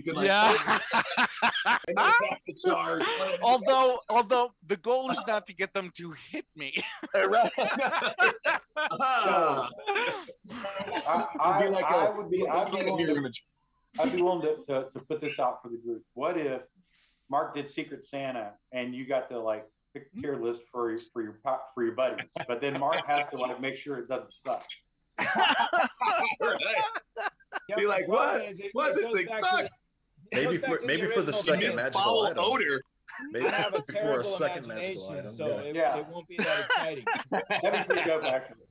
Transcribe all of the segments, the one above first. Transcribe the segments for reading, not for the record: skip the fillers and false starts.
You can Yeah. and they have to charge. although the goal is not to get them to hit me. Right. I'd be willing to put this out for the group. What if Mark did Secret Santa and you got to like pick a tier list for your buddies, but then Mark has to like make sure it doesn't suck. Right. Be like, what? What? This thing sucks. Maybe for the second magical item. Odor. Maybe I have a for terrible a second magical imagination, item. so Yeah. it won't be that exciting. That'd be pretty dope, actually.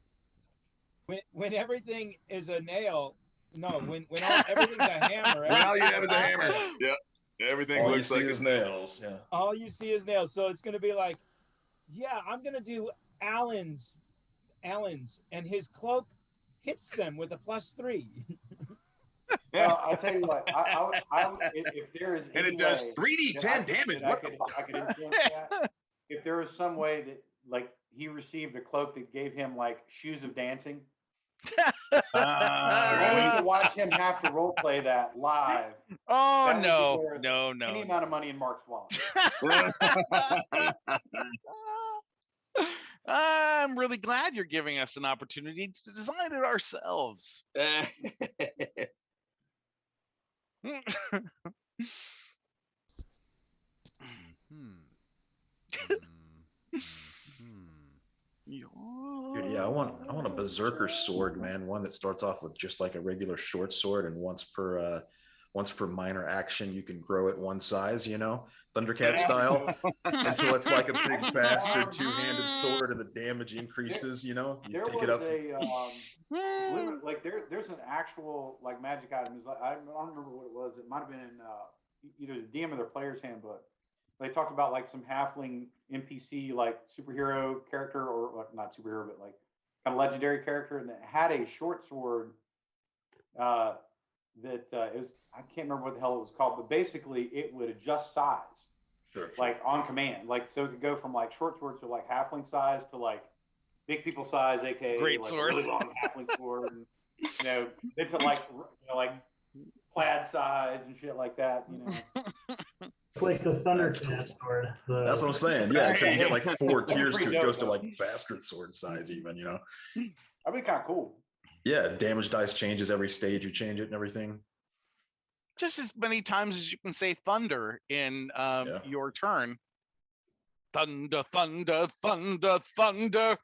When everything is a nail, when everything's a hammer. When all you have is a hammer. Yeah. Everything All looks you like see is nails. Yeah. All you see is nails. So it's gonna be like, yeah, I'm gonna do Alan's, and his cloak hits them with a +3. Well, I'll tell you what. If there is and any it does way 3d10 damage. I could influence that. If there was some way that like he received a cloak that gave him like shoes of dancing, I need to watch him have to role play that live. Oh That no, would be worth no, Any no. amount of money in Mark's wallet. I'm really glad you're giving us an opportunity to design it ourselves. Dude, yeah, I want a berserker sword, man. One that starts off with just like a regular short sword, and once per minor action, you can grow it one size, Thundercat style, until it's like a big bastard two-handed sword, and the damage increases. You take it up. There's an actual like magic item. It's like, I don't remember what it was. It might have been in either the DM or their player's handbook. They talked about like some halfling NPC like superhero character, or like not superhero, but like kind of legendary character, and it had a short sword that is, I can't remember what the hell it was called, but basically it would adjust size, like on command, like so it could go from like short swords to like halfling size to like big people size, aka Great like sword. a really long halfling sword, and then to like plaid size and shit like that. It's like the Thundercat sword. That's what I'm saying. Yeah, except you get like 4 tiers to it. It goes to dope, like bastard sword size, even. That'd be kind of cool. Yeah, damage dice changes every stage. You change it and everything. Just as many times as you can say thunder in your turn. Thunder, thunder, thunder, thunder.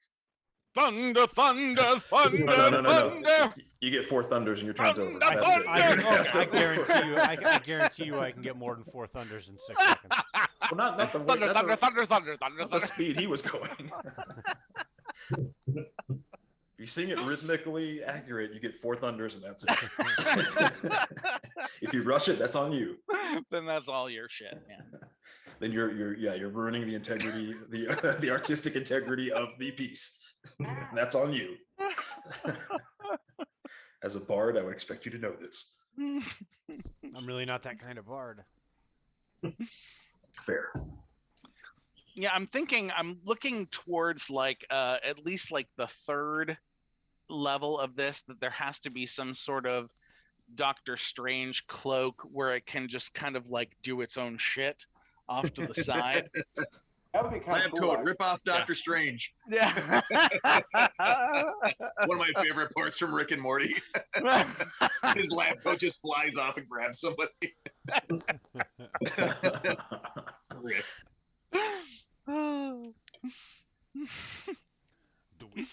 Thunder, thunder, thunder, No. thunder. You get 4 thunders and your turn's over. Thunder, That's it. I guarantee you, I can get more than 4 thunders in 6 seconds. Well, not the Thunder, thunder, thunder, thunder, thunder, not the speed he was going. If you sing it rhythmically accurate, you get 4 thunders and that's it. If you rush it, that's on you. Then that's all your shit. Yeah. Then you're ruining the integrity, the artistic integrity of the piece. That's on you. As a bard, I would expect you to know this. I'm really not that kind of bard. Fair. Yeah, I'm looking towards like at least like the 3rd level of this, that there has to be some sort of Doctor Strange cloak where it can just kind of like do its own shit off to the side. That would be kind Lab of cool. coat, rip off Doctor Strange. Yeah. One of my favorite parts from Rick and Morty. His lab coat just flies off and grabs somebody. Rick. Do it.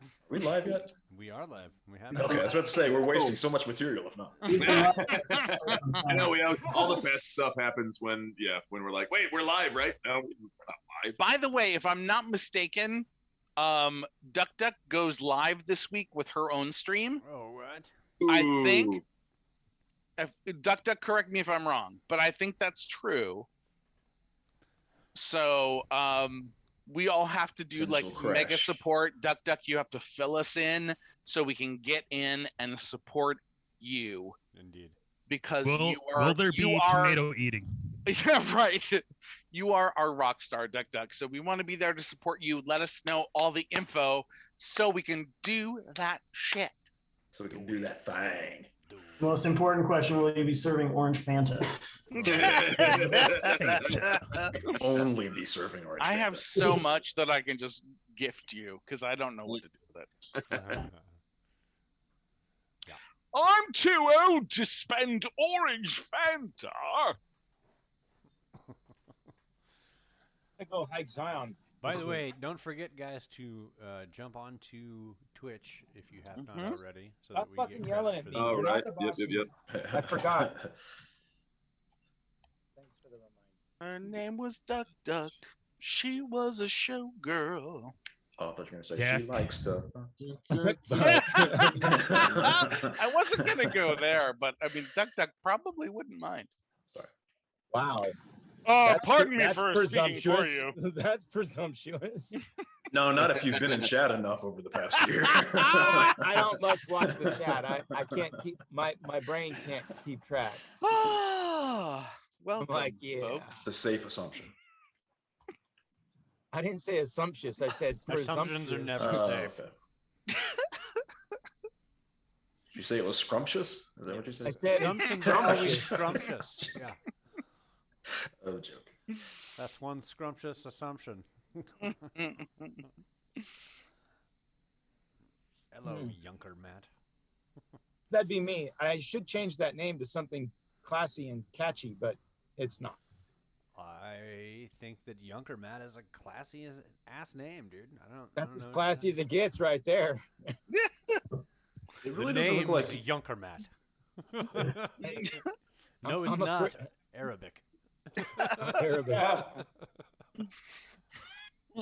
Are we live yet? We are live. We have. Okay, I was about to say we're wasting so much material. If not, I know all the best stuff happens when we're like, wait, we're live, right? No, we're not live. By the way, if I'm not mistaken, Duck Duck goes live this week with her own stream. Oh, what? I think. If Duck Duck, correct me if I'm wrong, but I think that's true. So we all have to do like mega support. Duck Duck, you have to fill us in so we can get in and support you. Indeed. Because will there be tomato eating? Yeah, right. You are our rock star, Duck Duck. So we want to be there to support you. Let us know all the info so we can do that shit. So we can do that thing. Most important question: will you be serving orange Fanta? Only be serving orange. I have Fanta. so much that I can just gift you because I don't know what to do with it. I'm too old to spend orange Fanta. I go hike Zion. By the way, don't forget, guys, to jump onto Twitch if you have not already, so that Stop we fucking get yelling credit at for me. that. All You're not right. the Yep, boss yep, of me. yep. I forgot. Thanks for the reminder. Her name was Duck Duck. She was a showgirl. Oh, I thought you were gonna say Yeah. she likes to. I wasn't gonna go there, but I mean, Duck Duck probably wouldn't mind. Wow. Pardon me That's for speaking for presumptuous. you. That's presumptuous. No, not if you've been in chat enough over the past year. I don't much watch the chat. I can't keep my brain can't keep track. Welcome, Like, yeah. folks. It's a safe assumption. I didn't say assumptious. I said Assumptions presumptuous. are never Oh, safe. okay. Did you say it was scrumptious? Is that what you I said? said Assumptions are always scrumptious. Yeah, Oh, joke. that's one scrumptious assumption. Hello, Yunker Matt. that'd be me. I should change that name to something classy and catchy, but it's not. I think that Yunker Matt is a classy as ass name, dude. That's I as don't know classy as it gets right there. It The really doesn't look name's like. Yunker Matt. No, I'm it's a not Arabic. Arabic.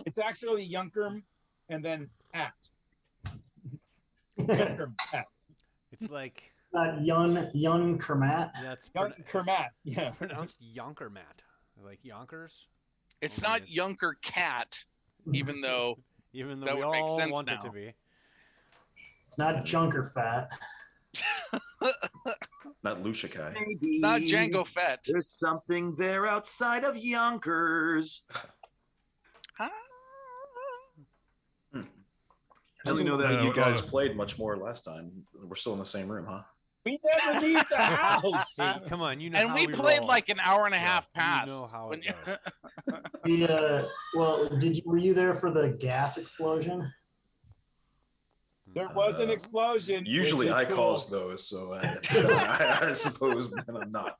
It's actually Yunkerm and then at. Yunkerm at. It's like Yun Kermat. that's Kermat. Yeah. It's pronounced Yonker Matt, like Yonkers. It's Only not Yunker Cat, even though Even though That we would make all sense want it to now. be. It's not Junker Fat. Not Lucia Kai. not Django Fett. There's something there outside of Yonkers. Huh? I only know that You guys played much more last time. We're still in the same room, huh? We never leave the house. Hey, come on, you know And how we we played roll. like an hour and a Yeah, half you past. know how when it you- goes. Well, were you there for the gas explosion? There was an explosion. Usually which is I cool. cause those, so I suppose then I'm not.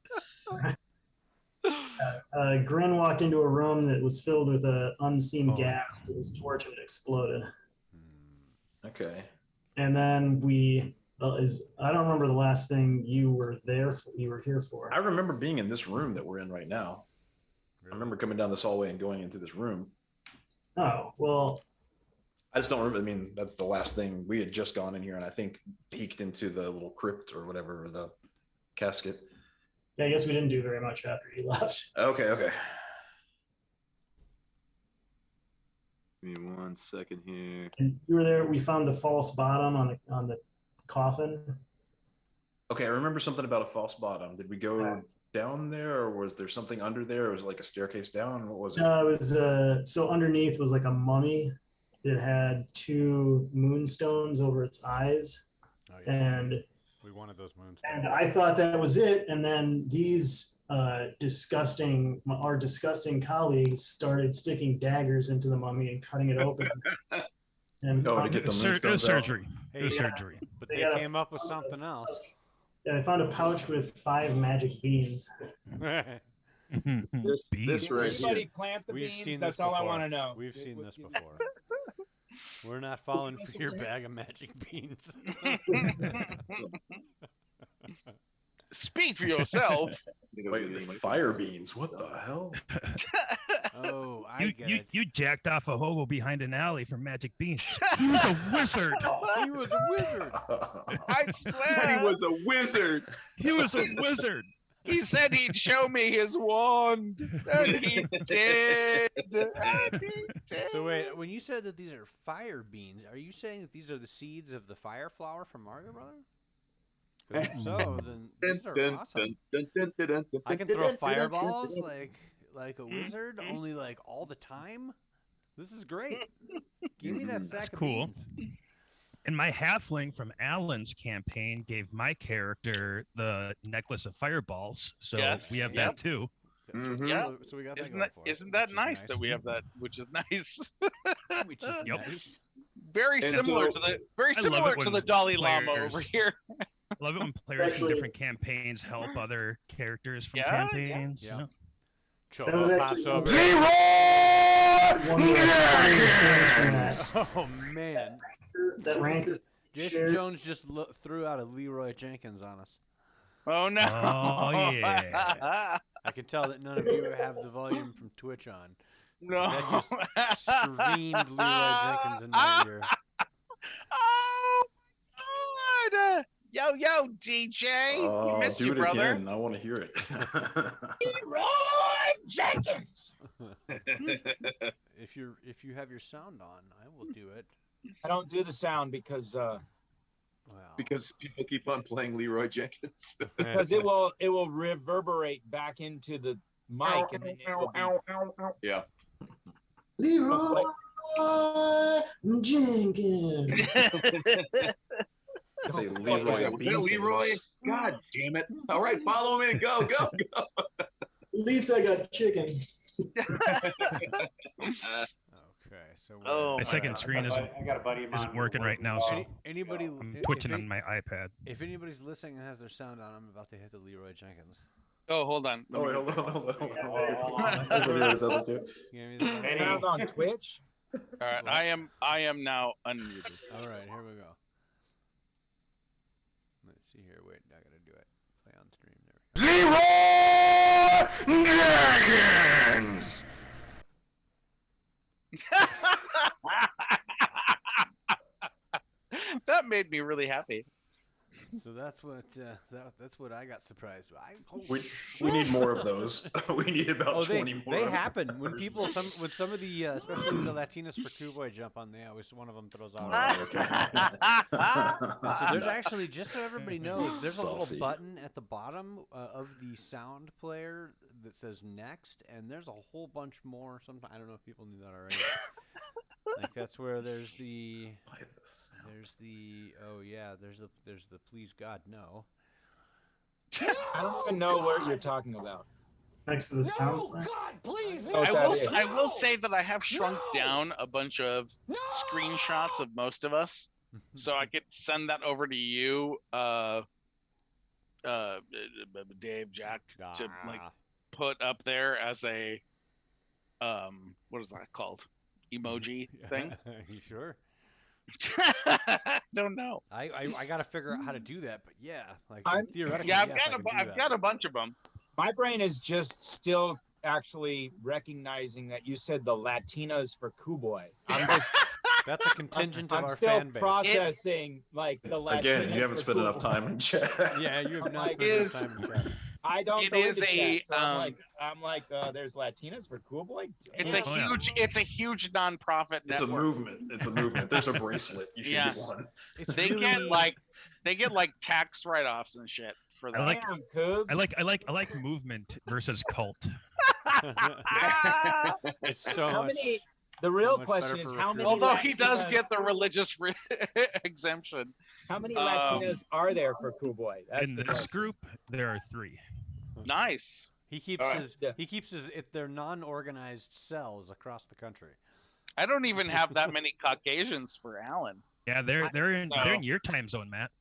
Grin walked into a room that was filled with a unseen Oh, gas with his torch and it exploded. Okay. And then I don't remember the last thing you were here for. I remember being in this room that we're in right now. I remember coming down this hallway and going into this room. Oh, well, I just don't remember. I mean, that's the last thing. We had just gone in here and I think peeked into the little crypt or whatever, or the casket. yeah, I guess we didn't do very much after he left. Okay. Give me 1 second here. And you were there. We found the false bottom on the coffin. Okay, I remember something about a false bottom. Did we go down there, or was there something under there? Or was it like a staircase down? What was it? No, it was so underneath was like a mummy that had 2 moonstones over its eyes, Oh, yeah. and We wanted those moons. I thought that was it. And then these our disgusting colleagues started sticking daggers into the mummy and cutting it open. And Oh, to get the It was moonstones out. surgery. It was Hey, surgery. But They they got a- came up with something else. yeah, I found a pouch with 5 magic beans. Bees. This right Everybody here. plant the We've beans. seen That's this all I before. want to know. We've seen this before. We're not falling for your bag of magic beans. Speak for yourself. Wait, fire beans. What the hell? Oh, I get it. You jacked off a hobo behind an alley for magic beans. He was a wizard. He was a wizard. I He swear. was a wizard. He was a wizard. He said he'd show me his wand. And he did. And he did. So wait, when you said that these are fire beans, are you saying that these are the seeds of the fire flower from Mario Brother? 'Cause if so, then these are awesome. I can throw fireballs like a wizard, only like all the time. This is great. Give me that sack of cool. beans. And my halfling from Alan's campaign gave my character the necklace of fireballs. So Yeah, we have yep. that too. Mhm. Yeah. So we got that Isn't going that, for us, isn't that which is nice that we have that? Which is nice. Which is Yep. nice. Very And similar so- to the very I love similar it to when the Dalai Lama over players- here. I love it when players from Actually- different campaigns help other characters from Yeah, campaigns. yeah. you know? That was Chobo actually pops over. one of the funny things from that. Oh man. That ranker Jason shared. Jones just threw out a Leroy Jenkins on us. Oh no! Oh, yeah. I can tell that none of you have the volume from Twitch on. No. That just streamed Leroy Jenkins in my ear. Oh God! Yo, DJ, Oh, miss do you, it brother. again. I want to hear it. Leroy Jenkins. If you have your sound on, I will do it. I don't do the sound because Well, Because people keep on playing Leroy Jenkins. it will reverberate back into the mic and then it will be, Yeah. Leroy Jenkins. Say Oh, Leroy yeah. Was that Leroy? Beankins. God damn it. All right, follow me. Go, go, go. At least I got chicken. okay, so Oh, My second screen isn't I got a buddy of mine. isn't working right now, so anybody I'm if twitching any- on my iPad. If anybody's listening and has their sound on, I'm about to hit the Leroy Jenkins. Oh, hold on. Oh, wait, hold on, hold on. hold on. Everybody always has it too. You give me the- Hey. found on Twitch. All right, I am now unmuted. All right, here we go. Let's see here. Wait, I gotta do it. Play on stream. There we go. That made me really happy. So that's what that's what I got surprised by. Holy We shit. need more of those. We need about Oh, 20 more. they of happen when those. people when some of the especially the Latinas for Kuboy jump on. They always one of them throws out. Oh, okay. So there's actually, just so everybody knows, there's a little Saucy. button at the bottom of the sound player that says next, and there's a whole bunch more. Sometimes I don't know if people knew that already. Like that's where there's the oh yeah, there's the please God no. I don't even know what you're talking about. Next to the sound. player. Oh, I will say that I have shrunk down a bunch of screenshots of most of us, so I could send that over to you, Dave, Jack, to like put up there as a what is that called? Emoji thing. You sure? Don't know. I gotta figure out how to do that, but yeah, like I'm- theoretically, Yeah, yes, I can do I've that. got a bunch of them. My brain is just still actually recognizing that you said the Latinas for Kuboy. I'm just That's a contingent of I'm our still fan base. processing like the Latinas. Again, you haven't for spent enough Kuboy. time in chat. Yeah, you have not Like, spent enough time in chat. I don't It go is into a, chat, so I'm like, there's Latinas for Kuboy. It's Damn. a Oh, yeah. it's a huge nonprofit It's a network. movement. It's a movement. There's a bracelet. You should Yeah. get one. It's They really, get like tax write-offs and shit for I that. like- Damn, Coobs. I like movement versus cult. it's so How much. many? The real much question better is for how many. Although he does Latinas- get the religious exemption. How many um, Latinas are there for Kuboy? That's In the this question. group, there are 3. Nice. He keeps All right. his Yeah. he keeps his if they're non-organized cells across the country. I don't even have that many Caucasians for Alan. Yeah, they're in No. your time zone, Matt.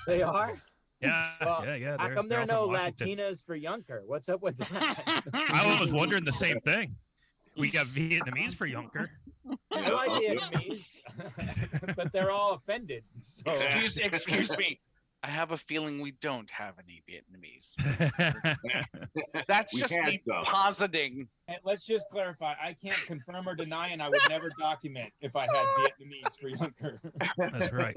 They are. Yeah, Well, yeah. How they're- come they're there are all no from Washington. Latinas for Yunker? What's up with that? I was wondering the same thing. We got Vietnamese for Yunker. I like Vietnamese, but they're all offended. So Excuse me. I have a feeling we don't have any Vietnamese. That's We just had me some. positing. and let's just clarify: I can't confirm or deny, and I would never document if I had Vietnamese for Yunker. That's right.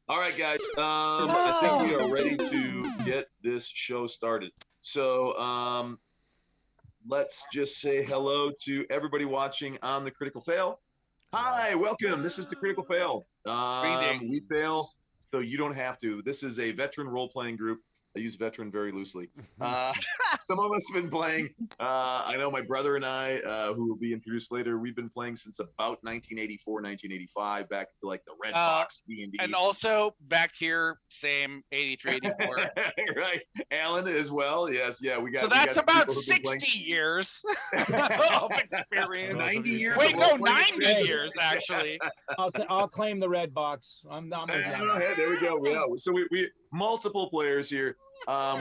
All right, guys. I think we are ready to get this show started. So let's just say hello to everybody watching on the Critical Fail. Hi, welcome. This is the Critical Fail. Greetings. We fail, so you don't have to. This is a veteran role-playing group I use veteran very loosely. Some of us have been playing. I know my brother and I, who will be introduced later, we've been playing since about 1984, 1985, back to like the Red Box D&D. And also back here, same 83, 84. Right, Alan as well. Yes, yeah, we got. So that's about people who've been 60 years of experience. 90 years. Wait, of no, role-playing 90 experience. years actually. I'll claim the red box. I'm with you. There we go. Yeah. So we multiple players here,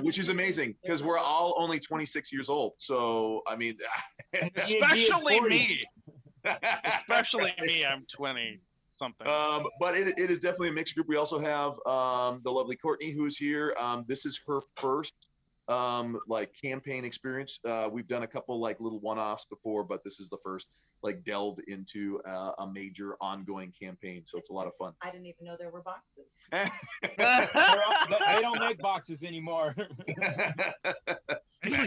which is amazing because we're all only 26 years old. So I mean, Especially me. Especially me. I'm 20 something. But it is definitely a mixed group. We also have the lovely Courtney who's here. This is her first like campaign experience. We've done a couple like little one-offs before, but this is the first like delve into a major ongoing campaign. So it's a lot of fun. I didn't even know there were boxes. They don't make boxes anymore. Back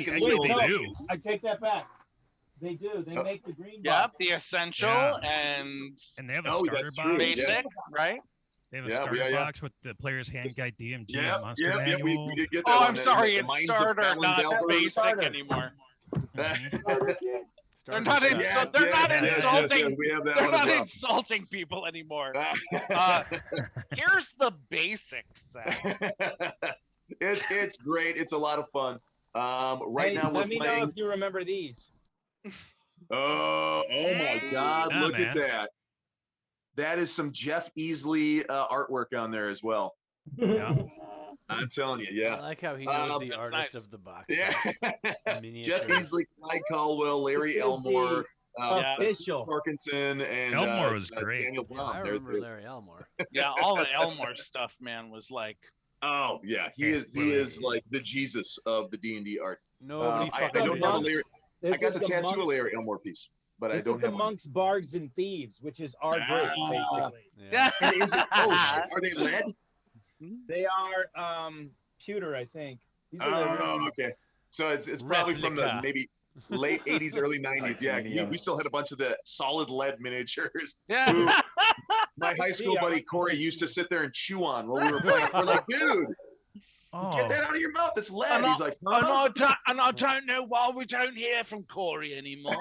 in the Wait, old no, days. I take that back. They do. They make the green Yep, box. the essential And they have a Oh, starter that's true. box. basic, right? They have a Yeah, starter yeah. box with the player's hand guide, DMG, and Yep, monster yep, yep. We manual. did get that Oh, one. I'm The sorry, Minds it's of starter, Fallon not Delver. basic starter. anymore. Mhm. They're not Starter insulting. set. They're not yes, insulting. we have that They're one as not well. insulting people anymore. Uh, Here's the basic set. it's great. It's a lot of fun. Right Hey, now we're let me know playing. if you remember these. Oh my God! Yeah, Look at man. that. That is some Jeff Easley artwork on there as well. Yeah. I'm telling you, I yeah. like how he knows the nice. artist of the box. Yeah. Jeff Miniatures. Easley, Clyde Caldwell, Larry This is Elmore, Yeah. Official. Parkinson, and Elmore was great. Daniel Yeah, Brown. I They're- remember they're- Larry Elmore. Yeah, all the Elmore stuff, man, was like. Oh yeah, he is like the Jesus of the D&D art. Nobody I fucking don't have a knows. Larry. This I got is the the tattoo of monks. Larry Elmore piece, but I This don't is the have one. monks, bards, and thieves, which is our group, basically. Yeah. And is it, oh, are they lead? They are pewter, I think. These are the Oh, okay. So it's probably from the Replica. maybe late 80s, early 90s. Yeah, Titanium. we still had a bunch of the solid lead miniatures. Yeah. Ooh. My high school See, I buddy like Corey this. used to sit there and chew on while we were playing. We're like, dude, Oh, get that out of your mouth. It's lead. And He's like, huh? and I don't know why we don't hear from Corey anymore.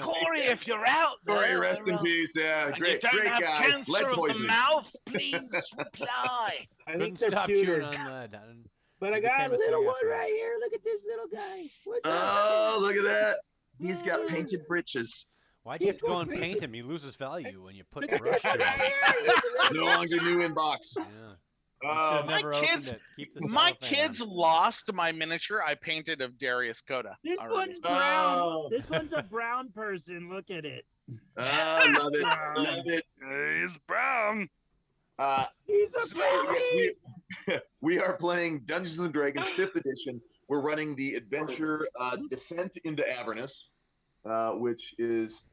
Corey, if you're out there, Corey, rest in peace. Yeah, and great, you don't great have guy. cancer Lead of the poisoning. mouth, please reply. I Couldn't think they're stop pewter. chewing on lead. But I It got a became a little thing one after right that. here. Look at this little guy. What's Oh, up? look at that. He's got painted breeches. Why'd you have to go and paint him? He loses value when you put Look at brush this to one him. right here. He's a little No longer new in box. Yeah. You should Uh, have never My opened kids- it. Keep the My cellophane kids on. lost my miniature I painted of Darius Coda. This already. one's brown. Oh. This one's a brown person. Look at it. love it. Love it. He's brown. He's a So, yes, brownie. we are playing Dungeons and Dragons 5th edition. We're running the adventure Descent into Avernus, which is,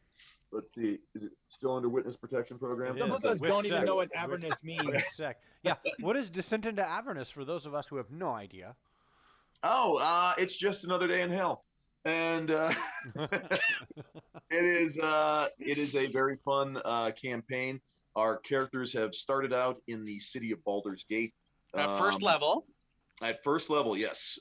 let's see, is it still under witness protection program? It Some is. of us Which don't even sect? know what Which- Avernus means. Which sect? Yeah. What is Descent into Avernus for those of us who have no idea? Oh, it's just another day in hell. And it is a very fun campaign. Our characters have started out in the city of Baldur's Gate. At first level. At first level, yes.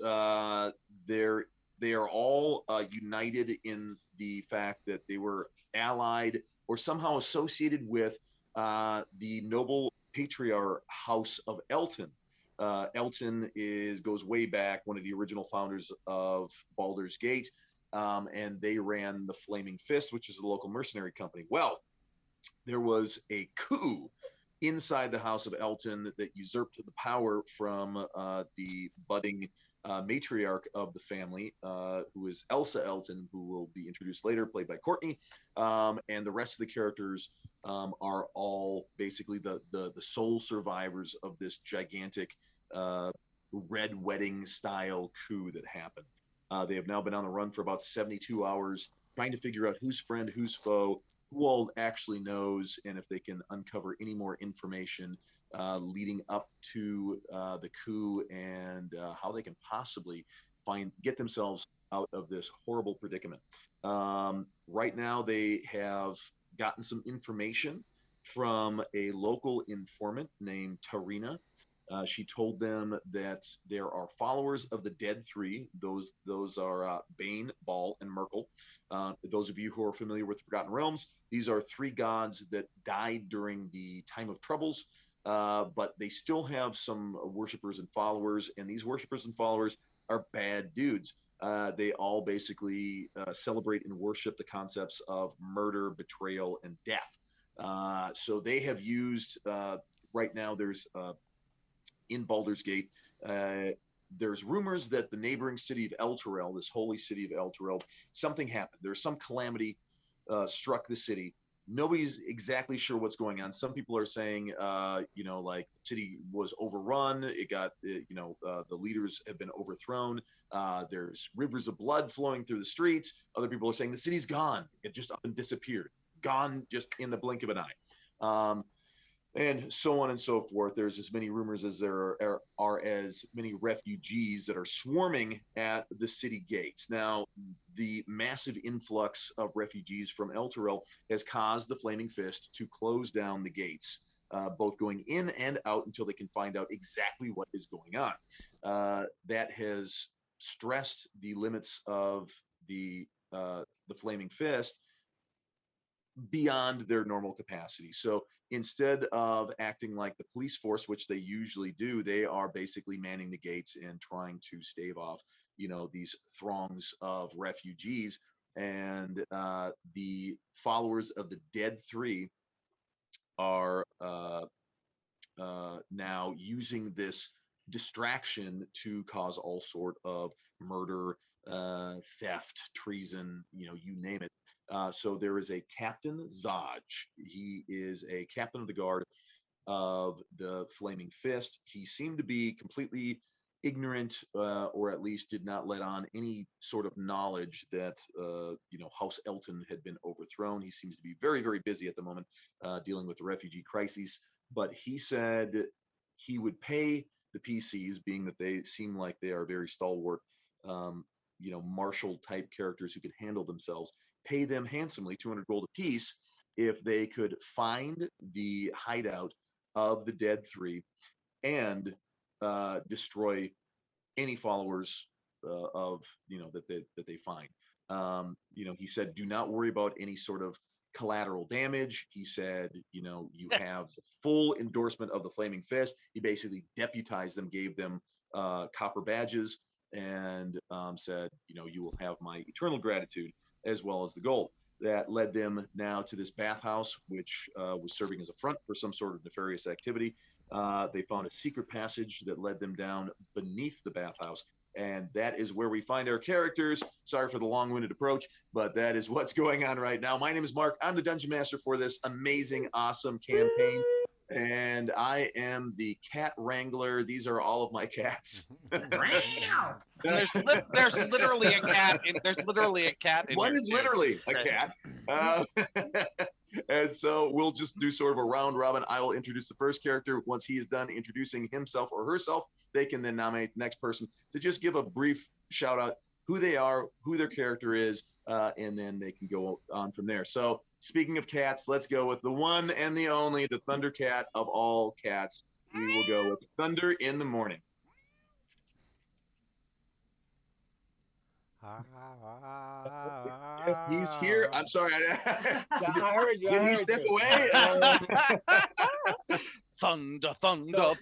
They are all united in the fact that they were allied or somehow associated with the noble patriarch house of Elton. Elton goes way back, one of the original founders of Baldur's Gate, and they ran the Flaming Fist, which is a local mercenary company. Well, there was a coup inside the House of Elton that usurped the power from the budding matriarch of the family, who is Elsa Elton, who will be introduced later, played by Courtney, and the rest of the characters are all basically the sole survivors of this gigantic red wedding style coup that happened. They have now been on the run for about 72 hours, trying to figure out who's friend, who's foe, who all actually knows, and if they can uncover any more information leading up to the coup and how they can possibly get themselves out of this horrible predicament. Right now, they have gotten some information from a local informant named Tarina, She told them that there are followers of the Dead Three. Those are Bane, Baal, and Merkel. Those of you who are familiar with the Forgotten Realms, these are three gods that died during the time of troubles, but they still have some worshippers and followers, and these worshippers and followers are bad dudes. They all basically celebrate and worship the concepts of murder, betrayal, and death. So they have used, right now, there's in Baldur's Gate, there's rumors that the neighboring city of Elturel, this holy city of Elturel, something happened. There's some calamity struck the city. Nobody's exactly sure what's going on. Some people are saying, like the city was overrun. It got, the leaders have been overthrown. There's rivers of blood flowing through the streets. Other people are saying the city's gone. It just up and disappeared, gone just in the blink of an eye. And so on and so forth. There's as many rumors as there are as many refugees that are swarming at the city gates. Now, the massive influx of refugees from Elturel has caused the Flaming Fist to close down the gates, both going in and out until they can find out exactly what is going on. That has stressed the limits of the Flaming Fist beyond their normal capacity. So instead of acting like the police force, which they usually do, they are basically manning the gates and trying to stave off, these throngs of refugees. And the followers of the Dead Three are now using this distraction to cause all sort of murder, theft, treason, you name it. So there is a Captain Zaj. He is a captain of the guard of the Flaming Fist. He seemed to be completely ignorant, or at least did not let on any sort of knowledge that, House Elton had been overthrown. He seems to be very, very busy at the moment, dealing with the refugee crises. But he said he would pay the PCs, being that they seem like they are very stalwart, martial type characters who could handle themselves, pay them handsomely, 200 gold apiece, if they could find the hideout of the Dead Three and destroy any followers of that they find. He said, do not worry about any sort of collateral damage. He said, you have the full endorsement of the Flaming Fist. He basically deputized them, gave them copper badges, and said, you will have my eternal gratitude as well as the gold. That led them now to this bathhouse, which was serving as a front for some sort of nefarious activity. They found a secret passage that led them down beneath the bathhouse. And that is where we find our characters. Sorry for the long-winded approach, but that is what's going on right now. My name is Mark. I'm the Dungeon Master for this amazing, awesome campaign. And I am the cat wrangler. These are all of my cats. There's literally a cat. There's literally a cat. What is literally a cat? And so we'll just do sort of a round robin. I will introduce the first character. Once he is done introducing himself or herself, they can then nominate the next person to just give a brief shout out who they are, who their character is, and then they can go on from there. So speaking of cats, let's go with the one and the only, the Thundercat of all cats. We will go with Thunder in the Morning. He's here. I'm sorry. I heard you. Did he step away? Thunder,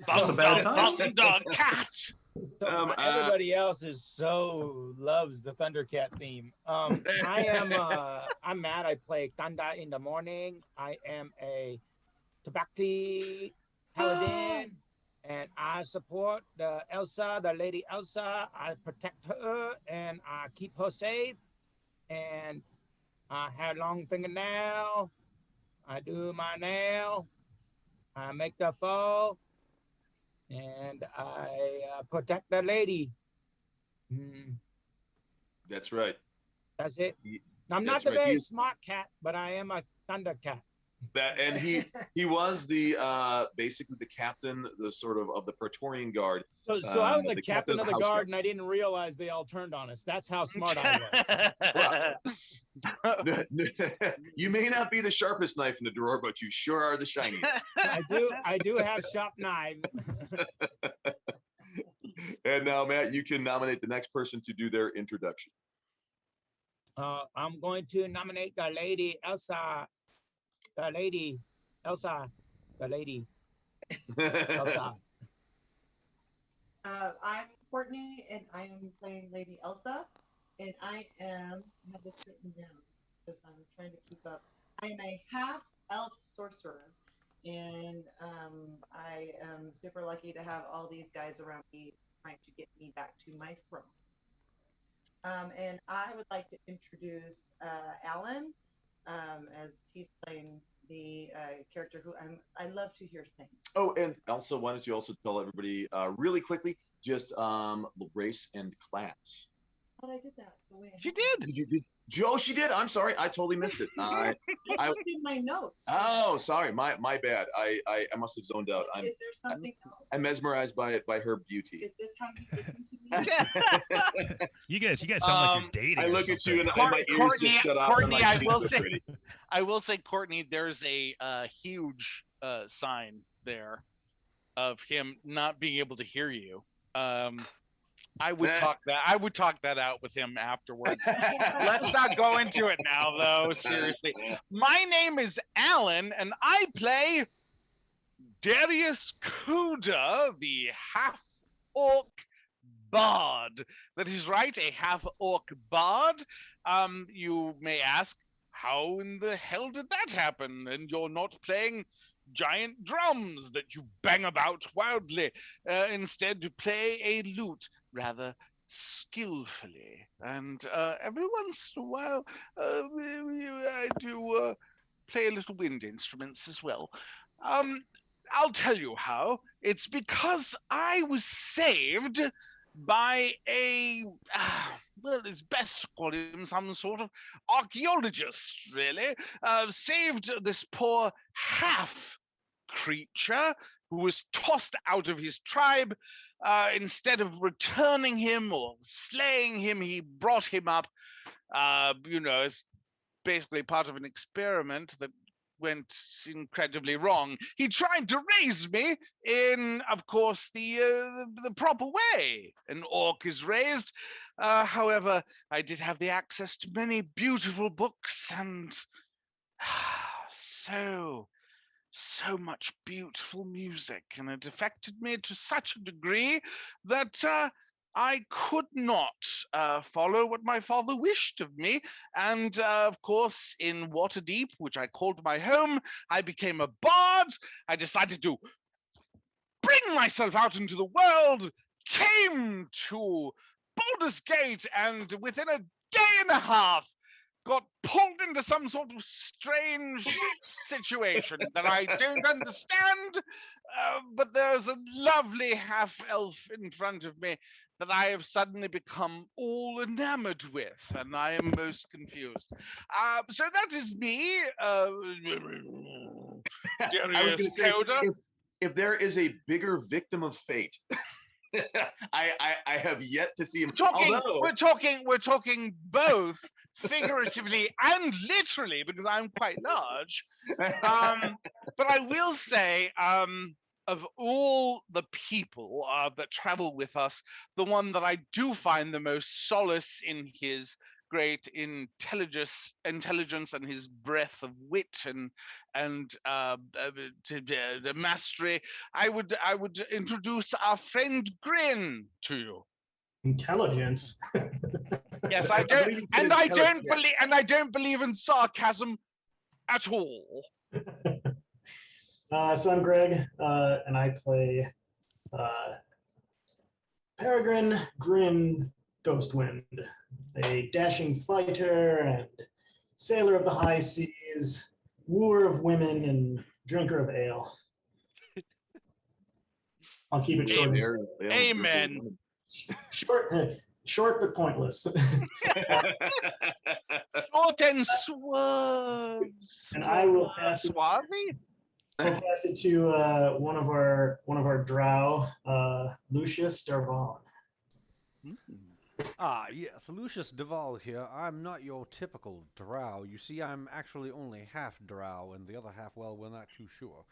That's a bad time. thunder, cats. Everybody else loves the Thundercat theme. I'm Matt. I play Thunder in the Morning. I am a Tabaxi paladin, and I support the Lady Elsa. I protect her and I keep her safe. And I have long fingernail. I do my nail. I make the fall. And I protect the lady. That's right. That's it. I'm not the very smart cat, but I am a thunder cat. and he was the basically the captain, the sort of the Praetorian Guard. So I was the captain of the House guard, and I didn't realize they all turned on us. That's how smart I was. You may not be the sharpest knife in the drawer, but you sure are the shiniest. I do have sharp knife. And now, Matt, you can nominate the next person to do their introduction. I'm going to nominate the lady Elsa. The lady Elsa. The lady Elsa. I'm Courtney, and I am playing Lady Elsa, and I have this written down because I'm trying to keep up. I am a half-elf sorcerer, and I am super lucky to have all these guys around me trying to get me back to my throne. And I would like to introduce Alan, as he's playing the character who I love to hear sing. Oh, and also, why don't you also tell everybody really quickly just race and class? But I did that, so wait. You did. Joe, she did. I'm sorry, I totally missed it. I put it in my notes. Oh, sorry, my bad. I must have zoned out. Is there something else? I'm mesmerized by her beauty. Is this how you listen to me? You guys sound like you're dating. I or look at you something. and my ears just shut off. Courtney, I'm like, I will say, Courtney, there's a huge sign there of him not being able to hear you. I would talk that out with him afterwards. Let's not go into it now, though. Seriously, my name is Alan, and I play Darius Kuda, the half-orc bard. That is right, a half-orc bard. You may ask, how in the hell did that happen? And you're not playing giant drums that you bang about wildly. Instead, you play a lute, rather skillfully. And every once in a while, I do play a little wind instruments as well. I'll tell you how. It's because I was saved by a, well, it's best to call him some sort of archaeologist, really. Saved this poor half creature who was tossed out of his tribe. Instead of returning him or slaying him, he brought him up, as basically part of an experiment that went incredibly wrong. He tried to raise me in, of course, the proper way an orc is raised. However, I did have the access to many beautiful books and so much beautiful music, and it affected me to such a degree that I could not follow what my father wished of me. And of course, in Waterdeep, which I called my home, I became a bard. I decided to bring myself out into the world, came to Baldur's Gate, and within a day and a half, got pulled into some sort of strange situation that I don't understand, but there's a lovely half-elf in front of me that I have suddenly become all enamored with, and I am most confused. So that is me. I was gonna say, if there is a bigger victim of fate, I have yet to see him. We're talking both figuratively and literally, because I'm quite large. But I will say, of all the people that travel with us, the one that I do find the most solace in his great intelligence and his breadth of wit and mastery, I would introduce our friend Grin to you. Intelligence. Yes, I don't, and I don't believe in sarcasm at all. So I'm Greg, and I play Peregrine Grin Ghostwind, a dashing fighter and sailor of the high seas, wooer of women and drinker of ale. I'll keep it short. Amen. short but pointless. Short and swerves. And I will pass it. Suave? I'll pass it to one of our drow, Lucius Darvon. Ah, yes, Lucius Duval here. I'm not your typical drow. You see, I'm actually only half drow, and the other half, well, we're not too sure.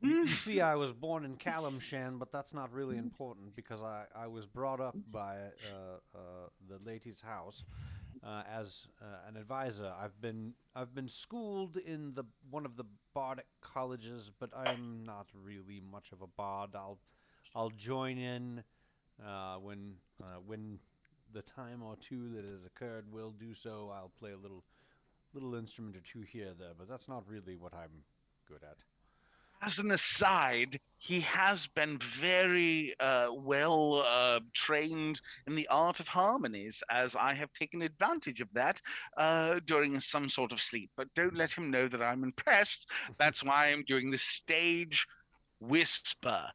You see, I was born in Kalimshan, but that's not really important because I was brought up by the lady's house as an advisor. I've been schooled in one of the bardic colleges, but I'm not really much of a bard. I'll join in when the time or two that has occurred will do so. I'll play a little instrument or two here or there, but that's not really what I'm good at. As an aside, he has been very well trained in the art of harmonies, as I have taken advantage of that during some sort of sleep. But don't let him know that I'm impressed. That's why I'm doing the stage whisper.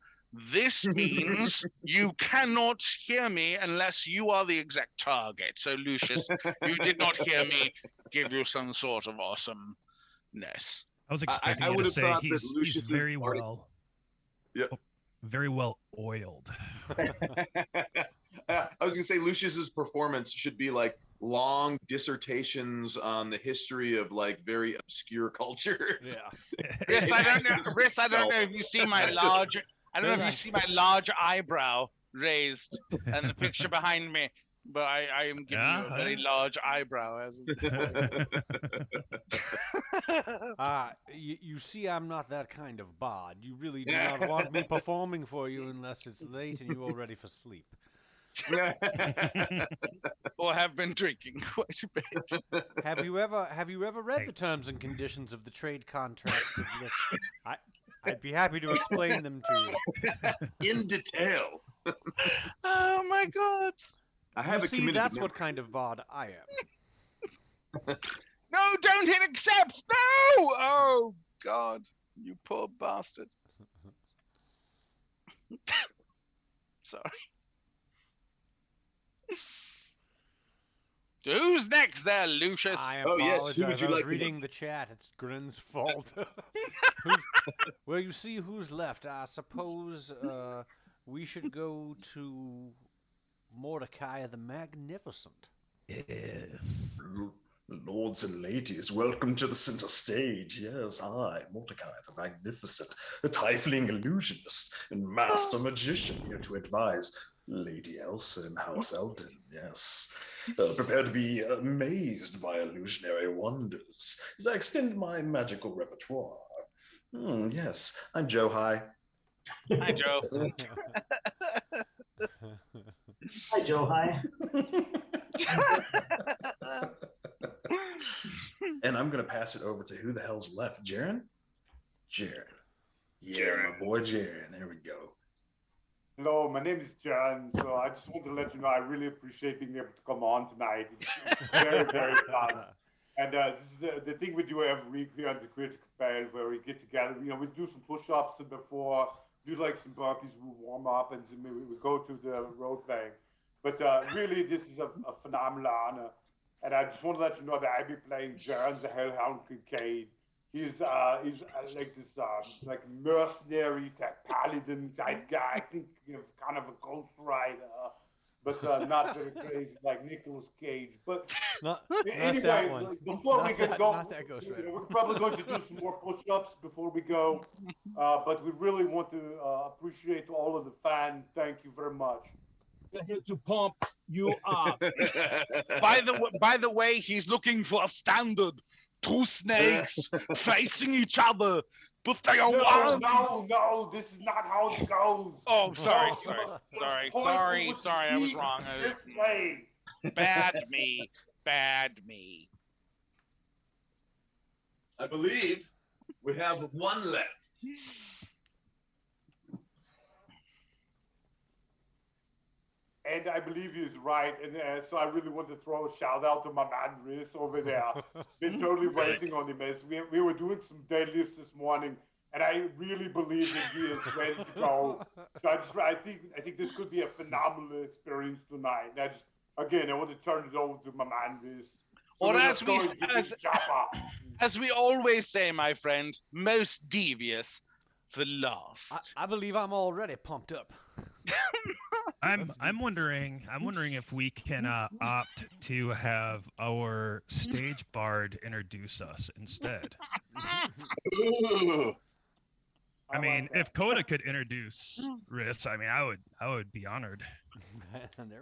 This means you cannot hear me unless you are the exact target. So, Lucius, you did not hear me give you some sort of awesomeness. I was expecting you to say he's very well, very well oiled. I was gonna say Lucius's performance should be like long dissertations on the history of like very obscure cultures. Yeah. Riff, I don't know if you see my large. I don't know if you see my large eyebrow raised and the picture behind me, but I am giving you a very large eyebrow as you see, I'm not that kind of bard. You really do not want me performing for you unless it's late and you're all ready for sleep. Or have been drinking quite a bit. Have you ever read the terms and conditions of the trade contracts? I'd be happy to explain them to you in detail. Oh my God! I have you see, that's what kind of bard I am. No, don't hit accept! No! Oh, God. You poor bastard. Sorry. Who's next there, Lucius? I apologize. I was reading the chat. It's Grin's fault. Well, you see who's left. I suppose we should go to Mordecai the Magnificent. Yes. Lords and ladies, welcome to the center stage. Yes, I, Mordecai the Magnificent, the Tiefling illusionist and master magician, here to advise Lady Elsa and House Elden. Yes, prepare to be amazed by illusionary wonders as I extend my magical repertoire. Yes, I'm Joe High. Hi, Joe. Hi, Joe High. And I'm going to pass it over to who the hell's left. Jaren? Jaren. Yeah, my boy Jaren. There we go. Hello, my name is Jaren. So I just want to let you know I really appreciate being able to come on tonight. It's very, very fun. And this is the thing we do every week here at the Critical Fail, where we get together. You know, we do some push-ups before, do like some burpees, we warm up, and then we go to the role playing. But really, this is a phenomenal honor. And I just want to let you know that I'll be playing Jaren the Hellhound Kincaid. He's like this like mercenary type paladin type guy. I think kind of a ghost rider, but not very crazy like Nicolas Cage. But anyway, like, before we can go, we're probably going to do some more push-ups before we go. But we really want to appreciate all of the fans. Thank you very much. Here to pump you up. By the way, he's looking for a standard. Two snakes facing each other, but they are one. No, this is not how it goes. Oh, sorry. I was wrong. This way. Bad me. I believe we have one left. And I believe he's right. And so I really want to throw a shout out to my man Riz over there. Been totally waiting on him as we were doing some deadlifts this morning. and I really believe that he is ready to go. So I think this could be a phenomenal experience tonight. And I want to turn it over to my man, Riz. So Or as we always say, my friend, most devious for last. I believe I'm already pumped up. I'm wondering if we can opt to have our stage bard introduce us instead. Ooh. I mean, if Coda could introduce Riss, I mean, I would be honored.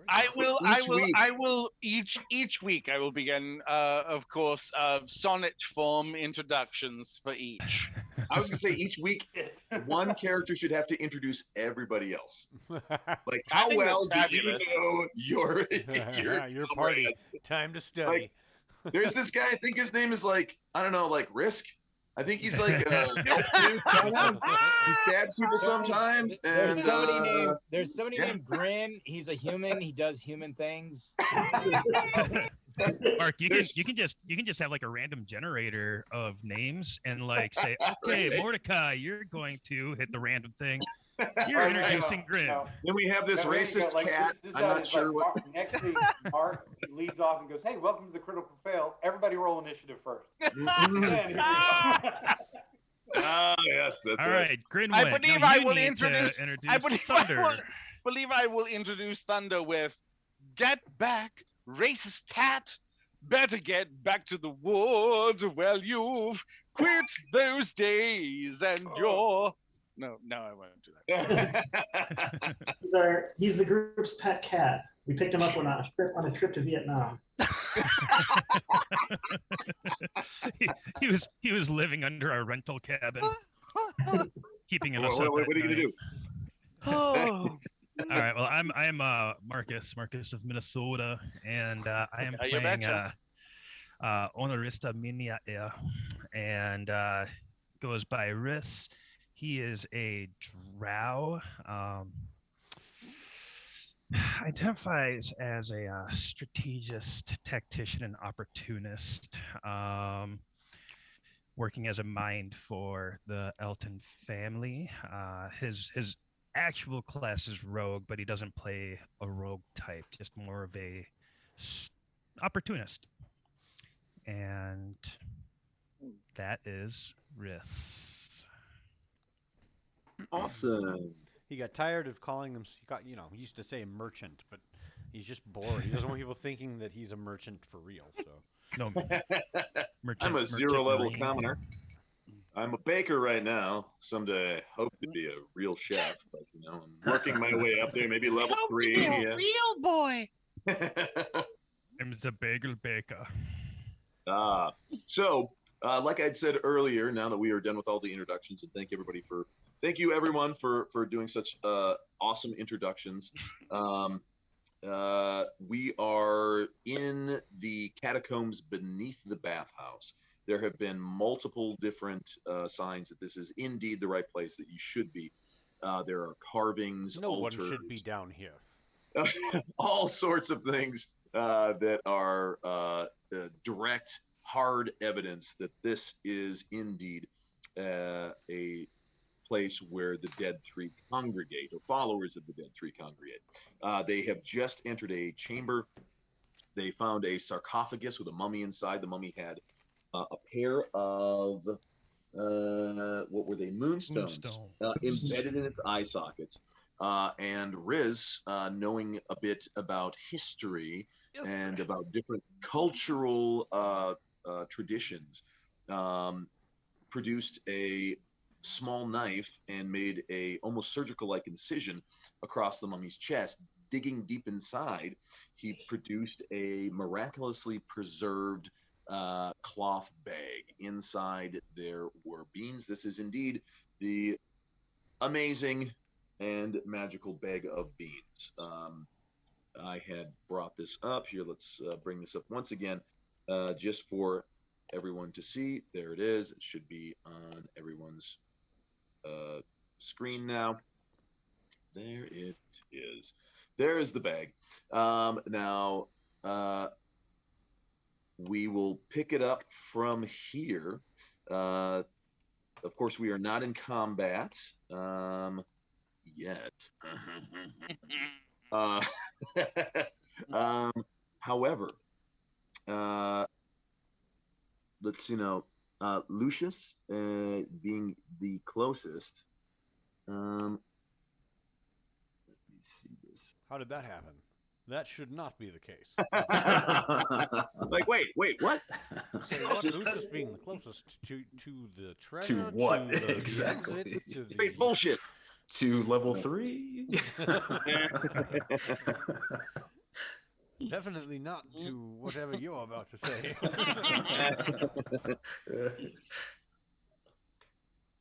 I will each week I will begin of course sonnet form introductions for each. I was gonna say each week one character should have to introduce everybody else. Like, how well do you know your party? Time to study. Like, there's this guy, I think his name is like, I don't know, like Risk. I think he's like elf dude, kind of. He stabs people sometimes. And, there's somebody named Grin. He's a human. He does human things. Mark, you can just have like a random generator of names and like say, okay, Mordecai, you're going to hit the random thing. You're introducing Grin. Then we have this racist cat. I'm not sure what. Next week, Mark leads off and goes, "Hey, welcome to the critical fail. Everybody roll initiative first." Yes. All right, Grin. I believe I will introduce Thunder. Believe I will introduce Thunder with "Get back, racist cat. Better get back to the wood. Well, you've quit those days and you're." No, I won't do that. He's the group's pet cat. We picked him up on a trip to Vietnam. he was living under our rental cabin, keeping us up. What are you gonna do? All right. Well, I'm Marcus of Minnesota, and I am playing Honorista Minia, and goes by Riss. He is a drow. Identifies as a strategist, tactician, and opportunist. Working as a mind for the Elton family. His actual class is rogue, but he doesn't play a rogue type, just more of a opportunist. And that is Riss. Awesome. He got tired of calling him. He used to say merchant, but he's just bored. He doesn't want people thinking that he's a merchant for real. So no, I'm a zero-level commoner. I'm a baker right now. Someday I hope to be a real chef, but I'm working my way up there. Maybe level 3. Yeah. Real boy. I'm the bagel baker. So, like I'd said earlier, now that we are done with all the introductions, and thank you everyone for doing such awesome introductions. We are in the catacombs beneath the bathhouse. There have been multiple different signs that this is indeed the right place that you should be. There are carvings. No altars, one should be down here. all sorts of things that are direct, hard evidence that this is indeed a place where the Dead Three congregate, or followers of the Dead Three congregate. They have just entered a chamber. They found a sarcophagus with a mummy inside. The mummy had a pair of what were they? Moonstones embedded in its eye sockets. And Riz, knowing a bit about history and about different cultural traditions, produced a small knife and made a almost surgical-like incision across the mummy's chest. Digging deep inside, he produced a miraculously preserved cloth bag. Inside there were beans. This is indeed the amazing and magical bag of beans. I had brought this up here. Let's bring this up once again, just for everyone to see. There it is. It should be on everyone's screen now. There it is. There is the bag. Now, we will pick it up from here. Of course, we are not in combat yet. However, let's Lucius being the closest. Let me see this. How did that happen? That should not be the case. Like, wait, what? Say what? Lucius being the closest to the treasure? To what? To the Exactly. exit, to the... Wait, bullshit. To level 3? Definitely not to whatever you're about to say.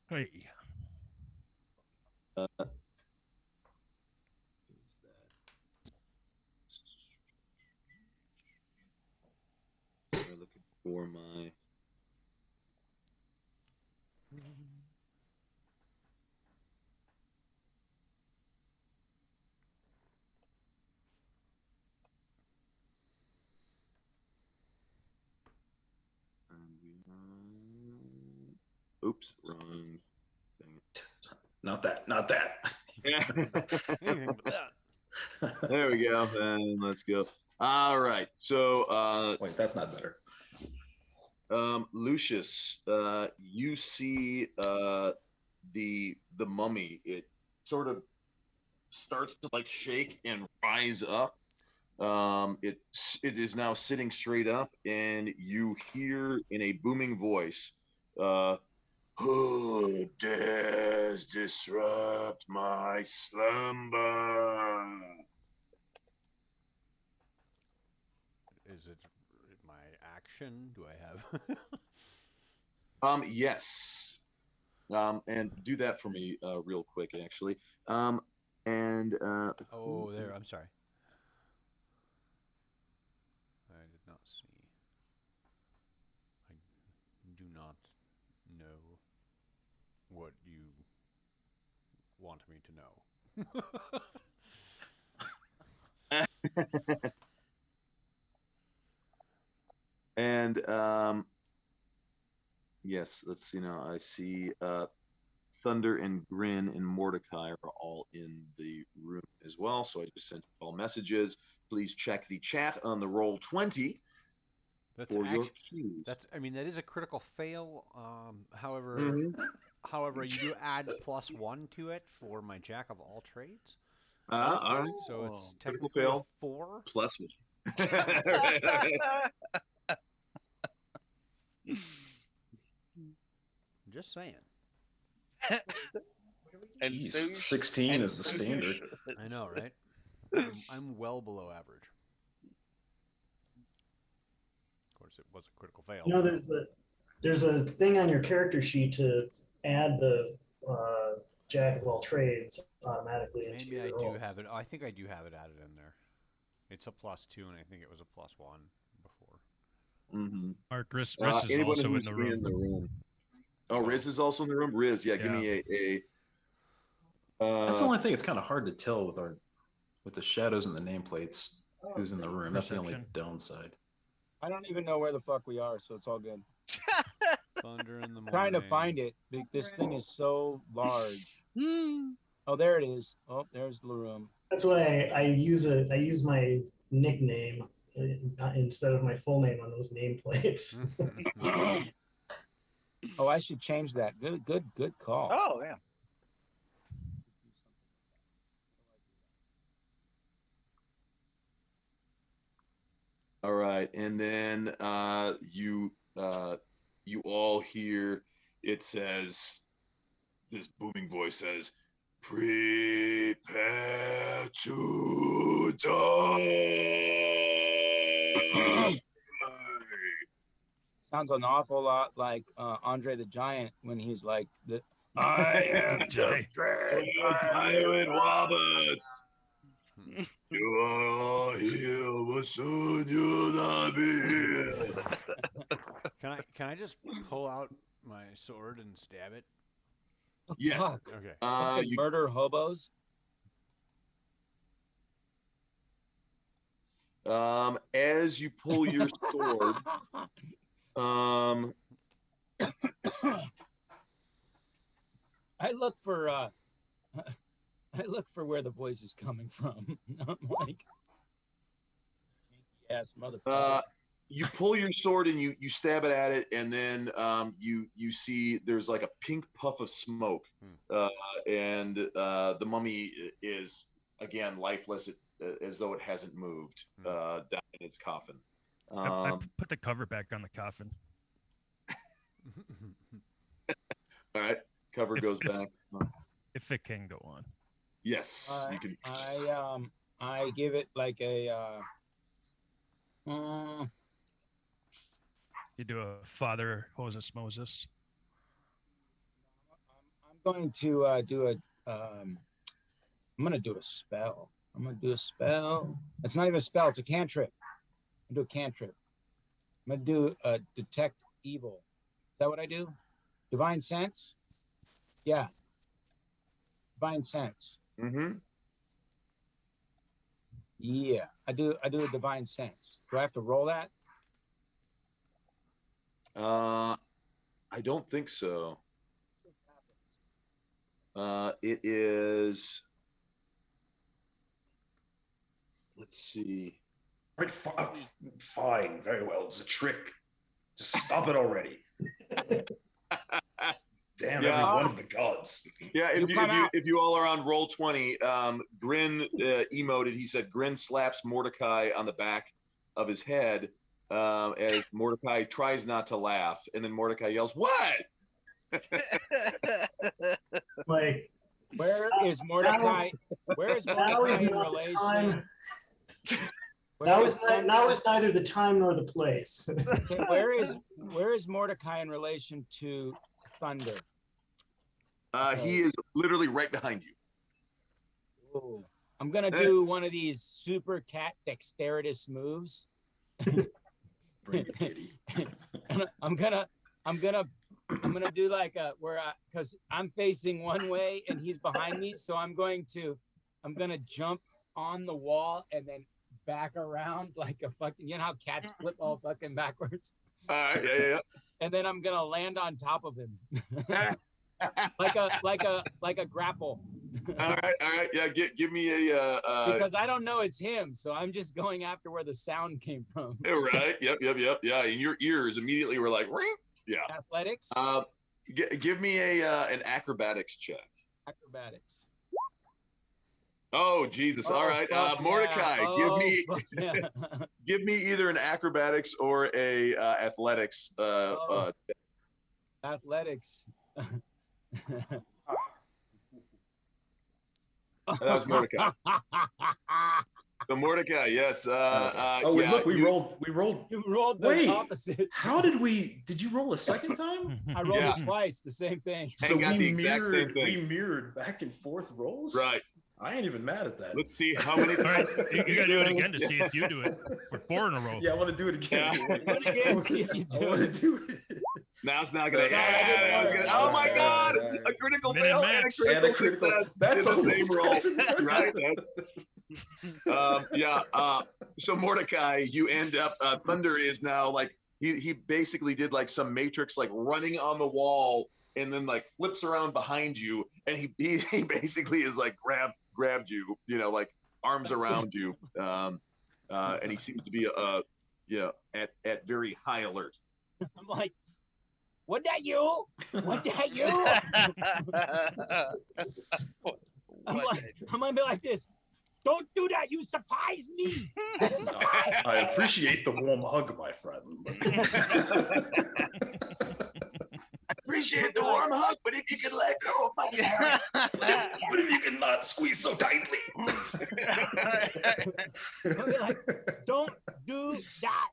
Hey. I'm looking for my. Oops, wrong thing. Not that. Anything but that. There we go. And let's go. All right. So Wait, that's not better. Lucius, you see the mummy. It sort of starts to like shake and rise up. It is now sitting straight up, and you hear in a booming voice, "Who dares disrupt my slumber?" Is it my action? Do I have? Yes. And do that for me, real quick, actually. Oh, there. I'm sorry. I did not see. I do not know what you want me to know. And yes, let's see now. I see Thunder and Grin and Mordecai are all in the room as well. So I just sent all messages. Please check the chat on the Roll20 for your cues. I mean, that is a critical fail. However, you do add +1 to it for my Jack of all trades. All right. So it's critical technically fail 4. +1. Just saying. And Jeez, 16 is the standard. I know, right? I'm well below average. Of course, it was a critical fail. You know, there's a thing on your character sheet to add the Jack of all trades automatically. Maybe I do have it. I think I do have it added in there. It's a +2, and I think it was a +1 before. Mm-hmm. Mark, Riz is also in the room. Oh, Riz is also in the room. Riz, yeah. Give me a. That's the only thing. It's kind of hard to tell with the shadows and the nameplates who's in the room. That's the only downside. I don't even know where the fuck we are, so it's all good. Thunder in the morning. Trying to find it. This thing is so large. Oh, there it is. Oh, there's the room. That's why I use my nickname instead of my full name on those nameplates. Oh, I should change that. Good call. Oh, yeah. All right, and then you all hear it says, this booming voice says, "Prepare to die." Sounds an awful lot like Andre the Giant when he's like, "I am the Giant Robert. You are all here, but soon you'll not be here. Can I just pull out my sword and stab it? Yes. Fuck. Okay. You murder hobos. As you pull your sword, I look for where the voice is coming from. I'm like, yes, motherfucker. You pull your sword and you stab it at it, and then you see there's like a pink puff of smoke, and the mummy is again lifeless, as though it hasn't moved down in its coffin. I put the cover back on the coffin. All right, cover goes back. If it can go on. Yes, you can. I give it like a. You do a Father Moses Moses. I'm going to do a. I'm gonna do a spell. I'm gonna do a spell. It's not even a spell. It's a cantrip. I'm gonna do a cantrip. I'm gonna do a detect evil. Is that what I do? Divine sense. Yeah. Divine sense. Mm-hmm. Yeah, I do a divine sense. Do I have to roll that? I don't think so. It is. Let's see. Right, fine, very well. It's a trick. Just stop it already. Damn, Yeah. every one of the gods. Yeah, if you all are on Roll20, Grin emoted. He said Grin slaps Mordecai on the back of his head as Mordecai tries not to laugh, and then Mordecai yells, "What?" Like, Where is Mordecai? Where is now Mordecai is in not the relation? time. Where Now is is neither the time nor the place. Okay, where is Mordecai in relation to Thunder? He is literally right behind you. Ooh. I'm gonna do one of these super cat dexterous moves. Bring it, kitty. And I'm gonna do like a because I'm facing one way and he's behind me, so I'm gonna jump on the wall and then back around like a fucking, you know how cats flip all fucking backwards? All right, yeah. And then I'm gonna land on top of him. like a grapple. All right, yeah. Give me a. Because I don't know it's him, so I'm just going after where the sound came from. Right. Yep. Yeah, and your ears immediately were like, ring. Yeah. Athletics. Give me an acrobatics check. Acrobatics. Oh Jesus! All right, Mordecai, give me either an acrobatics or a athletics. Athletics. That was Mordecai. So Mordecai, yes. Look, we rolled. You rolled the opposite. How did you roll a second time? I rolled it twice, the same thing. So we mirrored back and forth rolls? Right. I ain't even mad at that. Let's see how many. All right, you gotta do it again to see if you do it for 4 in a row. Yeah, I want to do it again. Do it again, see if you do I want to do it. Now it's not gonna. Oh my God! A critical fail and a critical success. That's the same roll, right? So Mordecai, you end up. Thunder is now like he basically did like some Matrix, like running on the wall, and then like flips around behind you, and he basically is like grabbed you, like arms around you, and he seems to be at very high alert. I'm like, what that you? What that you? I'm gonna be like this. Don't do that. You surprise me. I appreciate the warm hug, my friend. Appreciate the warm hug, but if you can let go of my hand, but if you can not squeeze so tightly. I'll be like, don't do that.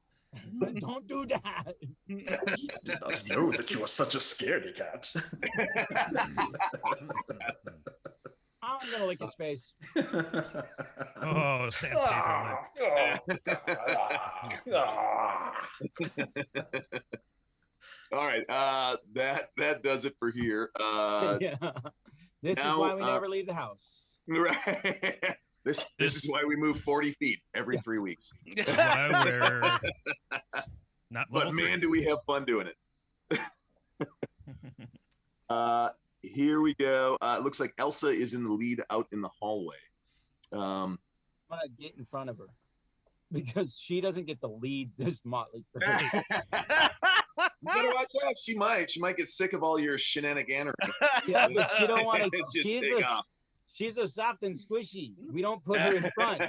Don't do that. He does not know that you are such a scaredy cat. I'm gonna lick his face. Oh, sandpaper All right, that does it for here. Yeah. This is why we never leave the house. Right. This is why we move 40 feet every 3 weeks. Not but man, do we have fun doing it. here we go. It looks like Elsa is in the lead out in the hallway. I'm gonna get in front of her because she doesn't get to lead this motley crew. You better watch out. She might get sick of all your shenaniganery. Yeah, but she don't want to. Just take off. She's a soft and squishy. We don't put her in front.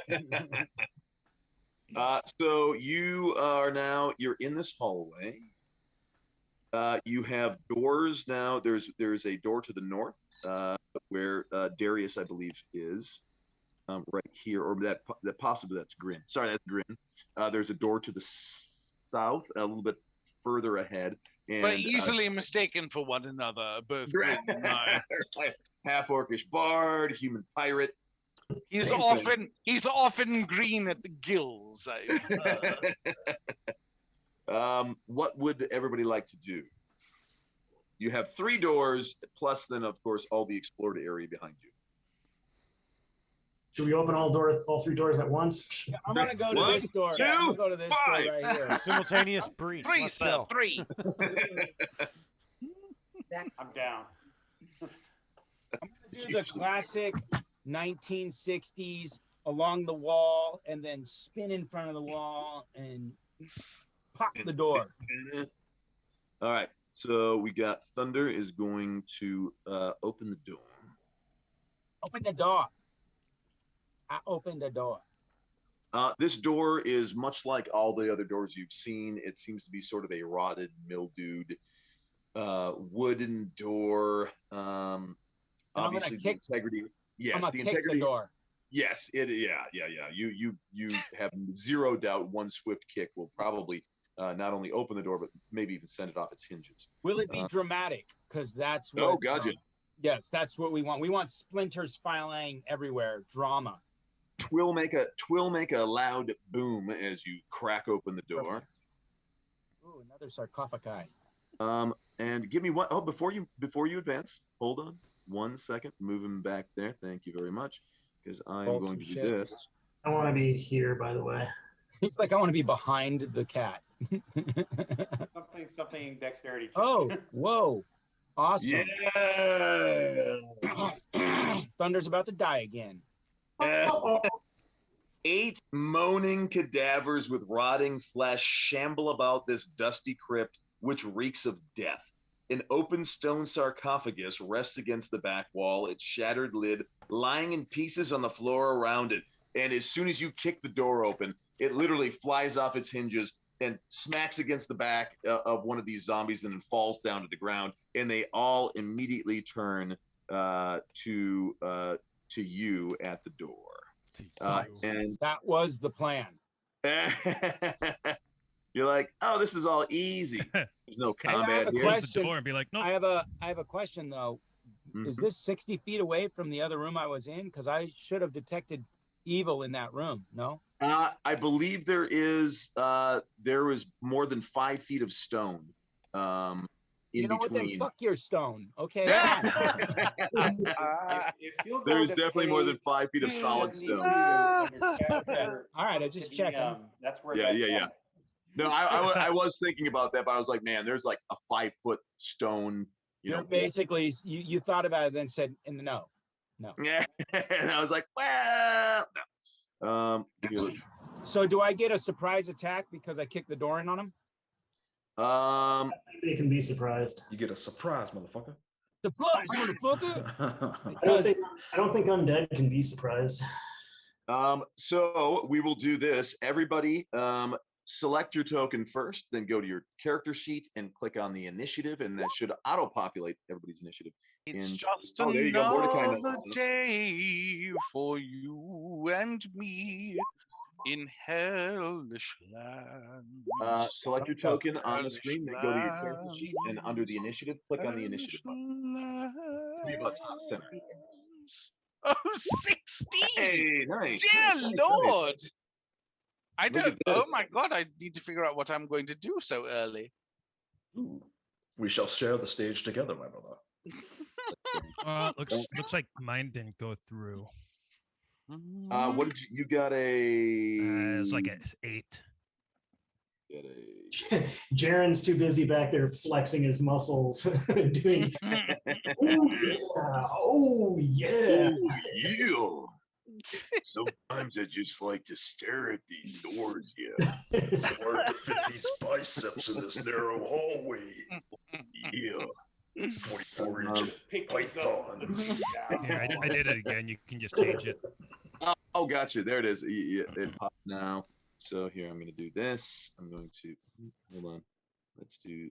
So you're in this hallway. You have doors now. There's a door to the north where Darius, I believe, is right here, or that possibly that's Grin. Sorry, that's Grin. There's a door to the south, a little bit further ahead, and But easily mistaken for one another, both Grin and I. half orcish bard, human pirate. He's Same often green at the gills. What would everybody like to do? You have 3 doors, plus then, of course, all the explored area behind you. Should we open all 3 doors at once? I'm gonna go to this door. I'm gonna go to this door right here. Simultaneous breach. Let's go. 3. I'm down. I'm gonna do the classic 1960s along the wall and then spin in front of the wall and pop the door. All right. So we got Thunder is going to open the door. Open the door. I opened the door. This door is much like all the other doors you've seen. It seems to be sort of a rotted, mildewed wooden door. Obviously, the integrity. Yes, I'm gonna the kick integrity. the door. Yes, yeah. You have zero doubt one swift kick will probably not only open the door but maybe even send it off its hinges. Will it be dramatic? Because that's what. Oh, gotcha. Yes, that's what we want. We want splinters flying everywhere. Drama. Twill make a loud boom as you crack open the door. Perfect. Ooh, another sarcophagi. And give me one. Oh, before you advance, hold on 1 second. Move him back there. Thank you very much, because I'm going to do this. I want to be here, by the way. It's like I want to be behind the cat. something dexterity. check. Oh, whoa. Awesome. Yeah. Thunder's about to die again. 8 moaning cadavers with rotting flesh shamble about this dusty crypt, which reeks of death. An open stone sarcophagus rests against the back wall, its shattered lid lying in pieces on the floor around it. And as soon as you kick the door open, it literally flies off its hinges and smacks against the back of one of these zombies and then falls down to the ground. And they all immediately turn to you at the door. And that was the plan. You're like, oh, this is all easy. There's no combat here. Close the door and be like, nope. I have a question though. Is this 60 feet away from the other room I was in? Because I should have detected evil in that room. No. I believe there was more than 5 feet of stone. You know what? Then fuck your stone. Okay. There's definitely more than 5 feet of solid stone. Okay. All right, I just checking. That's where. Yeah. No, I was thinking about that, but I was like, man, there's like a 5 foot stone. You're basically you thought about it, then said no. Yeah, and I was like, well, no. So do I get a surprise attack because I kicked the door in on him? I think they can be surprised. You get a surprise, motherfucker. Surprise, motherfucker! I don't think undead can be surprised. So we will do this. Everybody, select your token first, then go to your character sheet and click on the initiative, and that should auto-populate everybody's initiative. It's And- just oh, there you go, Mordecai another knows. day for you and me in hellish land. Select your token on the screen, then go to your character sheet, and under the initiative, click on the initiative button. Be about top center. Oh, 16! Hey, nice. Dear nice, Lord! I Look at don't. Oh this. my God! I need to figure out what I'm going to do so early. We shall share the stage together, my brother. Looks like mine didn't go through. What did you got? It's like an 8. get a. Jaren's too busy back there flexing his muscles, doing. Oh yeah! Sometimes I just like to stare at these doors. Yeah, It's hard to fit these biceps in this narrow hallway. yeah. 24-inch pythons. Here, I did it again. You can just change it. Oh, gotcha. There it is. It popped now. So here, I'm going to do this. I'm going to hold on. Let's do.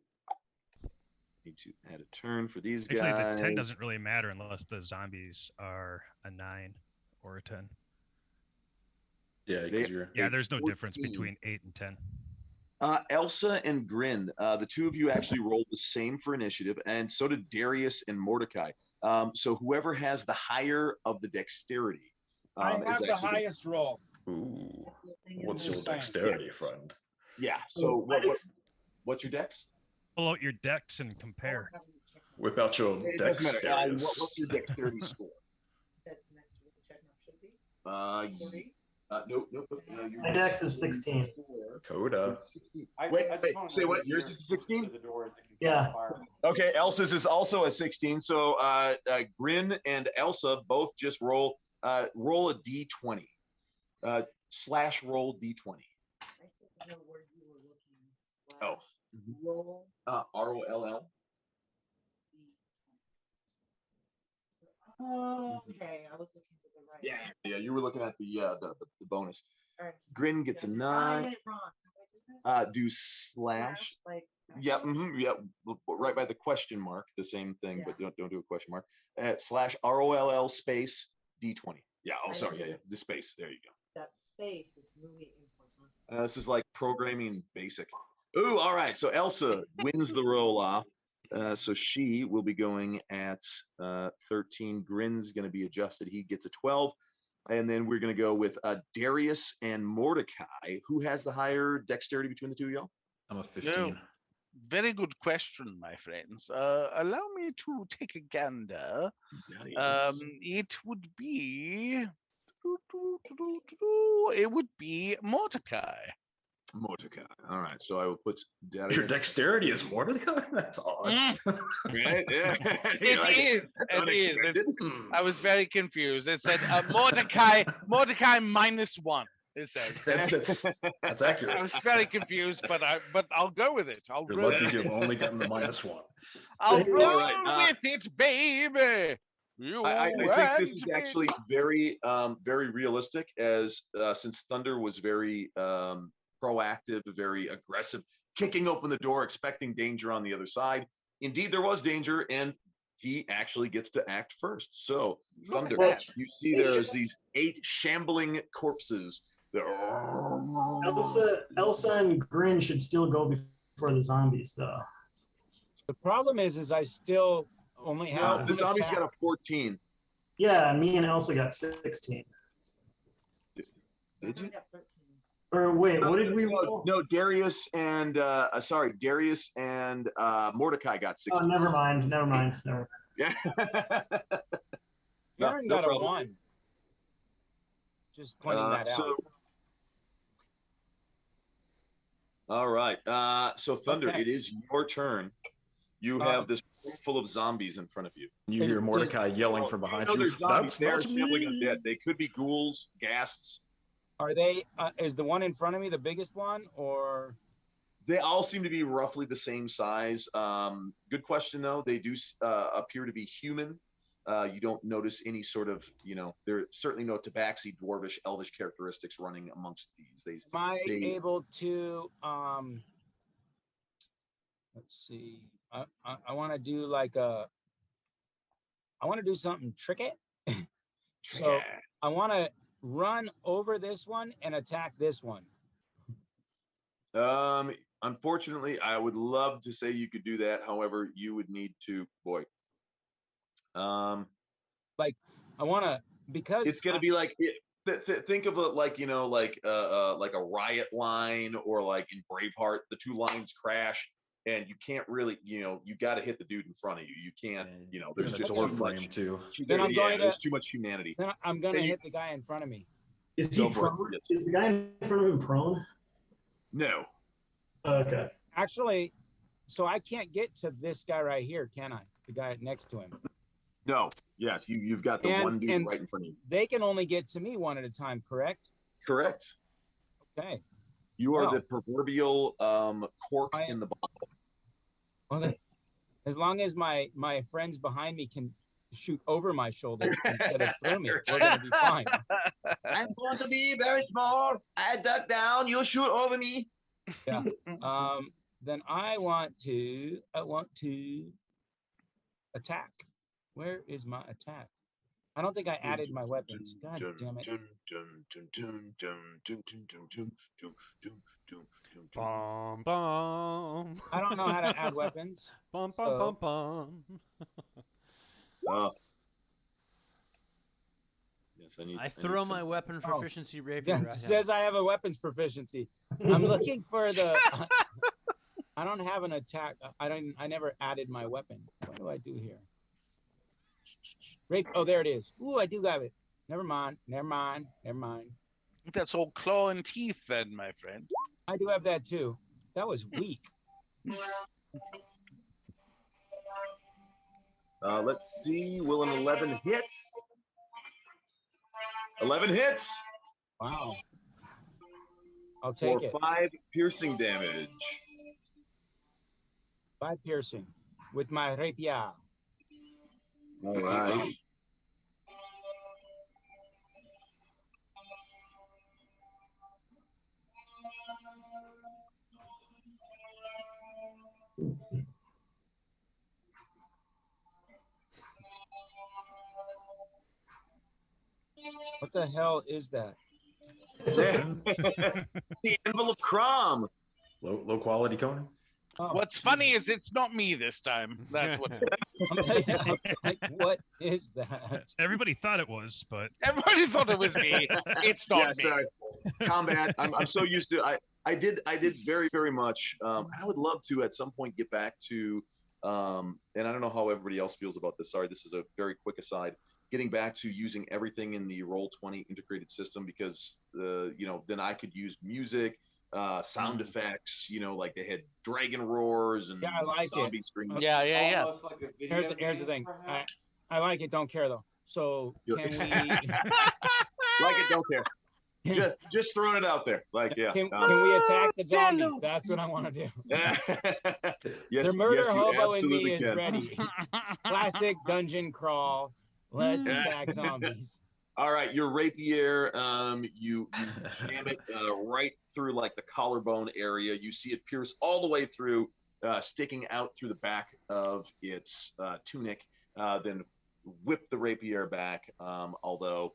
Need to add a turn for these Actually, guys. the 10 doesn't really matter unless the zombies are a 9 or a 10. Yeah, because you're. Yeah, there's no difference 14. between 8 and 10. Elsa and Grin, the two of you actually rolled the same for initiative, and so did Darius and Mordecai. So whoever has the higher of the dexterity. I is have the actually highest roll. Ooh, what's your Just saying. dexterity, friend? Yeah. So what's your dex? Pull out your decks and compare. Whip out your It doesn't matter. dexterity. What's your dexterity score? That next to the check mark should be. Nope. My dex is 16. Coda. Wait, say what? Yours is 16? Yeah. Okay, Elsa's is also a 16. So Grin and Elsa both just roll a d20. Slash roll d20. I still don't know where you were looking. Oh. Roll. ROLL. Okay, I was looking for the right. Yeah, you were looking at the bonus. All right. Grin gets a I 9. did it wrong. How I did that? Do slash. Like. Yep, right by the question mark, the same thing, but don't do a question mark. Slash ROLL space D20. Yeah. Oh, sorry. Yeah. The space. There you go. That space is muy important. This is like programming basic. Ooh, all right. So Elsa wins the roll off. So she will be going at 13. Grin's going to be adjusted. He gets a 12. And then we're going to go with Darius and Mordecai. Who has the higher dexterity between the two of y'all? I'm a 15. Very good question, my friends. Allow me to take a gander. It would be. It would be Mordecai. Mordecai. All right. So I will put Darius. Your dexterity is Mordecai? That's odd. Right? Yeah. It is. I was very confused. It said Mordecai -1. It says That's accurate. I was very confused, but I'll go with it. You're lucky to have only gotten the -1. I'll roll right, with it, baby. I think this is actually very realistic, as since Thunder was very proactive, very aggressive, kicking open the door, expecting danger on the other side. Indeed, there was danger, and he actually gets to act first. So Thunder, you see there's these 8 shambling corpses. Elsa and Grin should still go before the zombies, though. The problem is I still only have. The zombies got a 14. Yeah, me and Elsa got 16. Did you? Or wait, what did we roll? No, Darius and Mordecai got 16. Oh, never mind. Yeah. Aaron got a 1. Just pointing that out. All right. So Thunder, It is your turn. You have this room full of zombies in front of you. You hear Mordecai yelling from behind you. That's not me. Undead. They could be ghouls, ghasts. Are they? Is the one in front of me the biggest one, or? They all seem to be roughly the same size. Good question, though. They do appear to be human. You don't notice any sort of, there are certainly no tabaxi, dwarvish, elvish characteristics running amongst these. Am I able to, let's see, I want to do I want to do something tricky. So I want to run over this one and attack this one. Unfortunately, I would love to say you could do that. However, you would need to, I want to, because it's going to be like think of it like like a riot line, or like in Braveheart, the 2 lines crash and you can't really you got to hit the dude in front of you. You can't there's just door too frame much. too. There's too much humanity. Then I'm going to hit the guy in front of me. Is he prone? Is the guy in front of him prone? No. Okay. Actually, so I can't get to this guy right here, can I? The guy next to him. No. Yes, you've got the one dude right in front of you. They can only get to me one at a time, correct? Correct. Okay. You are the proverbial cork in the bottle. Well, then, as long as my friends behind me can shoot over my shoulder instead of through me, we're going to be fine. I'm going to be very small. I duck down. You'll shoot over me. Yeah. Then I want to attack. Where is my attack? I don't think I added my weapons. God damn it. Bum, bum. I don't know how to add weapons. Bum, bum, bum, bum. Yes, I need. I throw my weapon proficiency rapier. Yeah, it says I have a weapons proficiency. I'm looking for the. I don't have an attack. I never added my weapon. What do I do here? Rape. Oh, there it is. Ooh, I do have it. Never mind. That's all claw and teeth, then, my friend. I do have that too. That was weak. Let's see. Will an 11 hits? 11 hits. Wow. I'll take it. 5 piercing damage. 5 piercing with my rapier. All right. What the hell is that? The envelope Crom. Low quality Conan. Oh, What's funny is it's not me this time. That's what. Like, what is that? Everybody thought it was, but Everybody thought it was me. It's not me. Sorry. Combat. I'm so used to. I did very, very much. I would love to at some point get back to. And I don't know how everybody else feels about this. Sorry, this is a very quick aside. Getting back to using everything in the Roll20 integrated system, because then I could use music, sound effects, like they had dragon roars and I like zombie screams. Yeah. Here's the thing. I like it. Don't care though. So can we? Like it, don't care. Just throwing it out there. Like, yeah. Can we attack the zombies? That's what I want to do. Yes, the murder you hobo in me absolutely is can. ready. Classic dungeon crawl. Let's attack zombies. All right, your rapier, you jam it right through like the collarbone area. You see it pierce all the way through, sticking out through the back of its tunic. Then whip the rapier back. Although,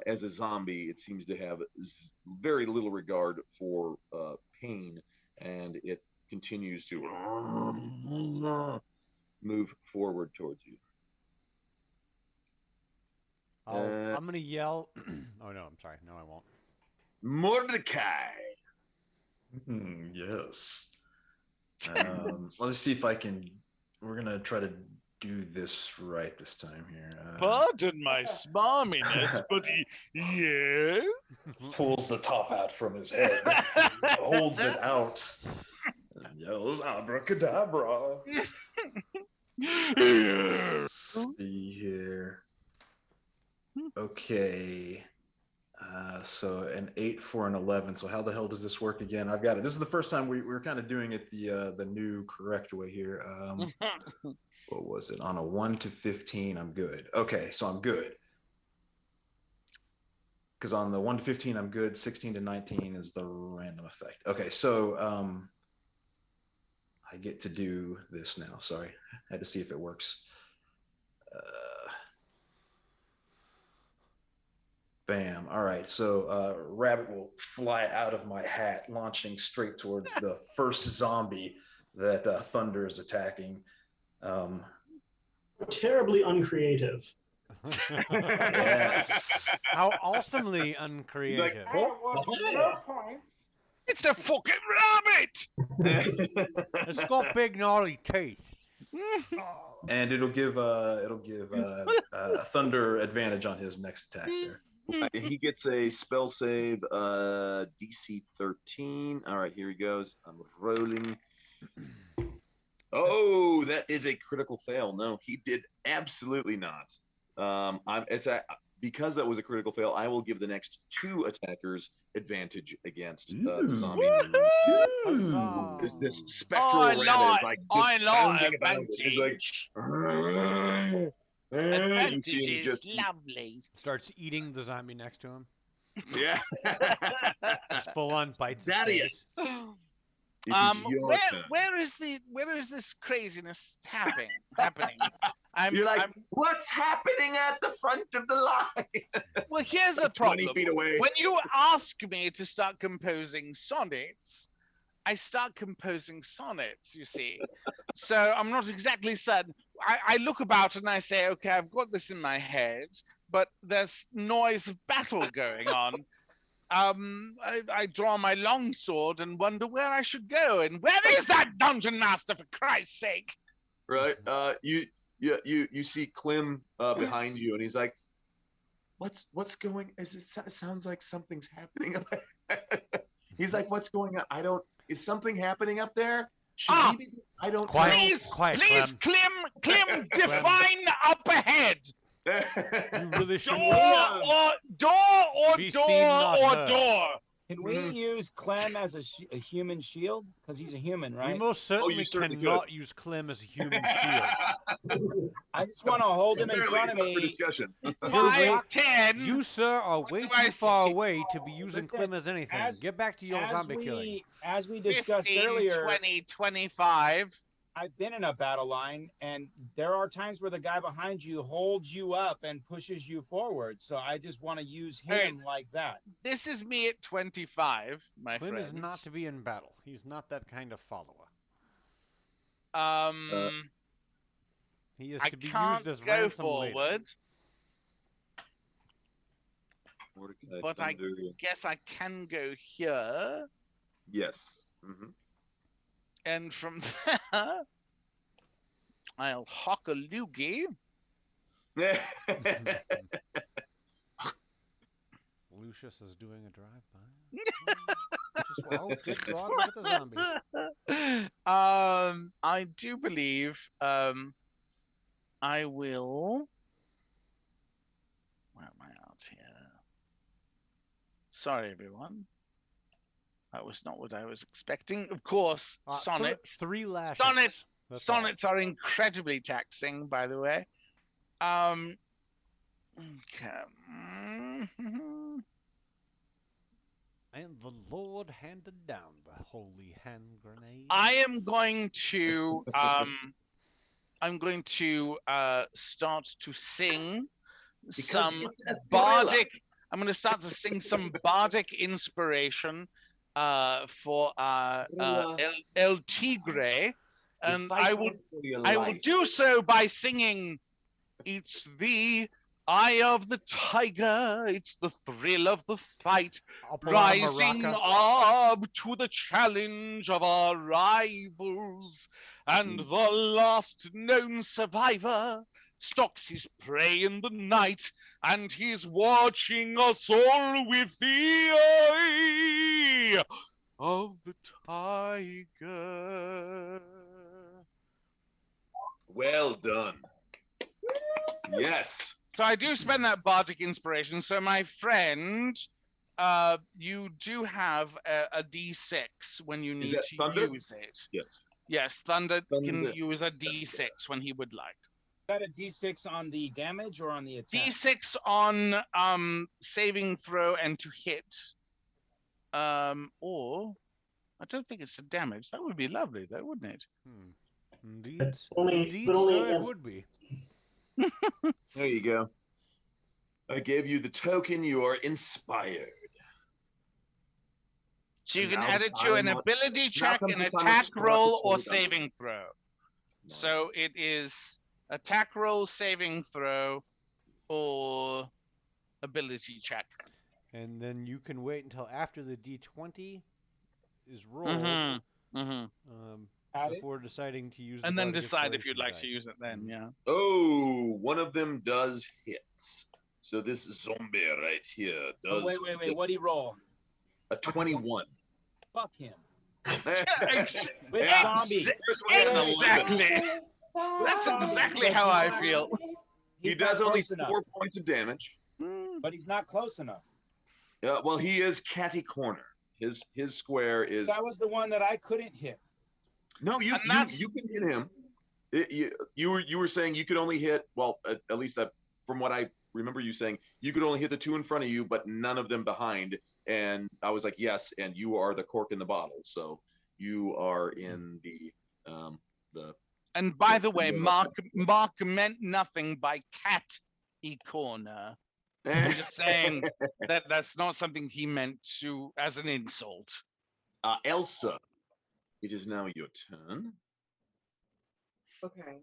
as a zombie, it seems to have very little regard for pain, and it continues to move forward towards you. I'm gonna yell. Oh no, I'm sorry. No, I won't. Mordecai. Yes. Let's see if I can. We're gonna try to do this right this time here. Pardon my smarminess, but yeah. Pulls the top hat from his head, holds it out, and yells abracadabra. See here. Okay. So an 8 for an 11. So how the hell does this work again? I've got it. This is the first time we're kind of doing it the new correct way here. What was it? On a 1 to 15, I'm good. Okay, so I'm good. Because on the 1 to 15, I'm good. 16 to 19 is the random effect. Okay, so I get to do this now. Sorry, I had to see if it works. Bam. All right. So rabbit will fly out of my hat, launching straight towards the first zombie that Thunder is attacking. Terribly uncreative. Yes. How awesomely uncreative. It's a fucking rabbit. It's got big gnarly teeth. And it'll give Thunder advantage on his next attack there. He gets a spell save, DC 13. All right, here he goes. I'm rolling. Oh, that is a critical fail. No, he did absolutely not. Because that was a critical fail, I will give the next 2 attackers advantage against the zombie. This spectral rabbit is like just pounding about it. He's like, you see him just lovely. Starts eating the zombie next to him. yeah. Just full on bites his face. Where is this craziness happening? You're like, what's happening at the front of the line? Well, here's the problem. 20 feet away. When you ask me to start composing sonnets, I start composing sonnets, you see. So I'm not exactly certain. I look about and I say, okay, I've got this in my head, but there's noise of battle going on. I draw my longsword and wonder where I should go. And where is that dungeon master, for Christ's sake? Right. You see Clem behind you, and he's like, "What's going? It sounds like something's happening up there." He's like, "What's going on? Is something happening up there? Should we be? I don't Quiet, know." quiet, Please, Clem, define up ahead. You really should. Door or Be door seen, not or heard. door. Can we use Clem as a human shield? Because he's a human, right? You most certainly certainly cannot use Clem as a human shield. I just want to hold him in Apparently front of it's up for me. discussion. You're way- 10. You, sir, are way too far away to be using Listen, Clem as anything. Get back to your zombie killing. As we discussed 15, earlier, 20, 25. I've been in a battle line, and there are times where the guy behind you holds you up and pushes you forward. So I just want to use him like that. This is me at 25, my Clem friends. is not to be in battle. He's not that kind of follower. He is I to be can't used as go ransom later. forward, Mordecai but I Thunder. guess I can go here, Yes. Mm-hmm. and from there, I'll hock a loogie. Lucius is doing a drive-by. Oh, good God, look at the zombies. I do believe I will. Where am I out here? Sorry, everyone. That was not what I was expecting. Of course, sonnet. 3 lashes. That's all. Sonnets are incredibly taxing, by the way. Okay. And the Lord handed down the holy hand grenade. I am going to start to sing some bardic. I'm going to start to sing some bardic inspiration for El Tigre, and I will do so by singing, "It's the eye of the tiger, it's the thrill of the fight, rising up to the challenge of our rivals, and the last known survivor stalks his prey in the night, and he's watching us all with the eye of the tiger." Well done. Yes. So I do spend that bardic inspiration. So my friend, you do have a D6 when you need to thunder? use it. Yes. Yes, Thunder can use a D6 when he would like. Is that a D6 on the damage or on the attack? D6 on saving throw and to hit. Or I don't think it's a damage. That would be lovely, though, wouldn't it? Indeed. Only Sir, it against- would be. There you go. I gave you the token. You are inspired. So you And can now add it to I'm an not- ability check, comes an the time of attack spell roll, to or totally done. saving throw. So it is attack roll, saving throw, or ability check. And then you can wait until after the D20 is rolled before deciding to use And the then bardic decide if you'd inspiration like die. to use it then, yeah. Oh, one of them does hit. So this zombie right here does Wait. What do you roll? a 21. Fuck him. Exactly. With zombie. That's exactly how I feel. He He's does not only close enough, 4 points of damage. but he's not close enough. Well, he is catty corner. His square is. That was the one that I couldn't hit. No, you can hit him. You were saying you could only hit. Well, at least from what I remember you saying, you could only hit the 2 in front of you, but none of them behind. And I was like, yes, and you are the cork in the bottle. So you are in the. And by the way, Mark meant nothing by cat corner. I'm just saying that's not something he meant to as an insult. Elsa, it is now your turn. Okay.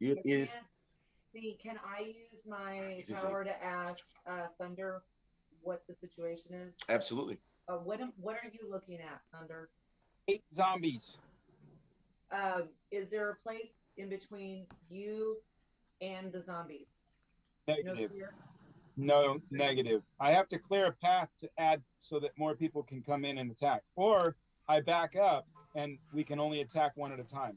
It is. See, can I use my power to ask Thunder what the situation is? Absolutely. What are you looking at, Thunder? 8 zombies. Is there a place in between you and the zombies? Negative. No, No, negative. I have to clear a path to add so that more people can come in and attack. Or I back up and we can only attack one at a time.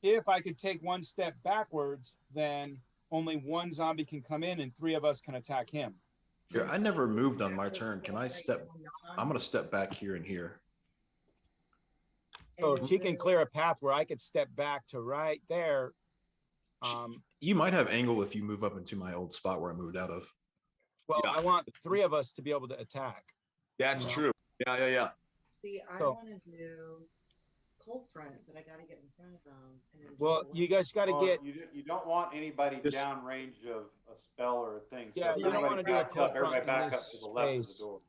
If I could take 1 step backwards, then only 1 zombie can come in and 3 of us can attack him. Here, I never moved on my turn. Can I step? I'm going to step back here and here. So she can clear a path where I could step back to right there. You might have angle if you move up into my old spot where I moved out of. Well, Yeah. I want 3 of us to be able to attack. That's No. true. Yeah. See, I So- want to do cold front, but I got to get in front of them. And then Well, jump away. you guys got to Well, get. you don't want anybody downrange of a spell or a thing. So Yeah, you don't everybody wanna do a backs up, cold front everybody back in up this to the left of the space. door.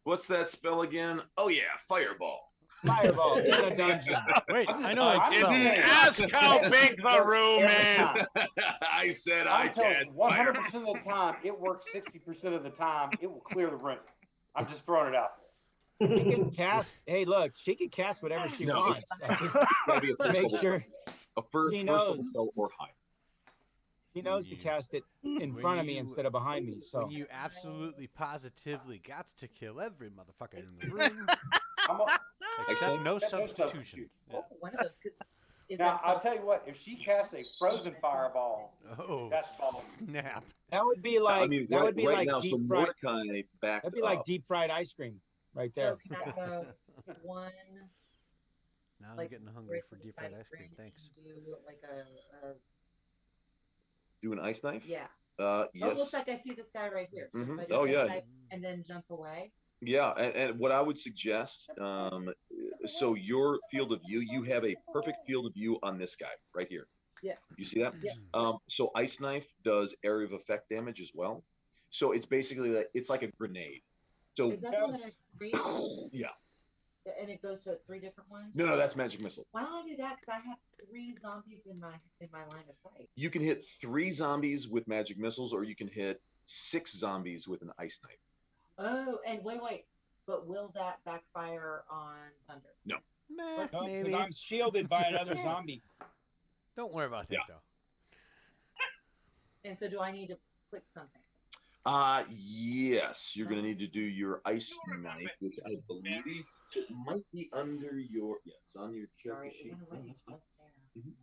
What's that spell again? Oh yeah, fireball. Fireball in a dungeon. Wait, I know I that didn't spell. Ask how big the room Every is. time. I said I I'm telling cast you, fire. 100% of the time, it works 60% of the time, it will clear the room. I'm just throwing it out there. She can cast. Hey, look, she can cast whatever she No. wants. I just Gotta be a first make level- sure a first she level knows. spell or higher. she knows to cast it in When front of me you- instead of behind me. So When you absolutely positively got to kill every motherfucker in the room, I'm a- except no That's no substitution. substitute. One of them is Now, that I'll tell you what, if she casts a frozen fireball, Oh, That's ball. snap. that would be like that would be right like now, deep so fried. Mordecai backed That'd be like up. deep fried ice cream, right So there. can I go one Now I'm like getting hungry right for from deep the fried side ice cream. range Thanks. and do like a Do an ice knife? yeah. Yes. Almost like I see this guy right here. So if Mhm. I do Oh, this yeah. side and then jump away. Yeah, and what I would suggest, so your field of view, you have a perfect field of view on this guy right here. Yes. You see that? Yeah. So ice knife does area of effect damage as well. So it's basically like it's like a grenade. So Is that the one that I three? yeah, And it goes to 3 different ones? no, that's magic missile. Why don't I do that? Because I have 3 zombies in my line of sight. You can hit 3 zombies with magic missiles, or you can hit 6 zombies with an ice knife. Oh, and wait. But will that backfire on Thunder? No. Meh, No, maybe. because I'm shielded by another zombie. Don't worry about that Yeah. though. And so do I need to click something? Yes, you're gonna need to do your ice knife, which I believe it might be under your it's on your character Sorry, sheet. I'm gonna let you That's fine. just there. Mhm.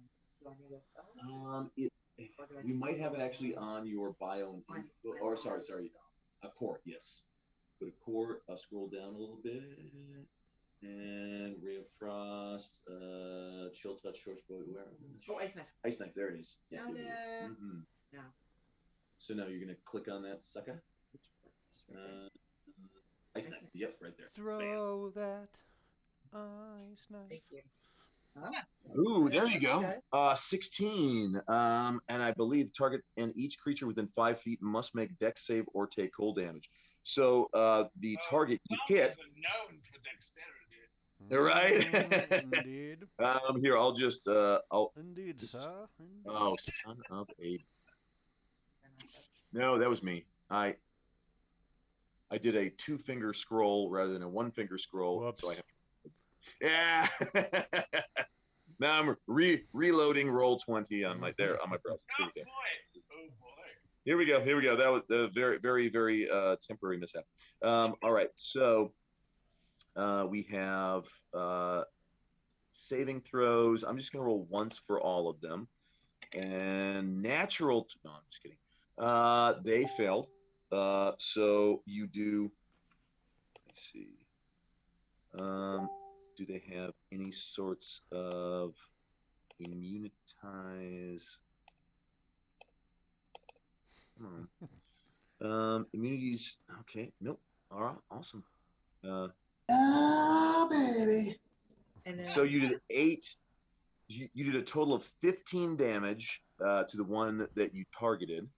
Do I need those spells? Or we might have it actually on your bio and info, or sorry, a core, yes. Go to core, scroll down a little bit, and Ray of Frost, Chill Touch, Short Bow, where? Oh, ice knife. Ice Knife, there it is. Yeah. Found it. Mhm. Now. So now you're gonna click on that sucker. Ice Knife, yep, right there. Bam. Throw that ice knife. Thank you. Ooh, there you go. Okay. 16. And I believe target and each creature within 5 feet must make dex save or take cold damage. So the target you hit. known for dexterity. Right? Indeed. Here, I'll just I'll. Indeed, sir. Indeed. Oh, son of a. No, that was me. I did a 2-finger scroll rather than a 1-finger scroll. Whoops. So I have. Yeah. Now I'm reloading roll 20 on my browser. Here we go. Here we go. That was a very, very, very temporary mishap. All right. So we have saving throws. I'm just going to roll once for all of them. And natural. No, I'm just kidding. They failed. So you do. Let me see. Do they have any sorts of immunitize? Immunities. Okay. Nope. All right. Awesome. Oh, baby. So you did 8. You did a total of 15 damage to the one that you targeted.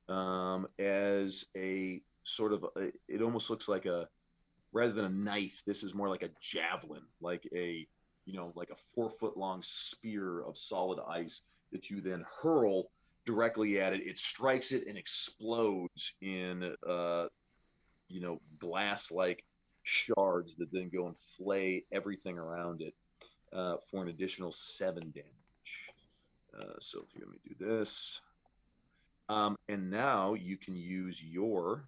As a sort of, it almost looks like a, rather than a knife, this is more like a javelin, like a, like a 4-foot long spear of solid ice that you then hurl directly at it. It strikes it and explodes in, glass-like shards that then go and flay everything around it for an additional 7 damage. So let me do this. And now you can use your.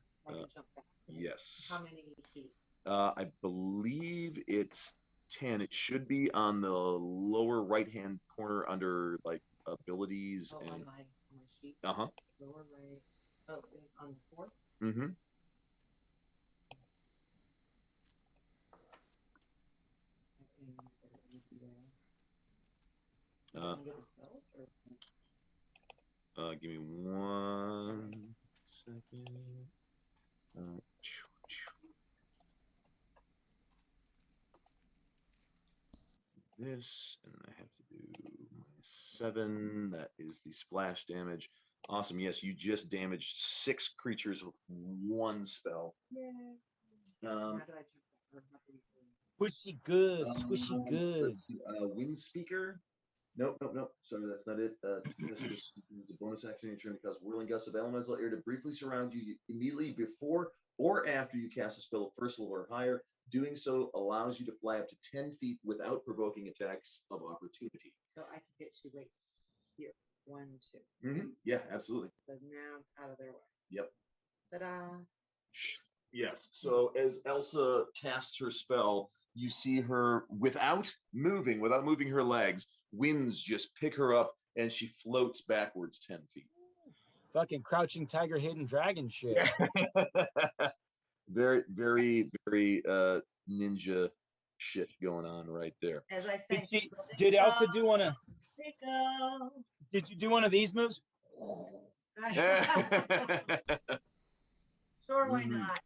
Yes. How many feet? I believe it's 10. It should be on the lower right-hand corner under like abilities and. On my sheet. Uh-huh. Lower right. Oh, on the 4th. Mm-hmm. Give me 1 second. This, and I have to do -7. That is the splash damage. Awesome. Yes, you just damaged 6 creatures with 1 spell. Yeah. Squishy good, squishy good. Wind Speaker. Nope. Sorry, that's not it. It's a bonus action in your turn because whirling gusts of elemental air to briefly surround you immediately before or after you cast a spell of first level or higher. Doing so allows you to fly up to 10 feet without provoking attacks of opportunity. So I can get to right here. 1, 2. Mm-hmm. Yeah, absolutely. So now out of their way. Yep. Ta-da. Yeah. So as Elsa casts her spell, you see her without moving her legs, winds just pick her up and she floats backwards 10 feet. Fucking crouching tiger, hidden dragon shit. Very, very, very ninja shit going on right there. As I said, did Elsa do one of? Did you do one of these moves? Sure, why not?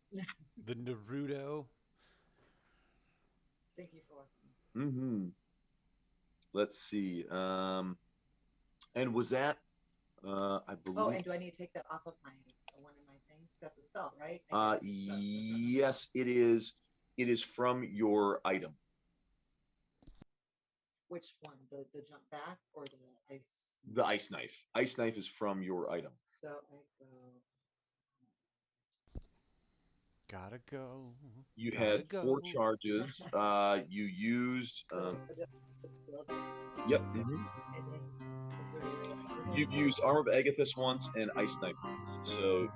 The Naruto. Thank you for. Let's see. And was that? I believe. Oh, and do I need to take that off of one of my things? That's a spell, right? Yes, it is. It is from your item. Which one? The jump back or the ice? The ice knife. Ice knife is from your item. So I go. Gotta go. You had 4 charges. You used. Yep. You've used Arm of Agathis once and Ice Knife. So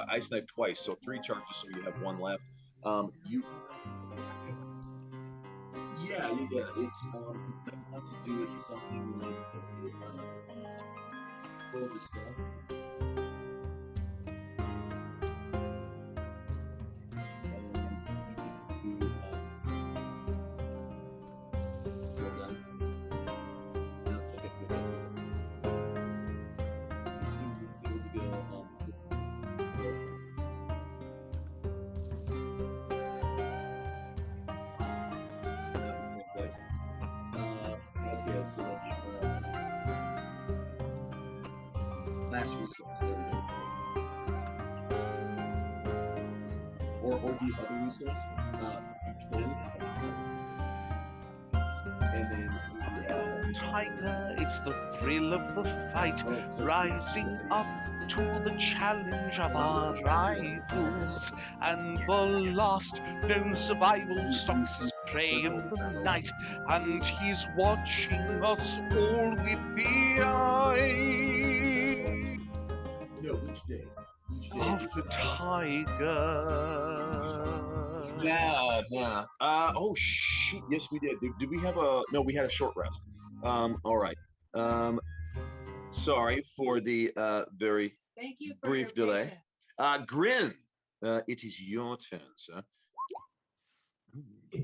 Ice Knife twice. So 3 charges. So you have 1 left. Yeah. It's has to do with something like or the other resource, you can. And then Tiger, it's the thrill of the fight, rising up to the challenge of our rivals. And for last, no survival stalks his prey in the night, and he's watching us all with the eye. No, of the tiger. Yeah. Oh shoot! Yes, we did. Did we have a? No, we had a short rest. All right. Sorry for the very Thank you for brief your delay. patience. Grin, it is your turn, sir.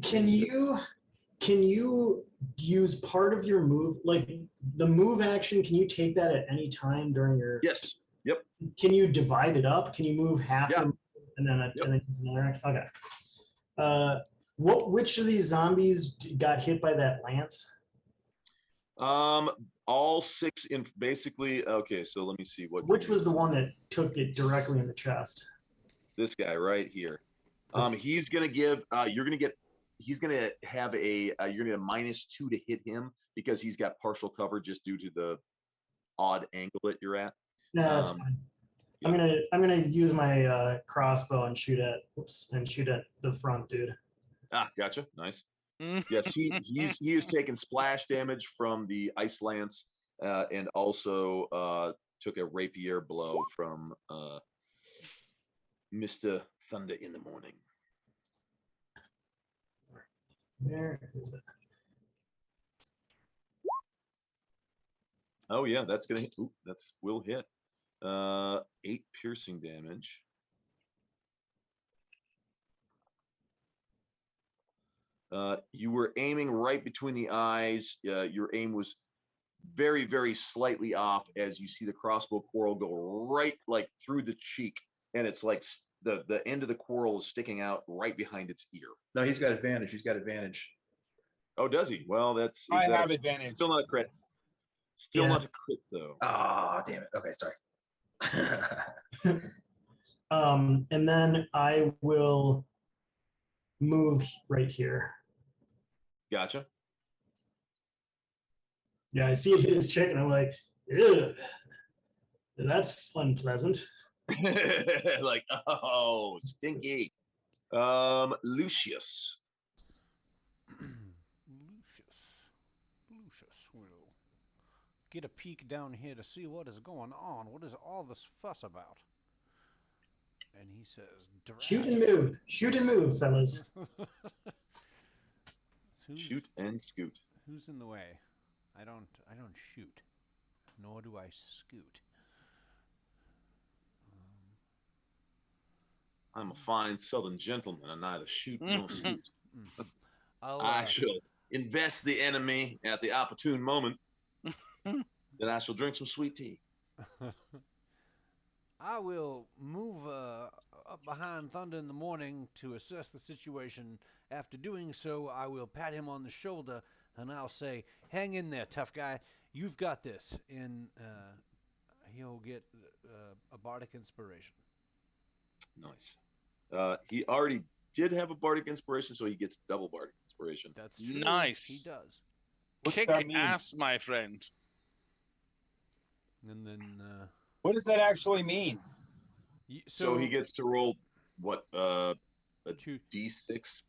Can you use part of your move, like the move action? Can you take that at any time during your? Yes. Yep. Can you divide it up? Can you move half Yeah. your move and then Yep. and then use another action? Okay. Which of these zombies got hit by that lance? All 6 in basically. Okay, so let me see what. Which was the one that took it directly in the chest? This guy right here. This- He's gonna give. You're gonna get. He's gonna have a. You're gonna get a -2 to hit him because he's got partial cover just due to the odd angle that you're at. No, that's fine. I'm gonna use my crossbow and shoot at the front dude. Gotcha. Nice. Yes, he is taking splash damage from the ice lance, and also took a rapier blow from Mr. Thunder in the Morning. Where is it? Oh yeah, that's gonna hit. Ooh, will hit. 8 piercing damage. You were aiming right between the eyes. Your aim was very, very slightly off as you see the crossbow quarrel go right like through the cheek, and it's like the end of the quarrel is sticking out right behind its ear. No, he's got advantage. He's got advantage. Oh, does he? Well, I have advantage. Still not a crit. Still not a crit though. Oh, damn it. Okay, sorry. And then I will move right here. Gotcha. Yeah, I see it hit his chick, and I'm like, ew, that's unpleasant. Like, oh, stinky. Lucius. Lucius will get a peek down here to see what is going on. What is all this fuss about? And he says, shoot and move. Shoot and move, fellas. Shoot and scoot. Who's in the way? I don't shoot, nor do I scoot. I'm a fine Southern gentleman, and neither shoot nor scoot. I shall invest the enemy at the opportune moment. Then I shall drink some sweet tea. I will move up behind Thunder in the Morning to assess the situation. After doing so, I will pat him on the shoulder and I'll say, "Hang in there, tough guy. You've got this." And he'll get a bardic inspiration. Nice. He already did have a bardic inspiration, so he gets double bardic inspiration. That's true. Nice. He does. Kick ass, my friend. And then. What does that actually mean? So he gets to roll what? A D6.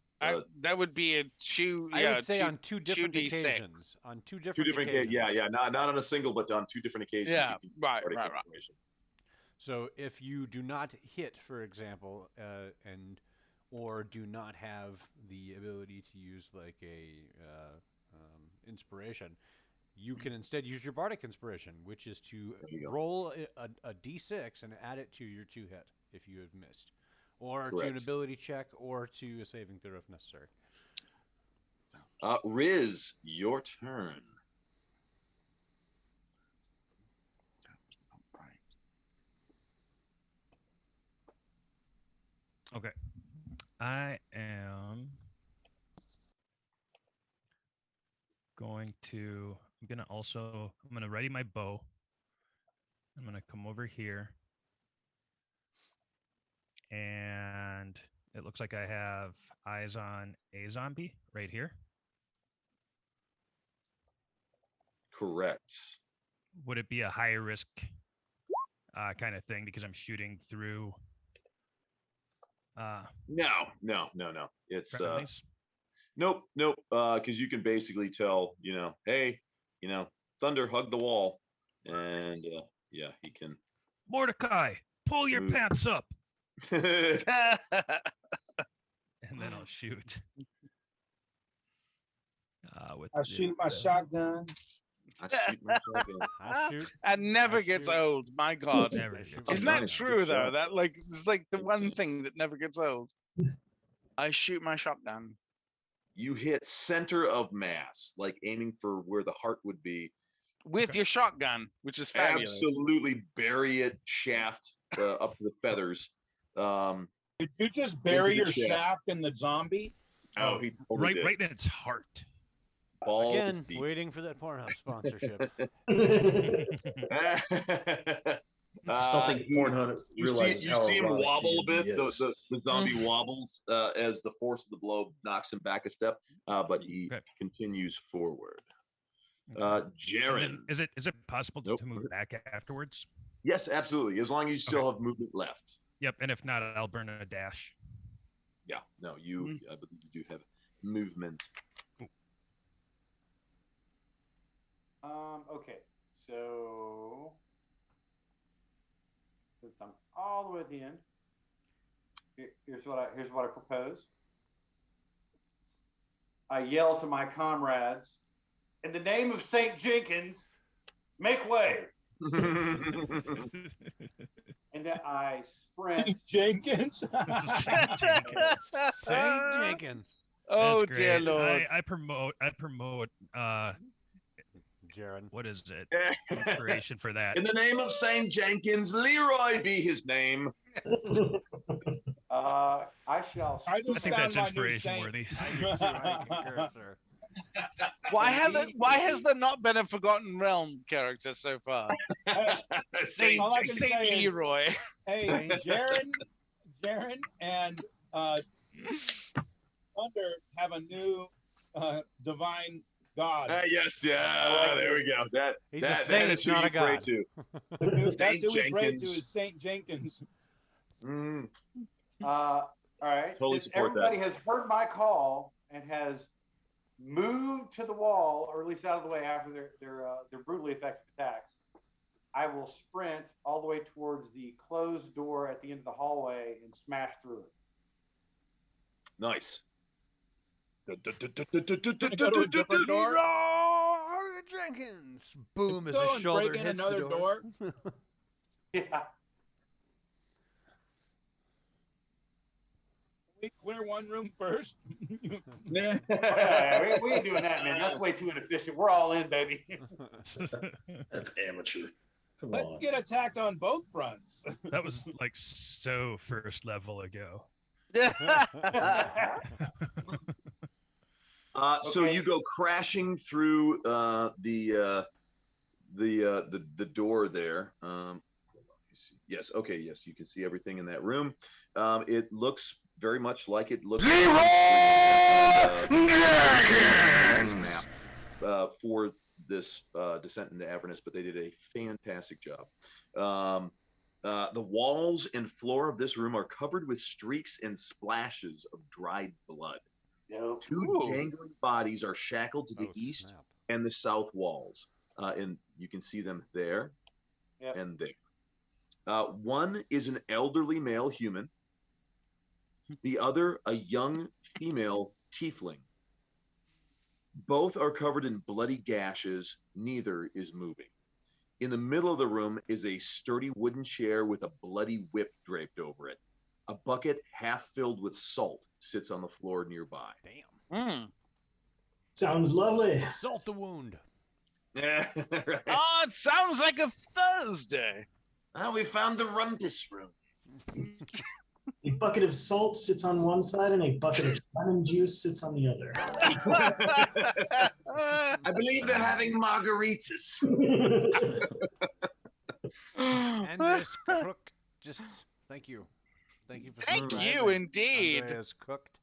That would be a two. I would say on 2 different occasions. On 2 different occasions. Yeah. Not on a single, but on 2 different occasions. Yeah. Right. So if you do not hit, for example, or do not have the ability to use like a inspiration, you can instead use your bardic inspiration, which is to roll a d6 and add it to your 2 hit if you have missed, or to an ability check, or to a saving throw if necessary. Riz, your turn. Okay. I am going to, I'm going to ready my bow. I'm going to come over here. And it looks like I have eyes on a zombie right here. Correct. Would it be a high risk kind of thing because I'm shooting through? No. It's nope. Because you can basically tell, hey, Thunder hugged the wall, and yeah, he can. Mordecai, pull your Ooh. pants up, I and then I'll shoot. With I shoot my shotgun. shoot my shotgun. I shoot. That never I gets shoot. old. My God. Never I gets shoot Oh, Isn't my that nice. true Good though? shot. That like it's like the Good one shot. thing that never gets old. I shoot my shotgun. You hit center of mass, like aiming for where the heart would be. With your shotgun, which is fabulous. Absolutely bury it shaft up to the feathers. Did you just bury the your chest. shaft in the zombie? Oh, he totally did. right in its heart. Balls Again, deep. waiting for that Pornhub sponsorship. Just don't think Pornhub realizes you how see him erotic wobble a D&D bit. is. The zombie wobbles as the force of the blow knocks him back a step, but he Okay. continues forward. Okay. And Jaren. then is it possible Nope. to move back afterwards? Yes, absolutely. As long as you still have movement left. Yep. And if not, I'll burn a dash. Yeah. No, you. I believe you do have movement. Okay, so since I'm all the way at the end, here's what I propose. I yell to my comrades, in the name of Saint Jenkins, make way, and then I sprint. Jenkins. Saint Jenkins. Saint Jenkins. Oh That's dear great. Lord. I promote Jared. what is it? Inspiration for that. In the name of Saint Jenkins, Leroy be his name. I shall. I I just think found that's my new inspiration saint. worthy. I concur, sir. Why has there not been a Forgotten Realm character so far? Saint, All I can Saint say is- Leroy. Hey, Jaren, and Thunder have a new divine god. Yes, yeah. There we go. He's a that saint, is who not you a pray god. to. That's Saint who we pray to Jenkins. is Saint Jenkins. Mm. All right. Totally Since support that. everybody has heard my call and has moved to the wall, or at least out of the way after their brutally effective attacks, I will sprint all the way towards the closed door at the end of the hallway and smash through it. Nice. Go to a different door. Leroy Jenkins. Boom! As Go his and shoulder break in hits another the door. Yeah. We clear one room first. Yeah, we ain't doing that, man. That's way too inefficient. We're all in, baby. That's amateur. Come Let's on. get attacked on both fronts. That was like so first level ago. So Okay. you go crashing through the door there. Yes. Okay. Yes, you can see everything in that room. It looks very much like it looks on this map for this descent into Avernus, but they did a fantastic job. The walls and floor of this room are covered with streaks and splashes of dried blood. Nope. Two Ooh. dangling bodies are shackled to the Oh, east snap. and the south walls, and you can see them there Yep. and there. One is an elderly male human, the other a young female tiefling. Both are covered in bloody gashes. Neither is moving. In the middle of the room is a sturdy wooden chair with a bloody whip draped over it. A bucket half filled with salt sits on the floor nearby. Damn. Sounds lovely. Salt the wound. Yeah, right. Oh, it sounds like a Thursday. We found the rumpus room. A bucket of salt sits on one side and a bucket of lemon juice sits on the other. I believe they're having margaritas. Andres Crook. Just thank you. Thank you for Thank subscribing. you indeed. Andreas cooked.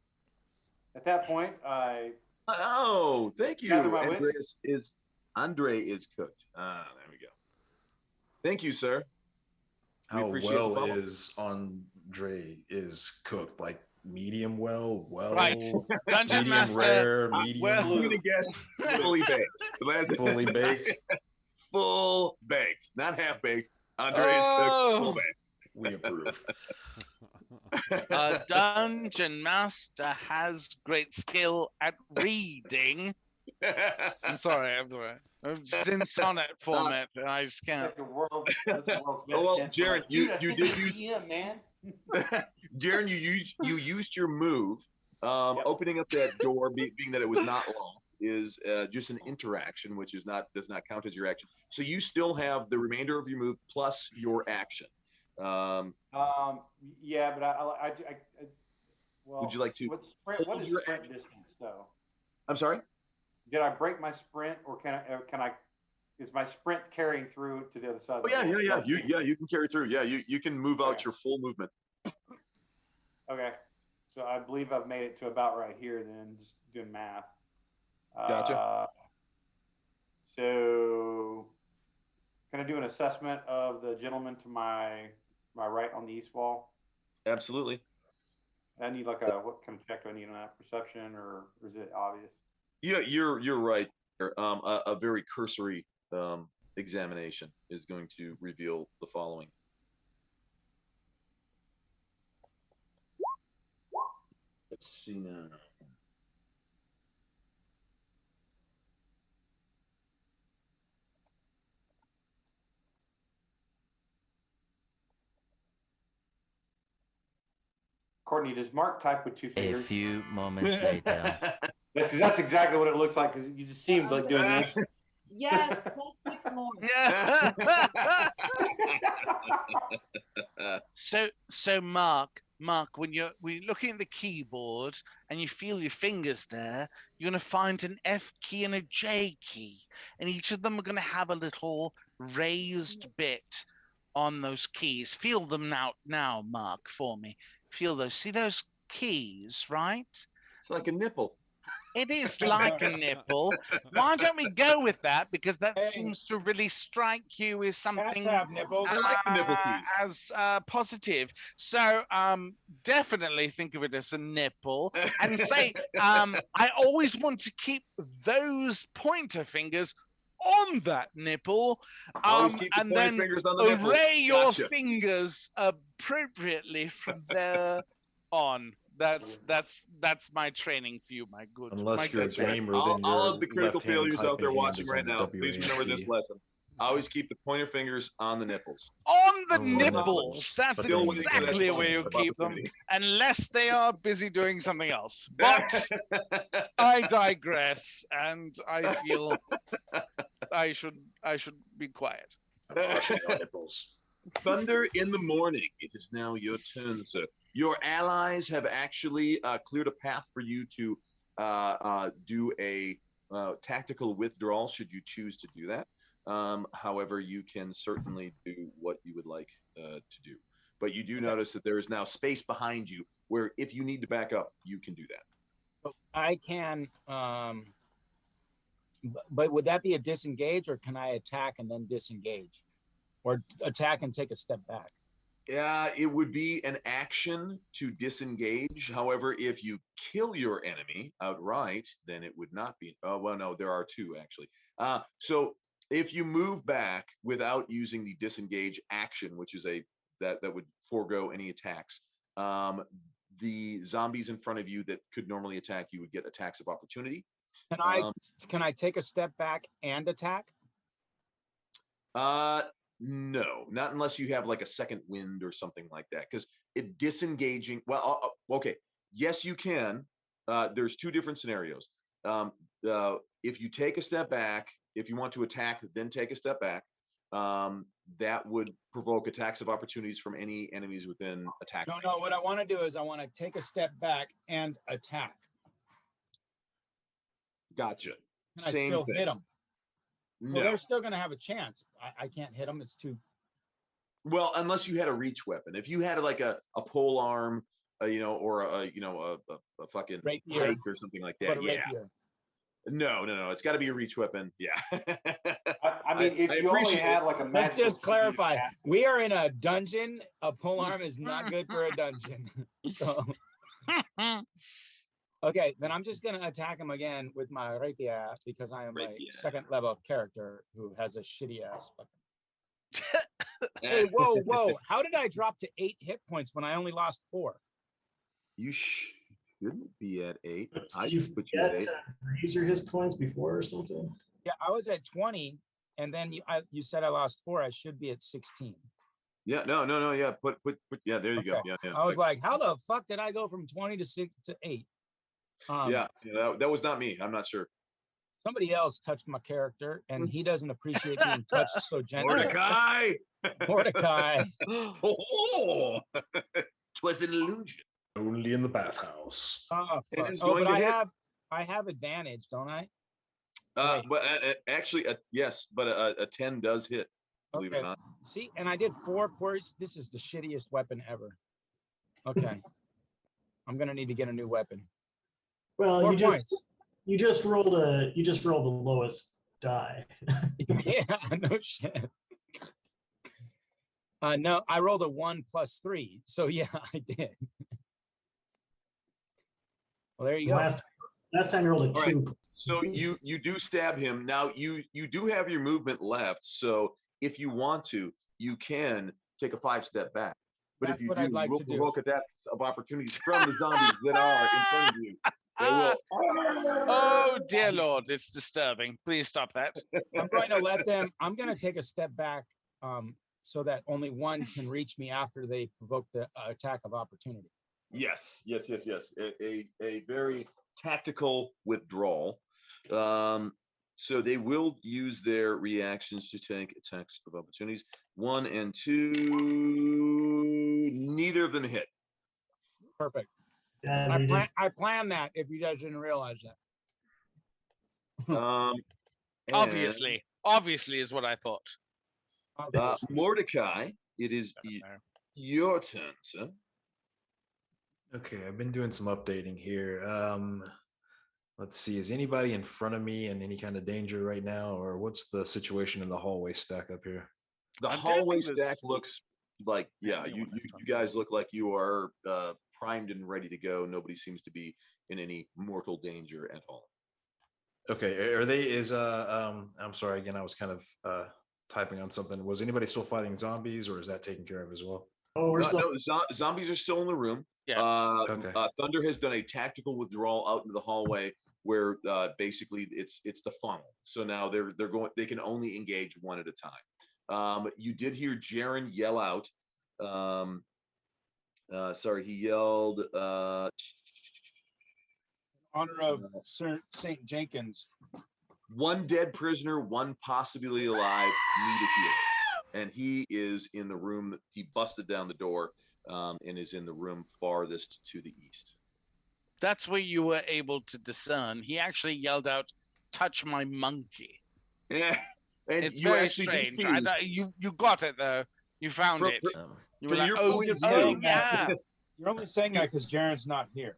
At that point, I Oh, thank you. Gather my wits. Andre is cooked. There we go. Thank you, sir. We How appreciate the well follow. is Andre is cooked? Like medium well, Right. Dungeon medium Master. rare, medium, Well, I'm gonna guess fully baked. fully baked. Full baked, not half baked. Andre is cooked, full Oh. baked. We approve. A dungeon master has great skill at reading. I'm sorry. I'm just in sonnet format, and I just can't. Like the world. That's the world's best. Well, dance. Jaren, Like, you dude, I sent did a use DM, man. Jaren, you used your move. Yep. Opening up that door, being that it was not long, is just an interaction, which does not count as your action. So you still have the remainder of your move plus your action. Yeah, but I well, Would you like to what hold is your sprint distance though? I'm sorry. Did I break my sprint, or can I? Is my sprint carrying through to the other side? Oh yeah. You can carry through. Yeah, you can move out Okay. your full movement. Okay, so I believe I've made it to about right here. Then just doing math. Gotcha. So, can I do an assessment of the gentleman to my right on the east wall? Absolutely. I need what kind of check do I need on that? Perception, or is it obvious? Yeah, you're right. A very cursory examination is going to reveal the following. Let's see now. Courtney, does Mark type with two A fingers? few moments later. That's exactly what it looks like, because you just see him like doing this. Yes, let's pick more. So Mark, when you're looking at the keyboard and you feel your fingers there, you're gonna find an F key and a J key, and each of them are gonna have a little raised bit on those keys. Feel them now, Mark, for me. Feel those. See those keys, right? It's like a nipple. It is like a nipple. Why don't we go with that? Because that Hey. seems to really strike you as Cats something have nipples. I like the nipple keys. as positive. So definitely think of it as a nipple, and say I always want to keep those pointer fingers on that nipple, Always keep the and pointer then fingers on the nipples. array your Gotcha. fingers appropriately from there on. That's my training for you, my good. Unless my you're a good friend. gamer, All then your of the critical left-hand failures out there typing hand watching is right on the now, please remember this WASD. lesson. Always keep the pointer fingers on the nipples. On the On the nipples. nipples. That's But Still waiting for that exactly where you sponsorship keep them, opportunity. unless they are busy doing something else. But I digress, and I feel I should be quiet. I'm washing your nipples. Thunder in the morning. It is now your turn, sir. Your allies have actually cleared a path for you to do a tactical withdrawal should you choose to do that. However, you can certainly do what you would like to do. But you do notice that there is now space behind you where if you need to back up, you can do that. I can, but would that be a disengage, or can I attack and then disengage, or attack and take a step back? It would be an action to disengage. However, if you kill your enemy outright, then it would not be. Oh, well, no, there are two actually. So if you move back without using the disengage action, which is that would forego any attacks, the zombies in front of you that could normally attack you would get attacks of opportunity. Can I take a step back and attack? No, not unless you have like a second wind or something like that. Because it disengaging. Well, okay. Yes, you can. There's two different scenarios. If you take a step back, if you want to attack, then take a step back. That would provoke attacks of opportunities from any enemies within attack. No. What I want to do is I want to take a step back and attack. Gotcha. Can I Same still thing. hit them? No. Well, they're still going to have a chance. I can't hit them. It's too. Well, unless you had a reach weapon. If you had like a pole arm, or a fucking rapier pike or something like that. Yeah. Rapier. No. It's got to be a reach weapon. Yeah. I mean, if you only had like a Let's magical just clarify. key, We are in a dungeon. A polearm is not good for a dungeon. So. Okay, then I'm just going to attack him again with my rapier because I am a second level character who has a shitty ass weapon. Hey, whoa! How did I drop to 8 hit points when I only lost 4? You shouldn't be at 8. I You put you at forget 8. to raise your hit points before or something. Yeah, I was at 20, and then you said I lost 4. I should be at 16. Yeah, no. Yeah, put. Yeah, there you go. Okay. Yeah. I was like, how the fuck did I go from 20 to 6 to 8? That was not me. I'm not sure. Somebody else touched my character, and he doesn't appreciate being touched so gently. Mordecai. Oh, Twas an illusion. Only in the bathhouse. fuck. it's Oh, going but to hit. I have advantage, don't I? But actually, yes, but a 10 does hit. Believe it or not. See, and I did 4 queries. This is the shittiest weapon ever. Okay. I'm gonna need to get a new weapon. Well, 4 you points. just rolled the lowest die. Yeah, no shit. No, I rolled a 1 plus 3. So yeah, I did. Well, there you go. Last time you rolled a 2. Right. So you do stab him. Now you do have your movement left. So if you want to, you can take a 5-step back. But That's if you what do, I'd like you will to do. provoke attacks of opportunities from the zombies that are in front of you. They will. Oh dear Lord, it's disturbing. Please stop that. I'm going to let them. I'm going to take a step back, so that only one can reach me after they provoke the attack of opportunity. Yes. A very tactical withdrawal. So they will use their reactions to take attacks of opportunities. 1 and 2. Neither of them hit. Perfect. Yeah, I planned that. If you guys didn't realize that. And, Obviously is what I thought. Mordecai, it is your turn, sir. Okay, I've been doing some updating here. Let's see, is anybody in front of me in any kind of danger right now, or what's the situation in the hallway stack up here? The hallway stack looks like, you guys look like you are primed and ready to go. Nobody seems to be in any mortal danger at all. Okay, I'm sorry again, I was kind of typing on something. Was anybody still fighting zombies, or is that taken care of as well? Oh, we're still. No, zombies are still in the room. Yeah. Okay. Thunder has done a tactical withdrawal out into the hallway where basically it's the funnel. So now they can only engage one at a time. You did hear Jaren yell out. He yelled. Honor of Sir St. Jenkins. 1 dead prisoner, 1 possibly alive, need a heal. And he is in the room. He busted down the door and is in the room farthest to the east. That's where you were able to discern. He actually yelled out, "Touch my monkey." Yeah, and it's you very actually strange. You got it though. You found it. You were like, You're yeah. You're only saying that because Jaren's not here.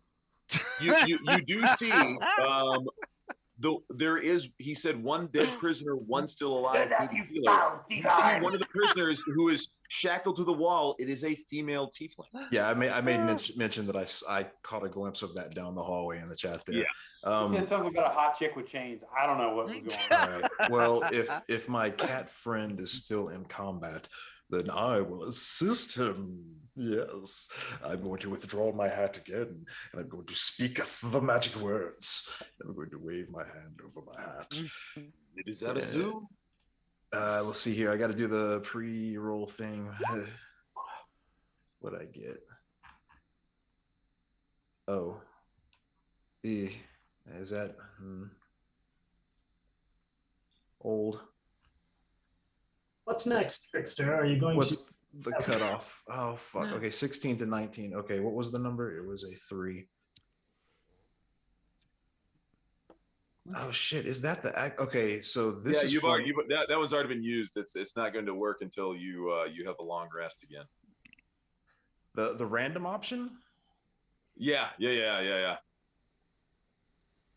You do see there is, he said, 1 dead prisoner, 1 still alive. You see one of the prisoners who is shackled to the wall. It is a female tiefling. Yeah, I made mention that I caught a glimpse of that down the hallway in the chat there. Yeah. He said something about a hot chick with chains. I don't know what was going on. All right. Well, if my cat friend is still in combat, then I will assist him. Yes, I'm going to withdraw my hat again, and I'm going to speak the magic words. I'm going to wave my hand over my hat. Is that a zoo? Let's see here. I got to do the pre-roll thing. What'd I get? Oh. Is that old? What's next, Trickster? Are you going to the cutoff? Oh fuck. Okay, 16 to 19. Okay, what was the number? It was a 3. Oh shit! Is that the act? Okay, so this is that one's already been used. It's not going to work until you have a long rest again. The random option? Yeah.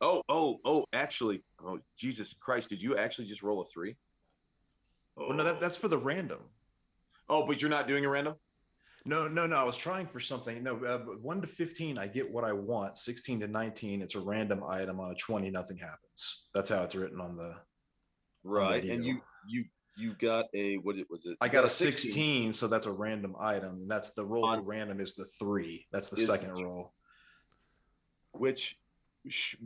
Oh, actually, oh Jesus Christ! Did you actually just roll a 3? Oh no, that's for the random. Oh, but you're not doing a random? No. I was trying for something. No, 1 to 15, I get what I want. 16 to 19, it's a random item. On a 20, nothing happens. That's how it's written on the right. On the and You got a was it? I got a 16, so that's a random item. And that's the roll for random is the 3. That's the second roll. Which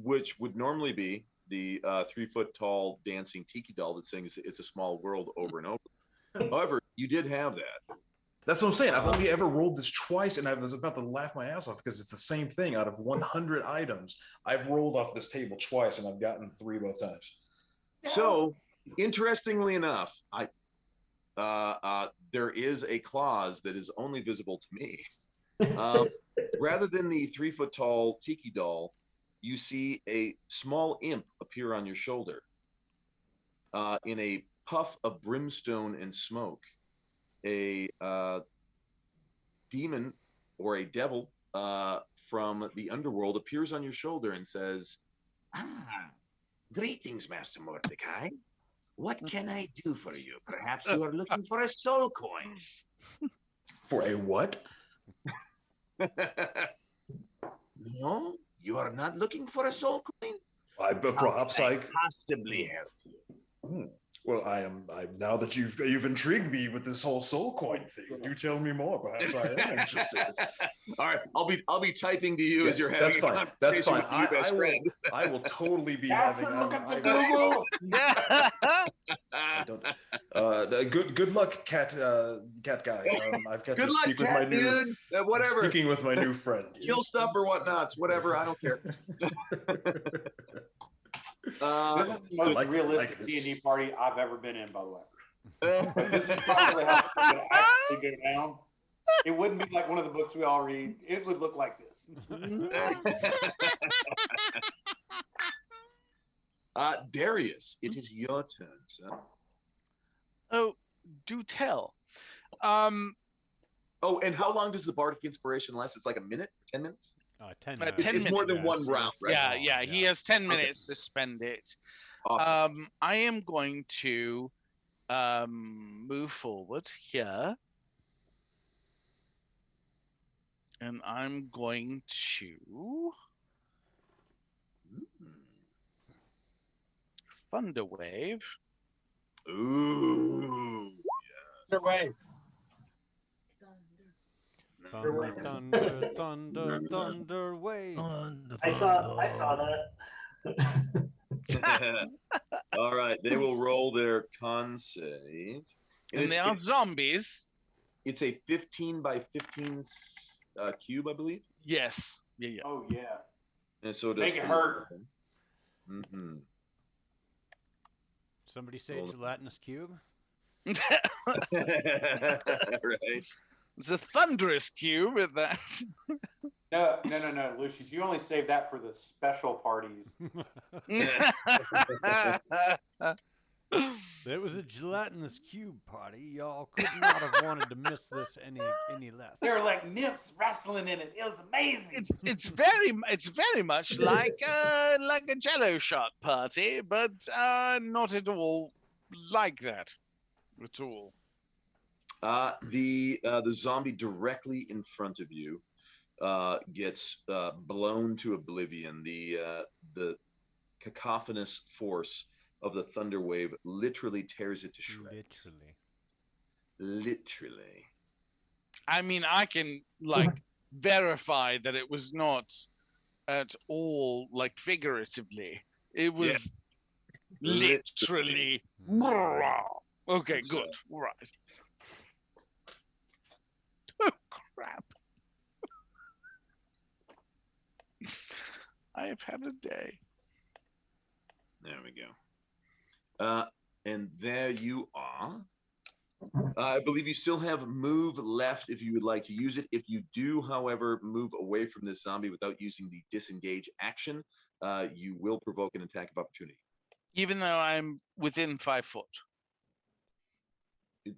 would normally be the 3-foot tall dancing tiki doll that sings "It's a Small World" over and over. However, you did have that. That's what I'm saying. I've only ever rolled this twice, and I was about to laugh my ass off because it's the same thing. Out of 100 items, I've rolled off this table twice, and I've gotten 3 both times. So, interestingly enough, there is a clause that is only visible to me. Rather than the 3-foot tall tiki doll, you see a small imp appear on your shoulder in a puff of brimstone and smoke. A demon or a devil from the underworld appears on your shoulder and says, greetings, Master Mordecai. What can I do for you? Perhaps you are looking for a soul coin. For a what? No, you are not looking for a soul coin? Perhaps I possibly help you. Well, I am. Now that you've intrigued me with this whole soul coin thing, do tell me more. Perhaps I am interested. All right, I'll be typing to you as you're having that's fine. a That's fine. conversation with your best friend. I will totally be having. Good luck, cat guy. I've got to speak with my new. Whatever. Speaking with my new friend. Kill stuff or whatnots, whatever. I don't care. This is the most realistic D&D party I've ever been in, by the way. This is probably how it would actually go down. It wouldn't be like one of the books we all read. It would look like this. Darius, it is your turn, sir. Oh, do tell. Oh, and how long does the bardic inspiration last? It's like a minute, 10 minutes? 10 10 minutes. minutes. It's more than one round, right? Yeah. He has 10 minutes to spend it. Awesome. I am going to move forward here. And I'm going to Thunder Wave. Ooh. Thunder Wave. Thunder wave. I saw that. All right, they will roll their con save. And they are zombies. It's a 15 by 15 cube, I believe. Yes. Yeah. Oh, yeah. And so Make it hurt. Mm-hmm. Somebody say gelatinous cube. Right. It's a thunderous cube with that. No, Lucius. You only save that for the special parties. There was a gelatinous cube party. Y'all could not have wanted to miss this any less. There were like nymphs wrestling in it. It was amazing. It's very much like a Jello shot party, but not at all like that at all. The zombie directly in front of you gets blown to oblivion. The cacophonous force of the thunder wave literally tears it to shreds. Literally. I mean, I can verify that it was not at all like figuratively. It was literally. Okay, good. Right. Oh crap! I have had a day. There we go. And there you are. I believe you still have move left if you would like to use it. If you do, however, move away from this zombie without using the disengage action, you will provoke an attack of opportunity. Even though I'm within 5 foot.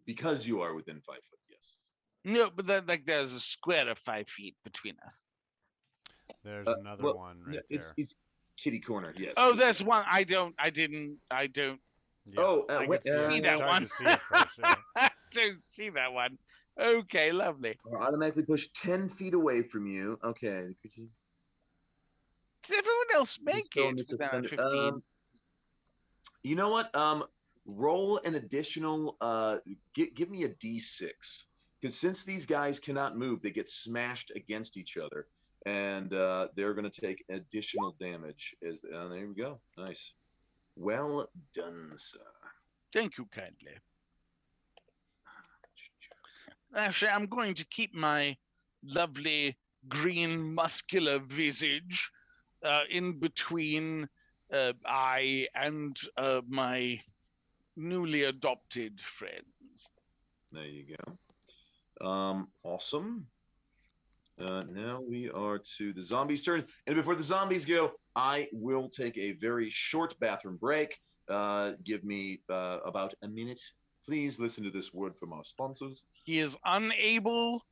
Because you are within 5 foot, yes. No, but there's a square of 5 feet between us. There's another one right there. It's kitty corner, yes. Oh, there's one. I don't. Yeah, oh, I can see that one. I don't see that one. Okay, lovely. I'll automatically push 10 feet away from you. Okay. Does everyone else make it without 15? You know what? roll an additional. Give me a d6, because since these guys cannot move, they get smashed against each other, and they're going to take additional damage. There we go. Nice. Well done, sir. Thank you kindly. Actually, I'm going to keep my lovely green muscular visage in between I and my newly adopted friends. There you go. Awesome. Now we are to the zombies' turn. And before the zombies go, I will take a very short bathroom break. Give me about a minute. Please listen to this word from our sponsors. He is unable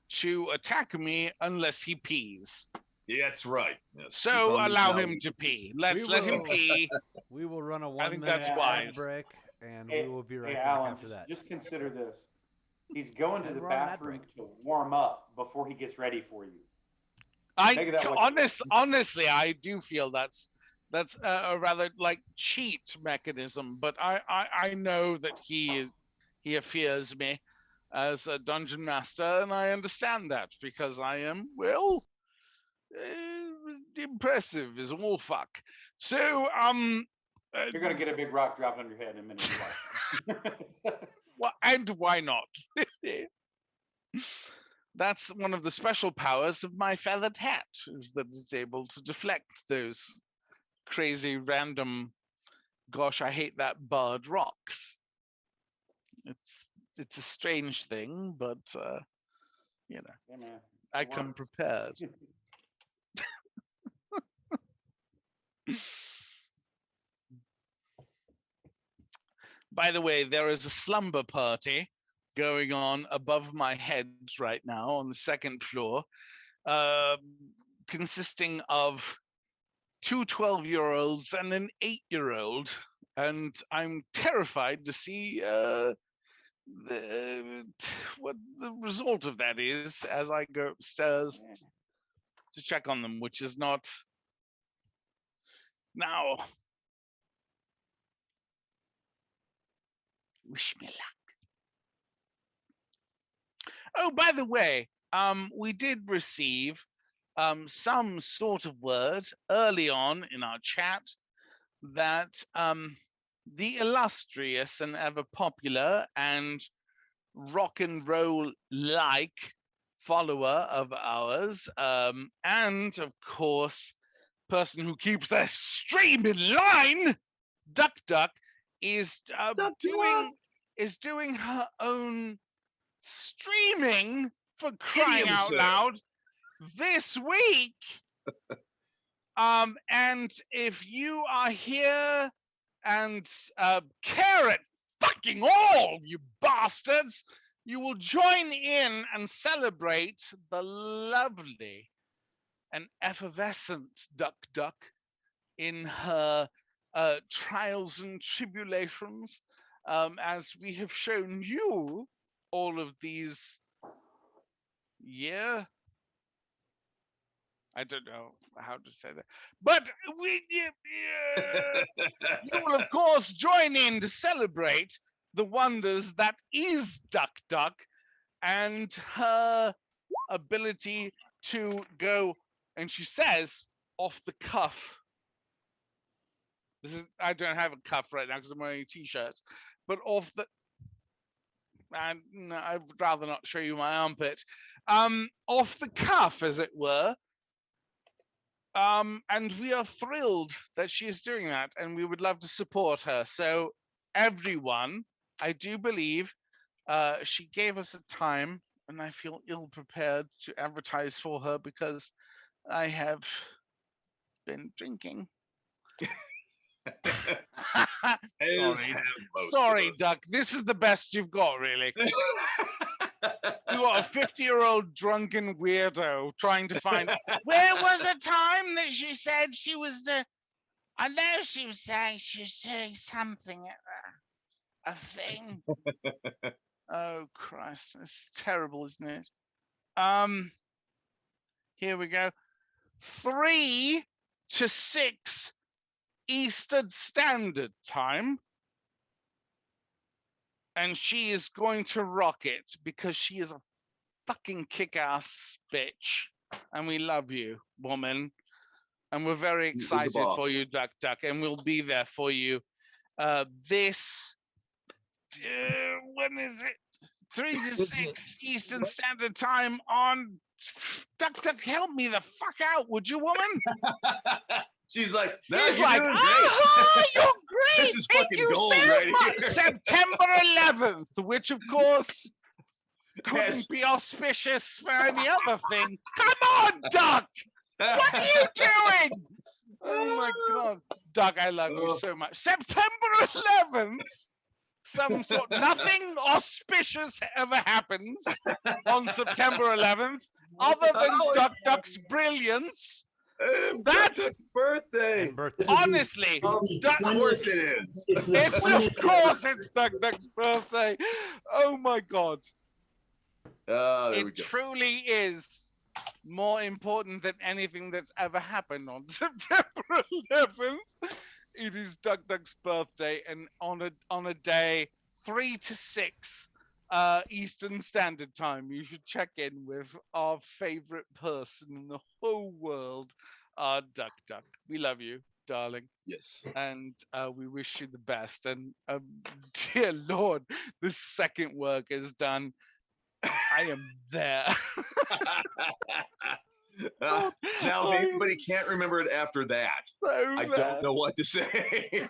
to attack me unless he pees. Yeah, that's right. Yes. So allow him to pee. Let's let him pee. We will run a I think 1 that's minute wise. break, and we will be right back Alan, after that. just consider this. He's going to And the we're on an ad bathroom break. to warm up before he gets ready for you. Honestly, I do feel that's a rather like cheat mechanism, but I know that he fears me as a dungeon master, and I understand that because I am, well, impressive is all fuck. So You're gonna get a big rock dropped on your head in a minute. well, and why not? That's one of the special powers of my feathered hat, is that it's able to deflect those crazy random, gosh, I hate that bird rocks. It's a strange thing, but you know, Yeah, man. I come prepared. By the way, there is a slumber party going on above my head right now on the second floor, consisting of two 12-year-olds and an 8-year-old, and I'm terrified to see what the result of that is as I go upstairs to check on them, which is not now. Wish me luck. Oh, by the way, we did receive some sort of word early on in our chat that the illustrious and ever popular and rock and roll like follower of ours, and of course, person who keeps their stream in line, Duck Duck, is doing her own streaming, for crying out loud, this week. And if you are here and care at fucking all, you bastards, you will join in and celebrate the lovely and effervescent Duck Duck in her trials and tribulations, as we have shown you all of these I don't know how to say that, but you will of course join in to celebrate the wonders that is Duck Duck and her ability to go, and she says off the cuff, I don't have a cuff right now because I'm wearing a t-shirt, but off the, and no, I'd rather not show you my armpit, off the cuff, as it were. And we are thrilled that she is doing that, and we would love to support her. So everyone, I do believe she gave us a time, and I feel ill prepared to advertise for her because I have been drinking. Sorry, Duck. This is the best you've got, really. You got a 50-year-old drunken weirdo trying to find. Where was a time that she said she was the? I know she was saying she's saying something. A thing. Oh Christ, it's terrible, isn't it? Here we go. 3 to 6 Eastern Standard Time. and she is going to rock it because she is a fucking kick-ass bitch, and we love you, woman, and we're very She's the excited boss. for you, Duck Duck, and we'll be there for you. This when is it? 3 to 6 Eastern Standard Time on Duck Duck. Help me the fuck out, would you, woman? She's like, no, He's you're like, doing ah, great. you're great. This is Thank fucking you gold so right much. here. September 11th, which of course couldn't Yes. be auspicious for any other thing. Come on, Duck. What are you doing? Oh my God, Doug, I love you so much. September 11th, nothing auspicious ever happens on September 11th, other than Duck Duck's brilliance. That's Duck's birthday. And birthday. Honestly, Of course it is. It's the of 20th. course it's Duck Duck's birthday. Oh my God. There we It go. truly is more important than anything that's ever happened on September 11th. It is Duck Duck's birthday, and on a day 3 to 6 Eastern Standard Time, you should check in with our favorite person in the whole world, Duck Duck. We love you, darling. Yes. And we wish you the best. And dear Lord, the second work is done. I am there. Now, if anybody can't remember it after that, I don't know what to say.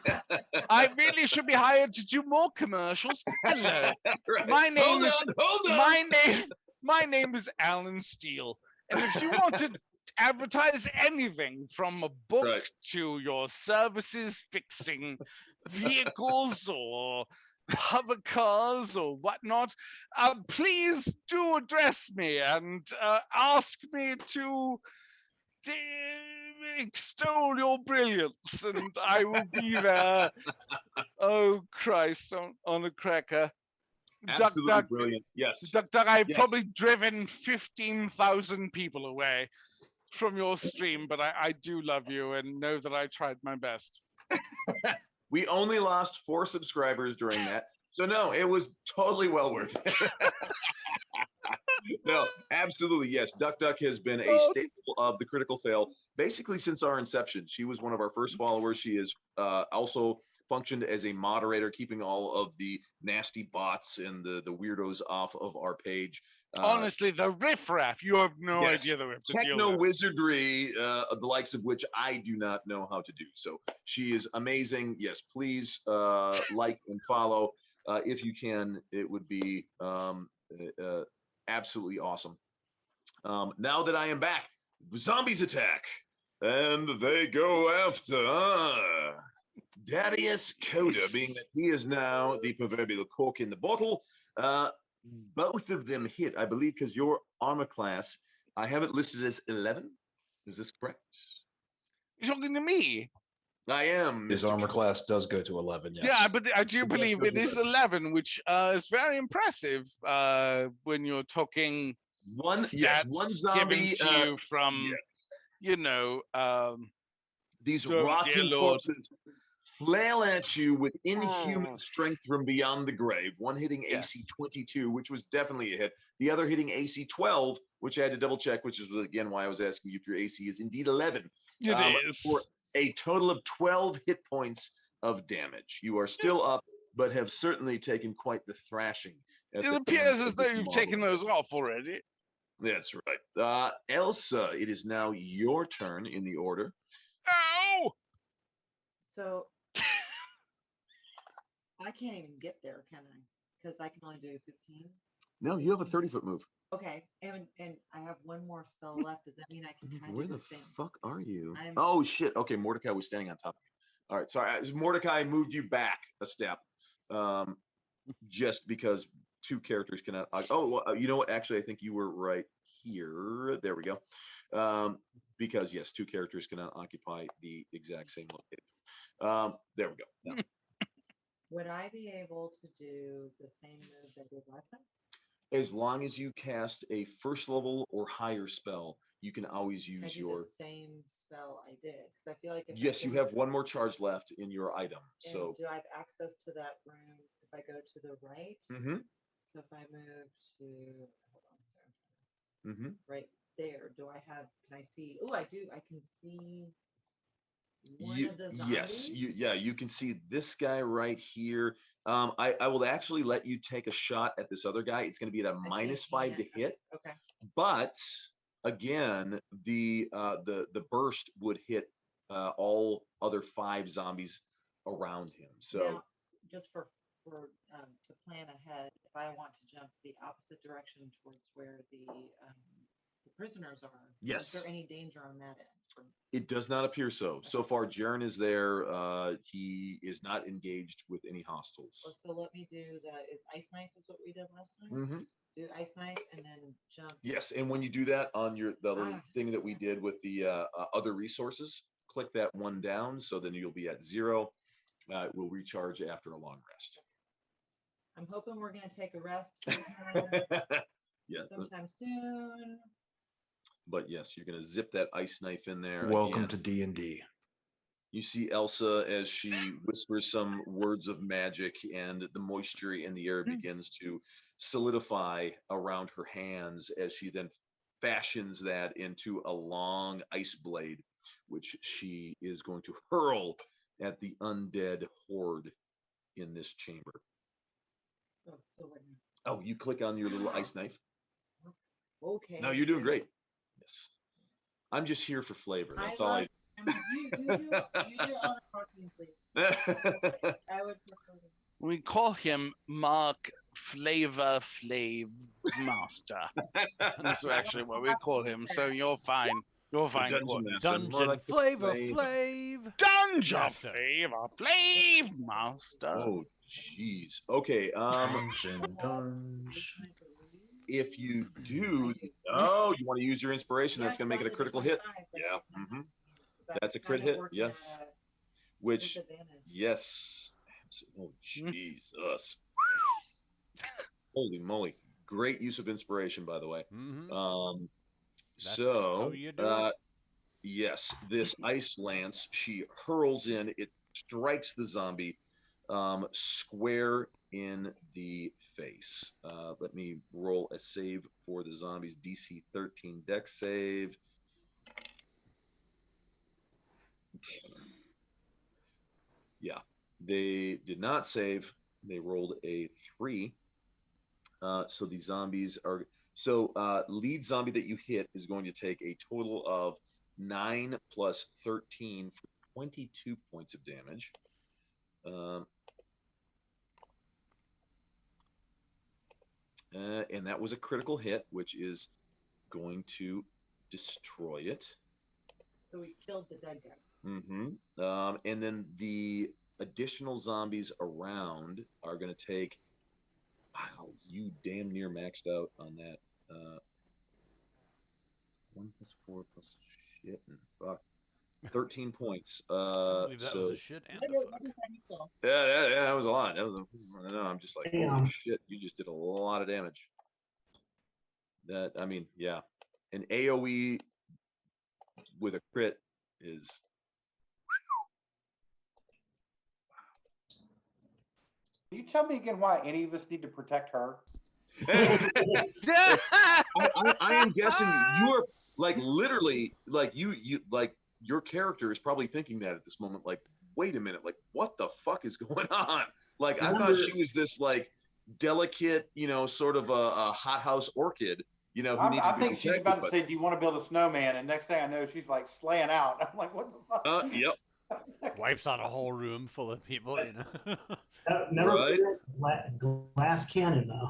I really should be hired to do more commercials. Hello, Right. my name Hold on. my name is Alan Steele, and if you want to advertise anything from a book Right. to your services fixing vehicles or hover cars or whatnot, please do address me and ask me to extol your brilliance, and I will be there. Oh Christ, on a cracker. Absolutely Duck, brilliant. Yes. Duck, I've Yes. probably driven 15,000 people away from your stream, but I do love you and know that I tried my best. We only lost 4 subscribers during that. So no, it was totally well worth it. No, absolutely. Yes. Duck Duck has been a staple of the Critical Fail basically since our inception. She was one of our first followers. She has also functioned as a moderator, keeping all of the nasty bots and the weirdos off of our page. Honestly, the riffraff, you have no Yes. idea the riff to deal Techno with. wizardry, the likes of which I do not know how to do. So she is amazing. Yes, please like and follow if you can. It would be absolutely awesome. Now that I am back, zombies attack, and they go after Darius Coda, being that he is now the proverbial cork in the bottle. Both of them hit, I believe, because your armor class, I have it listed as 11. Is this correct? You're talking to me? I am. His Mr. armor Coda. class does go to 11. Yes. Yeah, but I do Yes, believe yes, it is yes. 11, which is very impressive when you're talking One stats one given zombie. to you from, you know, These Oh, dear rotten Lord. corpses flail at you with inhuman strength from beyond the grave. One hitting Yeah. AC 22, which was definitely a hit. The other hitting AC 12, which I had to double check, which is again why I was asking you if your AC is indeed 11. it is. For a total of 12 hit points of damage. You are still up, but have certainly taken quite the thrashing. at It the appears hands as of though this you've mob. taken those off already. That's right. Elsa, it is now your turn in the order. Ow! So I can't even get there, can I? Because I can only do 15. No, you have a 30-foot move. Okay, and I have one more spell left. Does that mean I can kind Where of the do this thing? fuck are you? I'm- Oh shit. Okay, Mordecai was standing on top of you. All right, sorry. Mordecai moved you back a step, just because 2 characters cannot. You know what? Actually, I think you were right here. There we go. Because yes, 2 characters cannot occupy the exact same location. There we go. Now, Would I be able to do the same move that I did last time? as long as you cast a first level or higher spell, you can always Can I use do your. the same spell I did? Because I feel like if I Yes, you didn't- have 1 more charge left in your item. and So do I have access to that room if I go to the right. Mm-hmm. So if I move to hold on, sorry, Mm-hmm. right there, do I have? Can I see? Oh, I do. I can see one of the zombies. Yes, you can see this guy right here. I will actually let you take a shot at this other guy. It's going to be at a -5 to hit, Okay. but again, the burst would hit all other 5 zombies around him. So Now, just to plan ahead, if I want to jump the opposite direction towards where the prisoners are, yes, is there any danger on that end? It does not appear so. So far, Jaren is there. He is not engaged with any hostiles. Well, so let me do ice knife is what we did last time. Mm-hmm. Do ice knife and then jump. Yes, and when you do that on the little thing that we did with the other resources, click that one down. So then you'll be at 0. It will recharge after a long rest. I'm hoping we're going to take a rest sometime, yeah, sometime soon. But yes, you're going to zip that ice knife in there. Welcome again. to D&D. You see Elsa as she whispers some words of magic, and the moisture in the air begins to solidify around her hands as she then fashions that into a long ice blade, which she is going to hurl at the undead horde in this chamber. Oh, you click on your little ice knife. Okay. No, you're doing great. Yes. I'm just here for flavor. That's all I. You do all the talking, please. I would prefer to. We call him Mark Flavor Flav Master. That's actually what we call him. So you're fine. You're fine. Dungeon Flavor Flav. Dungeon Flavor Flav Master. Oh, jeez. Okay. If you do, you want to use your inspiration, that's going to make it a critical hit. Yeah. Mm-hmm. That's a crit hit. Yes. Which, yes. Oh, Jesus. Holy moly. Great use of inspiration, by the way. Mm-hmm. Yes, this ice lance, she hurls in, it strikes the zombie square in the face. Let me roll a save for the zombies. DC 13 dex save. Yeah, they did not save. They rolled a 3. So the zombies are... So lead zombie that you hit is going to take a total of 9 plus 13 for 22 points of damage. And that was a critical hit, which is going to destroy it. So we killed the dead guy. Mm-hmm. And then the additional zombies around are going to take... Wow, you damn near maxed out on that. 1 plus 4 plus shit and fuck. 13 points. I believe that was a shit and a fuck. Yeah, that was a lot. That was I know, I'm just like, holy shit, you just did a lot of damage. That, I mean, yeah. An AoE with a crit is... Can you tell me again why any of us need to protect her? I am guessing you are like literally like you like your character is probably thinking that at this moment, like, wait a minute, like what the fuck is going on? Like I thought she was this like delicate, sort of a hothouse orchid, who needed I to be think she's about to say, do you want to build a snowman? And next thing I know, she's like slaying out. I'm like, what the fuck? Yep. Wipes out a whole room full of people, Never forget glass cannon, though.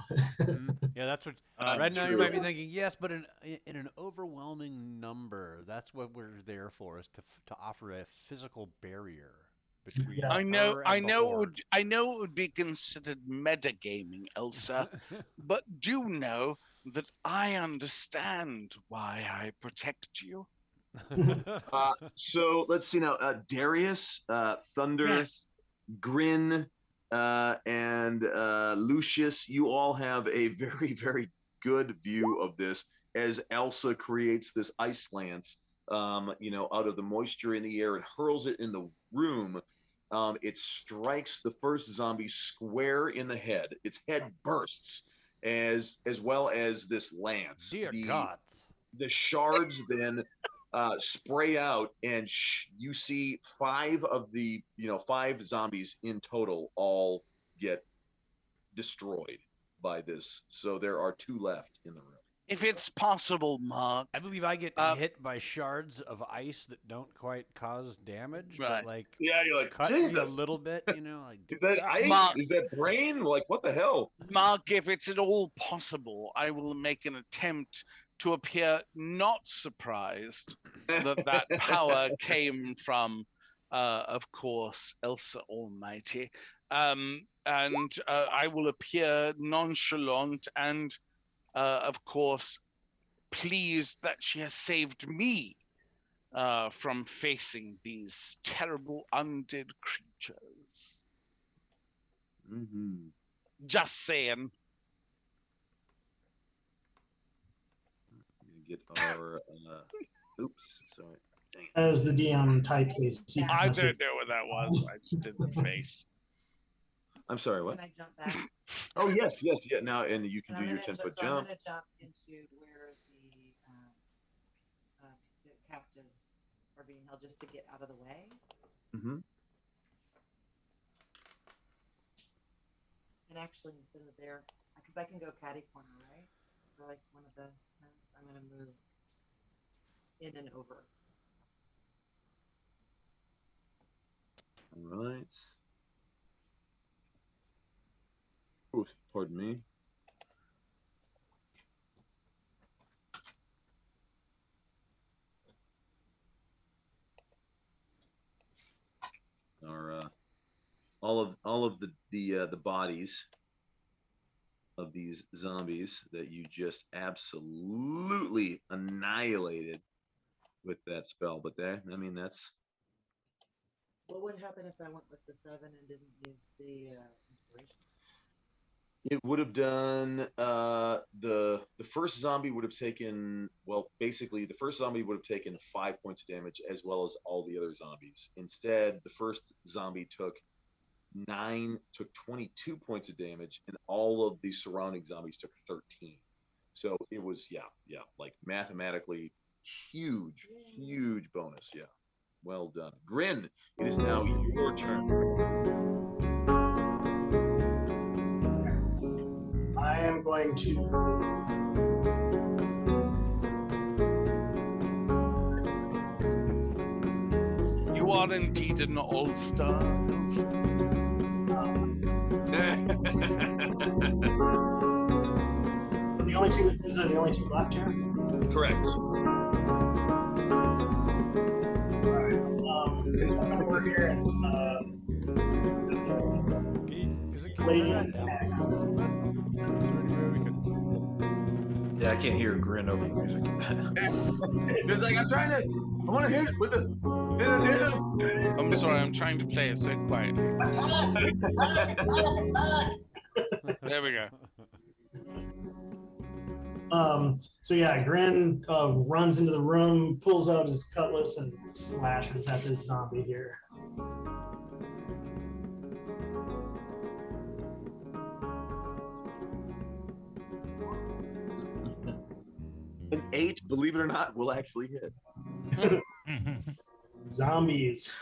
Yeah, that's what. Right now, you might be thinking, yes, but in an overwhelming number, that's what we're there for, is to offer a physical barrier between. I know it would be considered metagaming, Elsa, but do know that I understand why I protect you. So let's see now. Darius, Thunder, Grin, and Lucius, you all have a very, very good view of this as Elsa creates this ice lance, out of the moisture in the air and hurls it in the room. It strikes the first zombie square in the head. Its head bursts, as well as this lance. Dear gods. The shards then spray out, and you see 5 zombies in total all get destroyed by this. So there are 2 left in the room. If it's possible, Mark. I believe I get hit by shards of ice that don't quite cause damage, Right. but like you're like, cut Jesus. me a little bit, you know. Like, Is that ice? Mark. Is that brain? Like, what the hell? Mark, if it's at all possible, I will make an attempt to appear not surprised that power came from, of course, Elsa Almighty. And I will appear nonchalant and, of course, pleased that she has saved me from facing these terrible undead creatures. Mm-hmm. Just saying. Get our oops, sorry. Dang it. As the DM typeface. secret I message. didn't know what that was. I just did the face. I'm sorry, what? Can I jump back? Oh yes, yeah. Now and you can And do I'm your gonna 10-foot so I'm jump. gonna jump into where the captives are being held, just to get out of the way. Mm-hmm. And actually, instead of there, because I can go catty corner, right? Or like one of the ones, I'm gonna move in and over. All right. Ooh, pardon me. Our all of the bodies of these zombies that you just absolutely annihilated with that spell. But that's What would happen if I went with the 7 and didn't use the inspiration? it would have done the first zombie would have taken, well, basically the first zombie would have taken 5 points of damage, as well as all the other zombies. Instead, the first zombie took 22 points of damage, and all of the surrounding zombies took 13. So it was like mathematically huge bonus. Yeah, well done. Grin, it is now your turn. I am going to You are indeed an all-star. these are the only 2 left here. Correct. Jump over here and can lay you an turn that attack down? on this. Is there anywhere we could? Yeah, I can't hear Grin over the music. It's like I want to hit it with the. I'm sorry, I'm trying to play it so quiet. Attack! There we go. So yeah, Grin runs into the room, pulls out his cutlass, and slashes at this zombie here. An 8, believe it or not, will actually hit. Zombies.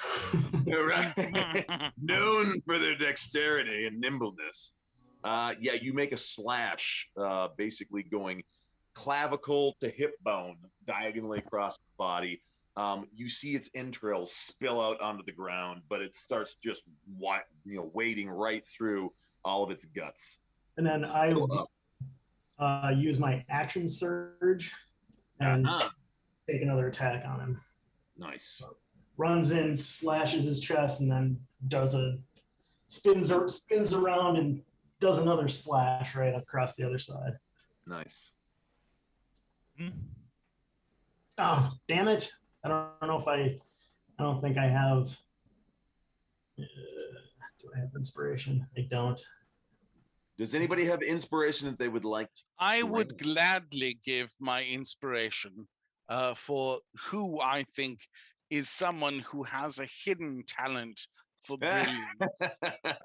Right. Known for their dexterity and nimbleness. You make a slash, basically going clavicle to hip bone, diagonally across the body. You see its entrails spill out onto the ground, but it starts just wading right through all of its guts. And then I use my action surge and take another attack on him. Nice. Runs in, slashes his chest, and then spins around and does another slash right across the other side. Nice. Oh, damn it! I don't think I have. Do I have inspiration? I don't. Does anybody have inspiration that they would like to? I would gladly give my inspiration for who I think is someone who has a hidden talent for brilliance.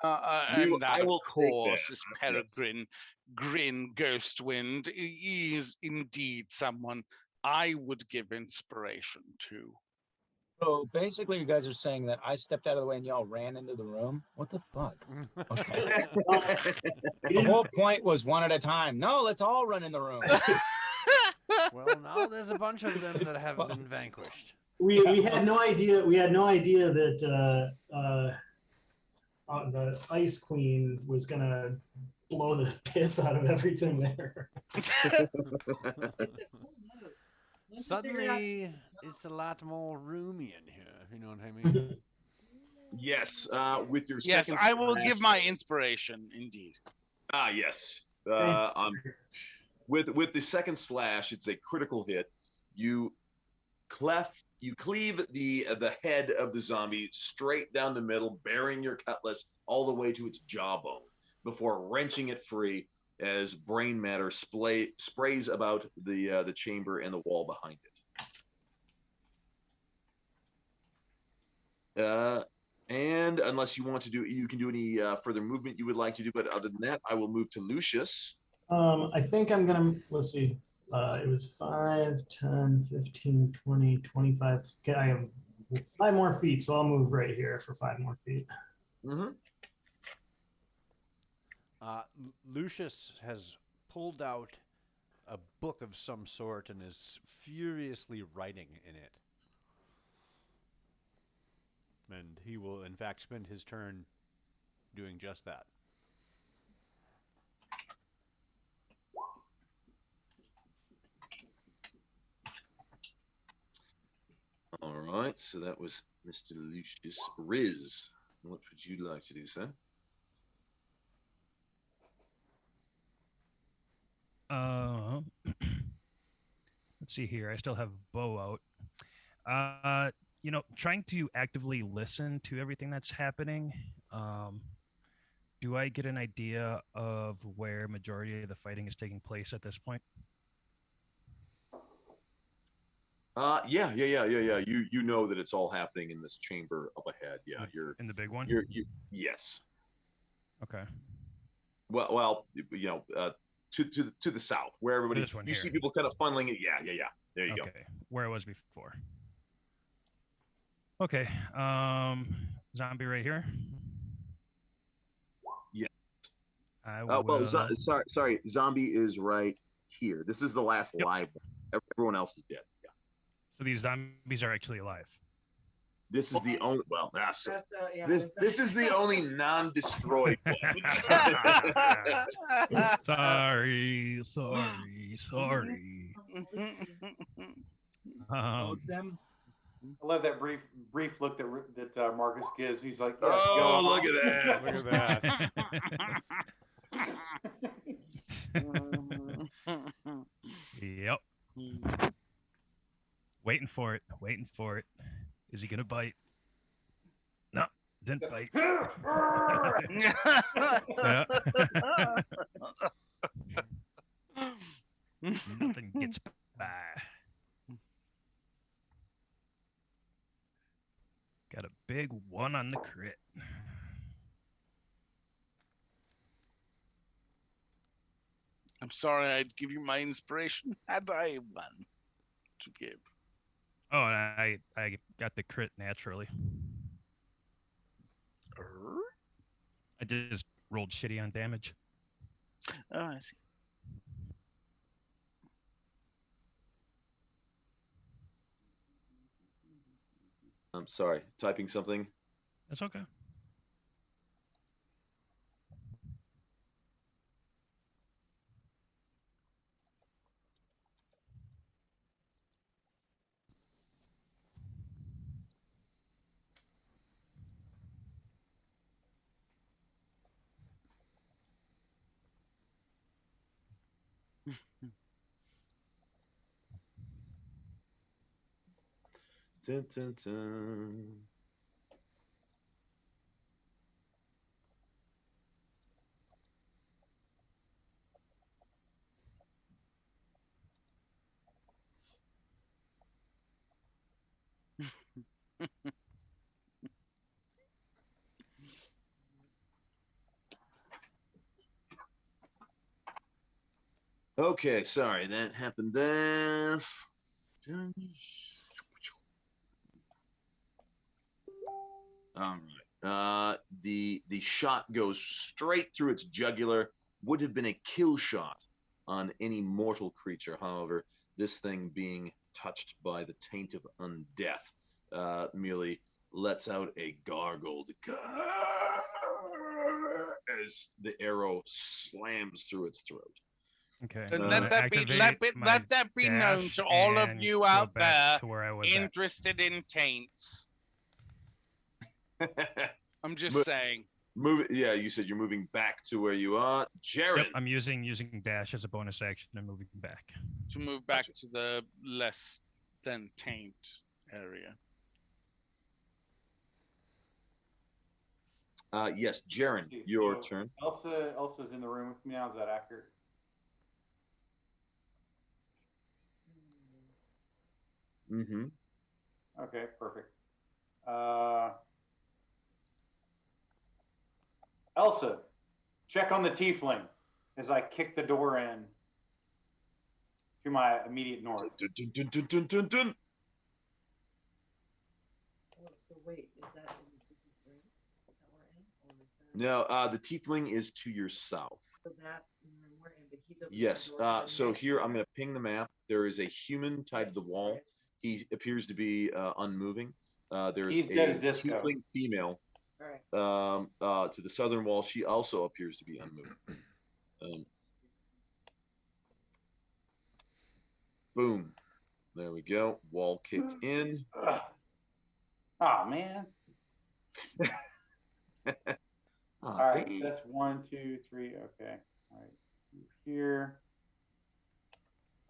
I And that, of will take course, that. is Peregrine Grin Ghostwind. He is indeed someone I would give inspiration to. So basically, you guys are saying that I stepped out of the way and y'all ran into the room. What the fuck? Okay. The whole point was one at a time. No, let's all run in the room. Well, now there's a bunch of them that have been vanquished. We had no idea. We had no idea that the Ice Queen was gonna blow the piss out of everything there. Suddenly, it's a lot more roomy in here, if you know what I mean. Yes, with your Yes, second I will slash- give my inspiration, indeed. Yes. With the second slash, it's a critical hit. You cleave the head of the zombie straight down the middle, bearing your cutlass all the way to its jawbone before wrenching it free as brain matter sprays about the chamber and the wall behind it. And unless you want to do, you can do any further movement you would like to do. But other than that, I will move to Lucius. I think I'm gonna, let's see. It was 5, 10, 15, 20, 25. Okay, I have 5 more feet, so I'll move right here for 5 more feet. Mm-hmm. Lucius has pulled out a book of some sort and is furiously writing in it. And he will, in fact, spend his turn doing just that. All right, so that was Mr. Lucius. Riz, what would you like to do, sir? Let's see here. I still have bow out. Trying to actively listen to everything that's happening. Do I get an idea of where majority of the fighting is taking place at this point? Yeah. You know that it's all happening in this chamber up ahead. Yeah, you're in the big one. Yes. Okay. Well, to the south, where everybody This one you here. see people kind of funneling it. Yeah. There you go. Okay, where I was before. Okay. Zombie right here. Yeah. I will. Sorry. Zombie is right here. This is the last live one. Everyone else is dead. Yeah. So these zombies are actually alive. This is the only. Well, Yeah, this is the only non-destroyed one. Sorry. Them. I love that brief look that Marcus gives. He's like, yes, Oh, go on. look at that! Look at that. Yep. Waiting for it. Is he gonna bite? No, didn't bite. Yeah. Nothing gets by. Got a big 1 on the crit. I'm sorry, I'd give you my inspiration had I one to give. Oh, I got the crit naturally. I just rolled shitty on damage. Oh, I see. I'm sorry, typing something. That's okay. Dun, dun, dun. Okay, sorry, that happened there. All right. The shot goes straight through its jugular. Would have been a kill shot on any mortal creature. However, this thing being touched by the taint of undeath merely lets out a gargled as the arrow slams through its throat. Okay. And I'm let gonna that be activate my let that be known dash to all of and you go out back there to where I was at. interested in taints. I'm just Mo- saying. Move. Yeah, you said you're moving back to where you are, Jaren. Yep, I'm using dash as a bonus action and moving back. To move back to the less than taint area. Yes, Jaren, See, your so turn. Elsa's in the room with me now. Is that accurate? Mm-hmm. Okay, perfect. Elsa, check on the tiefling as I kick the door in to my immediate north. Oh, so wait, is that in the different room? Is that we're in? Or is that... No, the tiefling is to your south. So that's in the room we're in, but he's opening Yes. the door to the So next here I'm room. going to ping the map. There is a human tied to the Yes, wall. there is. He appears to be unmoving. There's He's a dead as disco. tiefling female All right. to the southern wall. She also appears to be unmoving. Boom. There we go. Wall kicked in. Oh, man. Oh, All right, dang. so that's 1, 2, 3. Okay. All right. Here.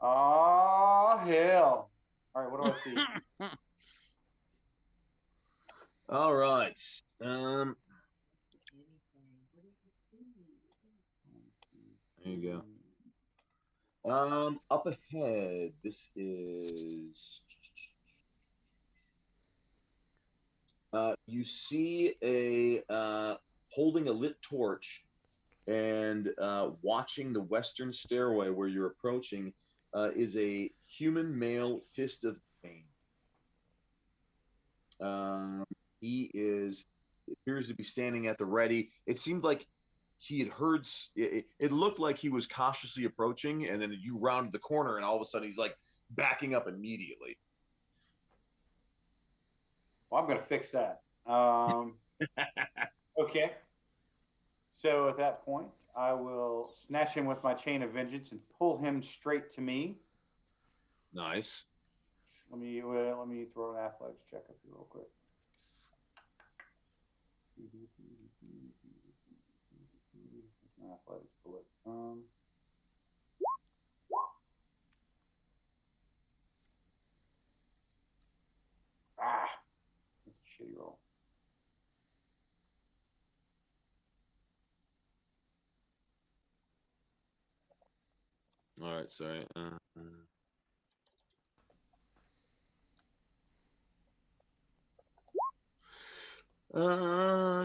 Oh, hell. All right, what do I see? All right. Anything. What do you see? There you go. Up ahead, this is. You see a holding a lit torch and watching the western stairway where you're approaching is a human male fist of pain. He appears to be standing at the ready. It seemed like he had heard. It looked like he was cautiously approaching, and then you rounded the corner, and all of a sudden he's like backing up immediately. Well, I'm going to fix that. Okay. So at that point, I will snatch him with my chain of vengeance and pull him straight to me. Nice. Let me throw an athletics check up here real quick. Athletics bullet. That's a shitty roll. All right, sorry.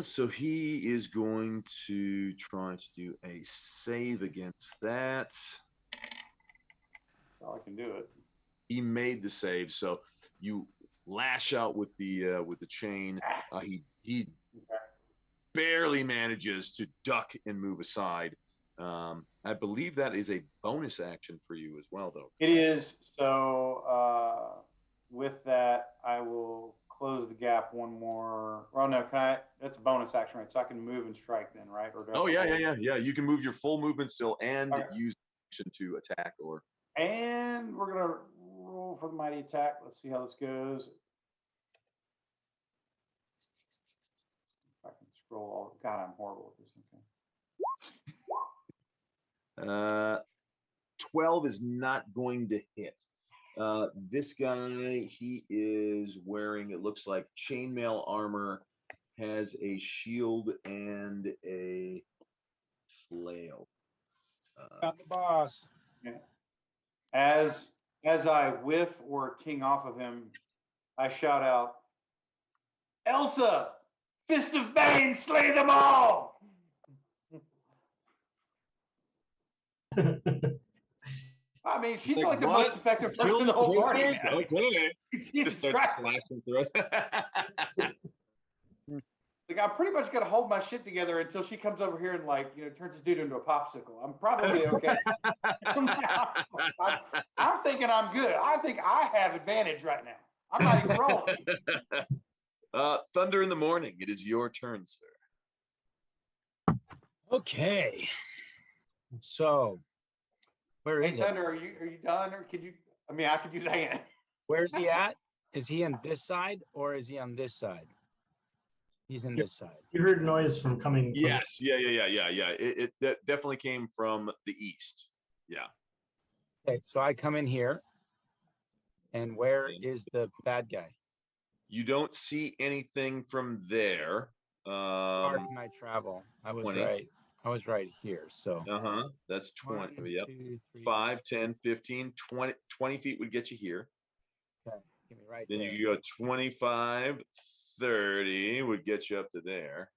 So he is going to try to do a save against that. That's all I can do it. He made the save, so you lash out with the chain. He barely manages to duck and move aside. I believe that is a bonus action for you as well, though. It is. So with that, I will close the gap one more. Oh no, can I? That's a bonus action, right? So I can move and strike then, right? Or do I have Oh to yeah. hold? You can move your full movement still and Okay. use action to attack or. And we're gonna roll for the mighty attack. Let's see how this goes. If I can scroll all. God, I'm horrible at this. Okay. 12 is not going to hit. This guy, he is wearing, it looks like chainmail armor, has a shield and a flail. Got the boss. Yeah. As I whiff or ting off of him, I shout out, "Elsa, Fist of Bane, slay them all!" I mean, she's Like, like the what? most effective person in the whole party. Man. Okay. Jesus Just starts Christ. slashing through it. Like, I pretty much got to hold my shit together until she comes over here and turns this dude into a popsicle. I'm probably okay. I'm thinking I'm good. I think I have advantage right now. I'm not even rolling. Thunder in the morning. It is your turn, sir. Okay. So, where Hey, is it? Thunder, are you done, or could you? I mean, I could use a hand. Where's he at? Is he on this side or is he on this side? He's on this side. You heard noise from coming. From Yes. Yeah. It definitely came from the east. Yeah. Okay, so I come in here, and where is the bad guy? You don't see anything from there. How far can I travel? I was 20. right. I was right here. So That's 20. 1, Yep. 2, 3. 5, 10, 15, 20 feet would get you here. Okay, give me right Then there. you go 25, 30 would get you up to there.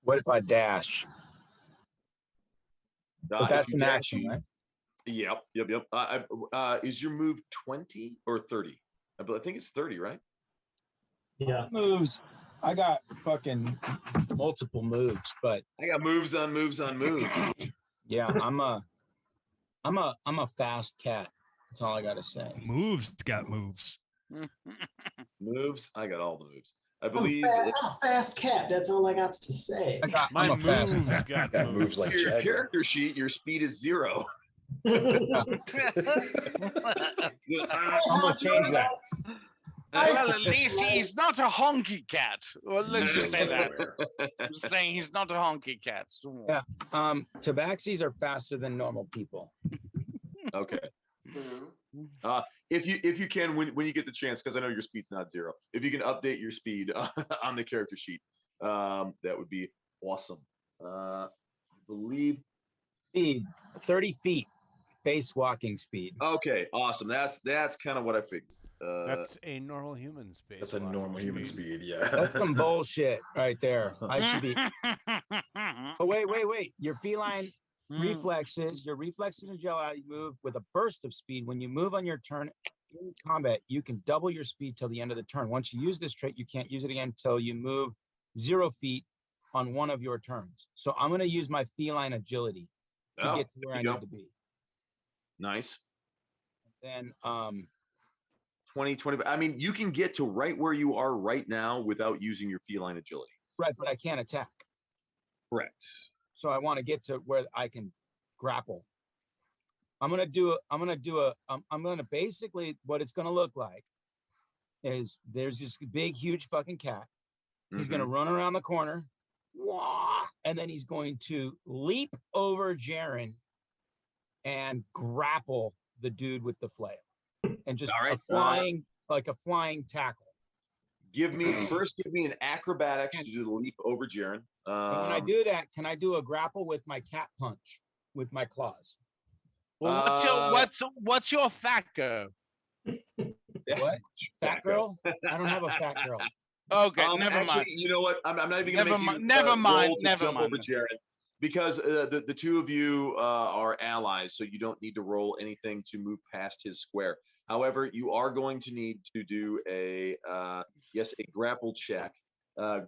What if I dash? But If that's you an dash, action, right? Yep. Is your move 20 or 30? I think it's 30, right? Yeah. Moves. I got fucking multiple moves, but I got moves on moves on moves. yeah, I'm a fast cat. That's all I gotta say. Moves got moves. Moves. I got all the moves. I I'm believe I'm a fast cat. That's all I got to say. I'm a fast cat. Got moves like your Jagger. character sheet, your speed is 0. I'm gonna change that. Well, at least he's not a honky cat. Well, let's just say that. I'm saying he's not a honky cat. Yeah. Tabaxis are faster than normal people. Okay. If you can, when you get the chance, because I know your speed's not 0, if you can update your speed on the character sheet, that would be awesome. I believe Speed 30 feet, base walking speed. Okay, awesome. That's kind of what I figured. That's a normal human speed. That's a normal human speed. Yeah. That's some bullshit right there. I should be. Oh wait! Your feline reflexes. Your reflexes and agility move with a burst of speed. When you move on your turn in combat, you can double your speed till the end of the turn. Once you use this trait, you can't use it again until you move 0 feet on one of your turns. So I'm going to use my feline agility to get to where I need to be. Nice. Then 20. I mean, you can get to right where you are right now without using your feline agility. right, but I can't attack. Correct. So I want to get to where I can grapple. I'm gonna basically what it's gonna look like is there's this big, huge fucking cat. He's gonna run around the corner, and then he's going to leap over Jaren and grapple the dude with the flail, and just like a flying tackle. Give me an acrobatics to do the leap over Jaren. And when I do that, can I do a grapple with my cat punch with my claws? Well, what's your fat girl? What? Fat girl? I don't have a fat girl. Okay, never mind. You know what? I'm not even going to make you never mind. jump over Jaren, because the two of you are allies, so you don't need to roll anything to move past his square. However, you are going to need to do a grapple check.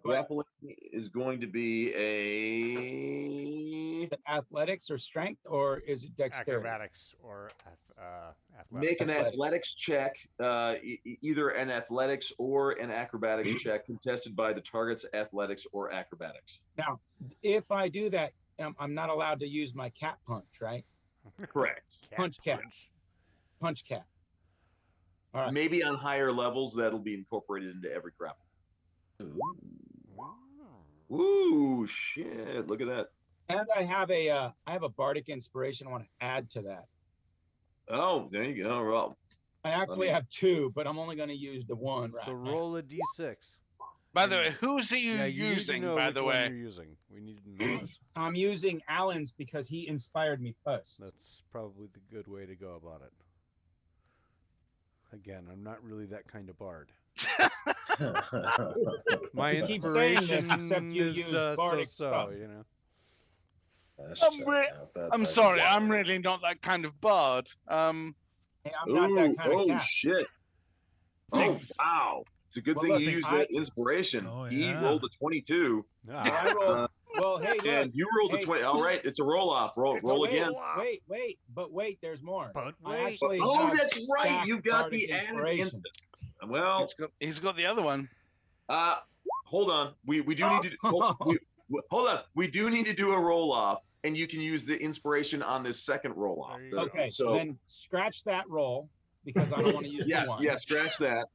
Grappling is going to be a athletics or strength, or is it dexterity? Acrobatics or athletics. Make an athletics check, either an athletics or an acrobatics check, contested by the target's athletics or acrobatics. Now, if I do that, I'm not allowed to use my cat punch, right? Correct. Punch cat. All right. Maybe on higher levels, that'll be incorporated into every grapple. Ooh, shit! Look at that. And I have a bardic inspiration I want to add to that. Oh, there you go. Well, I actually have 2, but I'm only going to use the 1. Right so roll a d6. By the way, who's he using? By the way, you're using. We need to know this. I'm using Alan's because he inspired me first. That's probably the good way to go about it. Again, I'm not really that kind of bard. My You keep saying inspiration this, except you is use bardic stuff. you know. Let's I'm, check re- out that I'm type of sorry, I'm bard. really not that kind of bard. Hey, I'm Ooh, not that kind of oh cat. shit! Oh wow! It's a good Well, thing look, you used I- that inspiration. Oh, He yeah. rolled a 22, Well, I rolled. Well, hey, look. and you rolled a hey, 20. All right, it's a roll off. Roll but roll wait, again. wait, there's more. But I wait. actually Oh, have that's right. stacked You got bardic the added inspiration. instant. Well, He's got the other one. hold on. We do need to hold on. We do need to do a roll off, and you can use the inspiration on this second roll off. There you go. Okay, So then scratch that roll because I don't want to use yeah, the one. yeah, scratch that.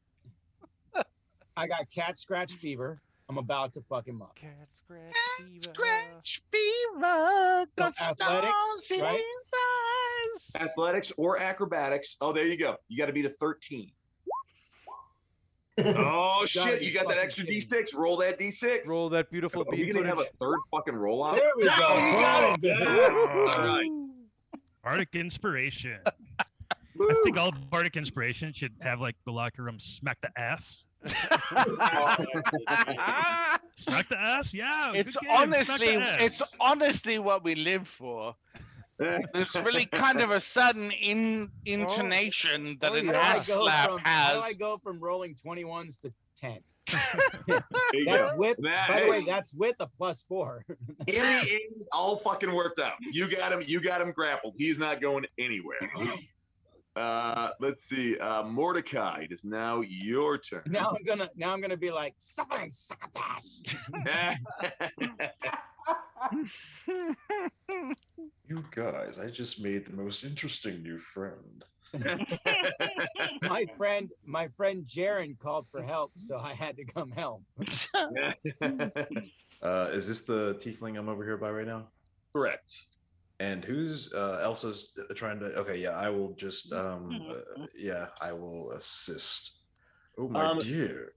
I got cat scratch fever. I'm about to fuck him up. Cat scratch fever. Scratch fever. Got athletics, stars in right? his eyes. Athletics or acrobatics. Oh, there you go. You got to beat a 13. Oh shit! be You got that fucking extra kidding D6. Roll that D6. Roll that beautiful Are we bean gonna have a footage. third fucking roll off? There we No, go. you got Boom. it. All right. Bardic inspiration. I think all bardic inspiration should have like the locker room smack the ass. Smack the ass, yeah. It's good game. Smack the it's ass. honestly what we live for. There's really kind of a sudden intonation that Oh, an yeah. ad slap How do I has. go from rolling 21s to 10? There you That's go. with, That- by the hey, way, that's with a +4. in the end, all fucking worked out. You got him. You got him grappled. He's not going anywhere. Let's see. Mordecai, it is now your turn. Now I'm gonna be like suffering succotash. You guys, I just made the most interesting new friend. my friend Jaren called for help, so I had to come help. Is this the tiefling I'm over here by right now? Correct. And who's Elsa's trying to? Okay, yeah, I will just yeah, I will assist. Oh my dear.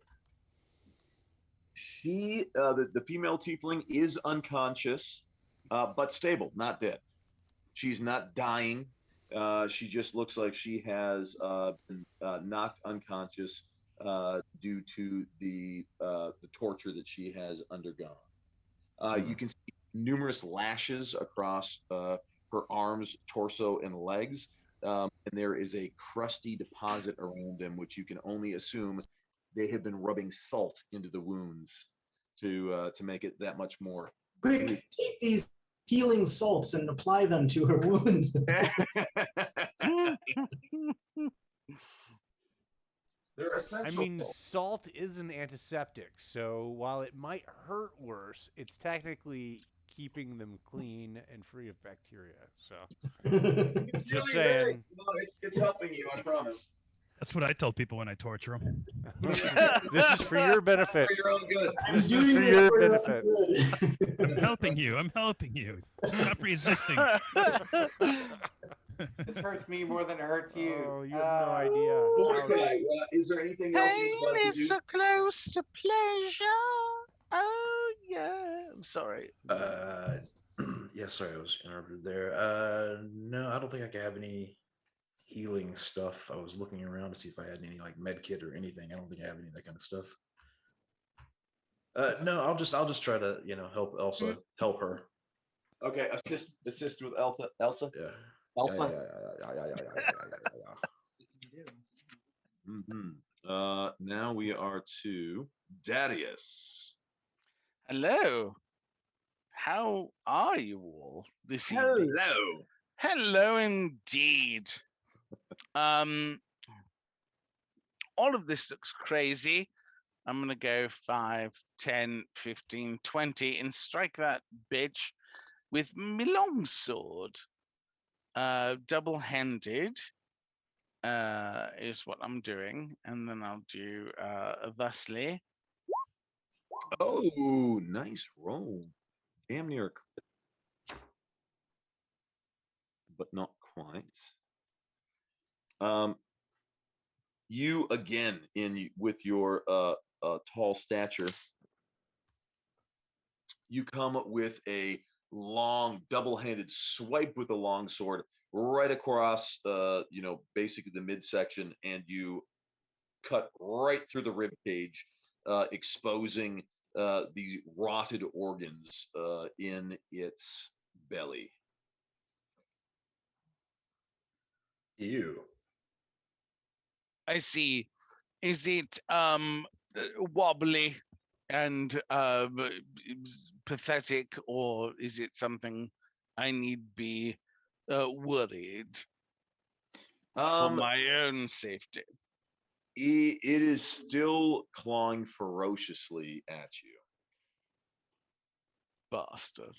She, the female tiefling, is unconscious, but stable, not dead. She's not dying. She just looks like she has been knocked unconscious due to the torture that she has undergone. You can see numerous lashes across her arms, torso, and legs, and there is a crusty deposit around them, which you can only assume they have been rubbing salt into the wounds to make it that much more. Quick, take these healing salts and apply them to her wounds. They're I essential. mean, salt is an antiseptic, so while it might hurt worse, it's technically keeping them clean and free of bacteria. So, just saying. No, it's helping you, I promise. That's what I tell people when I torture them. This is for your benefit. For your own good. This is Doing for this your for your benefit. good. I'm helping you. I'm helping you. Stop resisting. This hurts me more than it hurts you. Oh, you have no idea. Okay, is there anything else Pain you'd like to is do? so close to pleasure. Oh yeah. I'm sorry. Yeah, sorry, I was interrupted there. No, I don't think I have any healing stuff. I was looking around to see if I had any like med kit or anything. I don't think I have any of that kind of stuff. No, I'll just try to, help Elsa, help her. Okay, assist with Elsa. Elsa. Yeah. Elsa. Yeah. Now we are to Darius. Hello. How are you all this evening? Hello. Hello indeed. All of this looks crazy. I'm gonna go 5, 10, 15, 20 and strike that bitch with my longsword. Double-handed is what I'm doing, and then I'll do thusly. Oh, nice roll. Damn near, but not quite. You again with your tall stature, you come with a long double-handed swipe with a long sword right across basically the midsection, and you cut right through the rib cage, exposing the rotted organs in its belly. Ew. I see. Is it wobbly and pathetic, or is it something I need be worried for my own safety? It is still clawing ferociously at you. Bastard.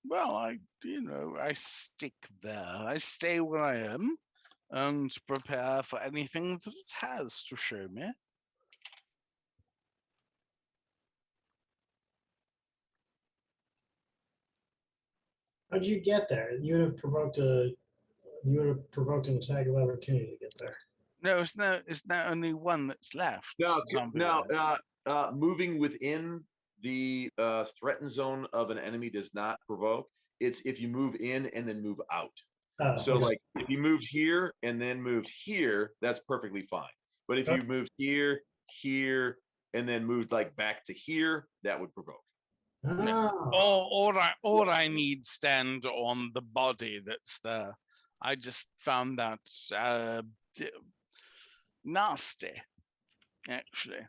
Well, I stick there. I stay where I am and prepare for anything that it has to show me. How'd you get there? You would have provoked an attack of opportunity to get there. No, it's not only one that's left. Moving within the threatened zone of an enemy does not provoke. It's if you move in and then move out. So okay. like if you moved here and then moved here, that's perfectly fine. But if you moved here, and then moved like back to here, that would provoke. Or I need stand on the body that's there. I just found that nasty, actually.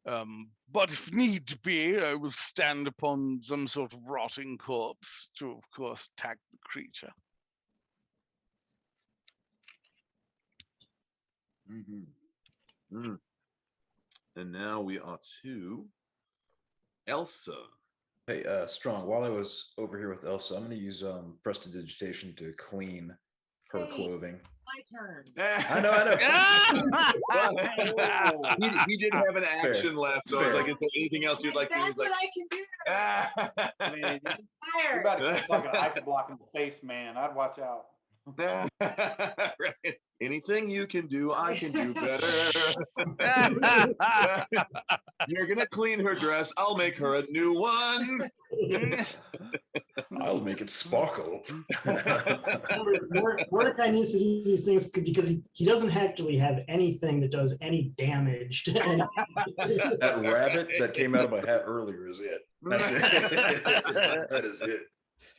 But if need be, I will stand upon some sort of rotting corpse to, of course, attack the creature. And now we are to Elsa. Hey, Strong, while I was over here with Elsa, I'm going to use prestidigitation to clean her clothing. My turn. I know. He didn't have an action left, so I was like, is there anything else you'd like to do? That's what I can do. I mean, I'm you're tired. about to get like an ice block in the face, man. I'd watch out. Right. Anything you can do, I can do better. You're gonna clean her dress. I'll make her a new one. I'll make it sparkle. Mordecai needs to do these things because he doesn't actually have anything that does any damage to anything. That rabbit that came out of my hat earlier is it. That's it. That is it.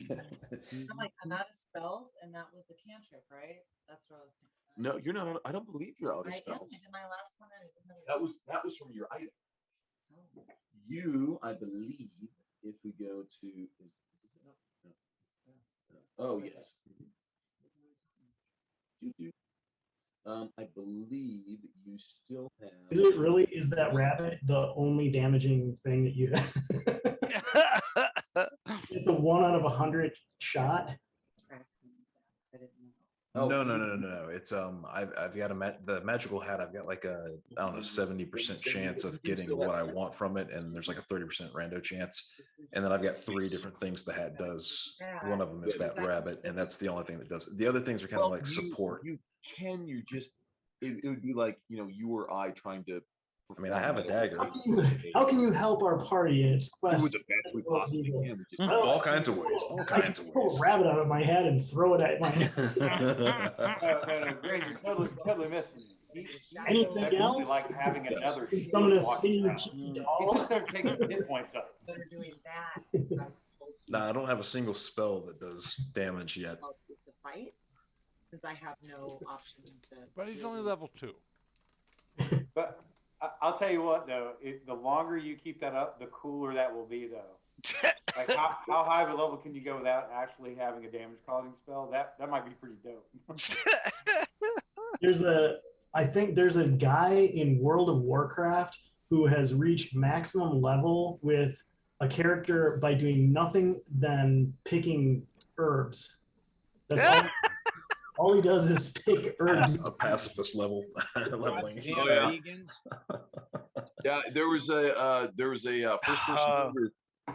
I'm like, I'm out of spells, and that was a cantrip, right? That's what I was thinking. No, you're not. I don't believe you're out of I am. spells. I did my last one. I didn't know. That was from your item. Oh. You, I believe, if we go to oh yes. I believe you still have. Is that rabbit the only damaging thing that you have? It's a 1 out of 100 shot. Oh, No. It's I've got the magical hat. I've got like a 70% chance of getting what I want from it, and there's like a 30% rando chance. And then I've got 3 different things the hat does. One of them is that rabbit, and that's the only thing that does it. The other things are kind of like support. It would be like, you or I trying to. I mean, I have a dagger. How can you help our party in its quest? Do the best we possibly can. All kinds of ways. Pull a rabbit out of my head and throw it at my head. No, Greg, you're totally missing. Anything else? Like having another. Can someone shield see walking you? around. He's just there taking hit points up. Better doing that. Nah, I don't have a single spell that does damage yet. The fight, because I have no option to. But he's only level 2. But I'll tell you what, though, the longer you keep that up, the cooler that will be, though. Like how high of a level can you go without actually having a damage-causing spell? That might be pretty dope. I think there's a guy in World of Warcraft who has reached maximum level with a character by doing nothing than picking herbs. That's all. All he does is pick herbs. A pacifist leveling. Oh, yeah. Yeah, there was a first-person shooter,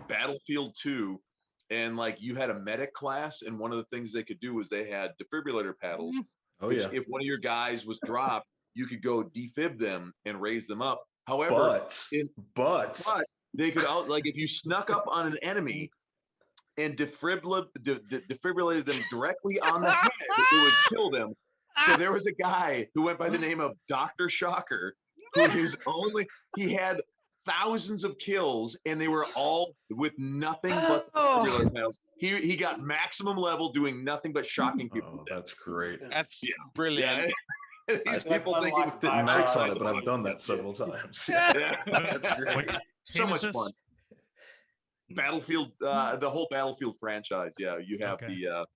Battlefield 2, and like you had a medic class, and one of the things they could do was they had defibrillator paddles. Oh yeah. If one of your guys was dropped, you could go defib them and raise them up. However, but they could like if you snuck up on an enemy and defibrillated them directly on the head, it would kill them. So there was a guy who went by the name of Dr. Shocker, he had thousands of kills, and they were all with nothing but the regular pounds. He got maximum level doing nothing but shocking people. Oh, that's great. That's brilliant. Yeah. These people think he Didn't max on it, but I've done that several times. Yeah. That's great. So much fun. Battlefield, the whole Battlefield franchise. Yeah, you have the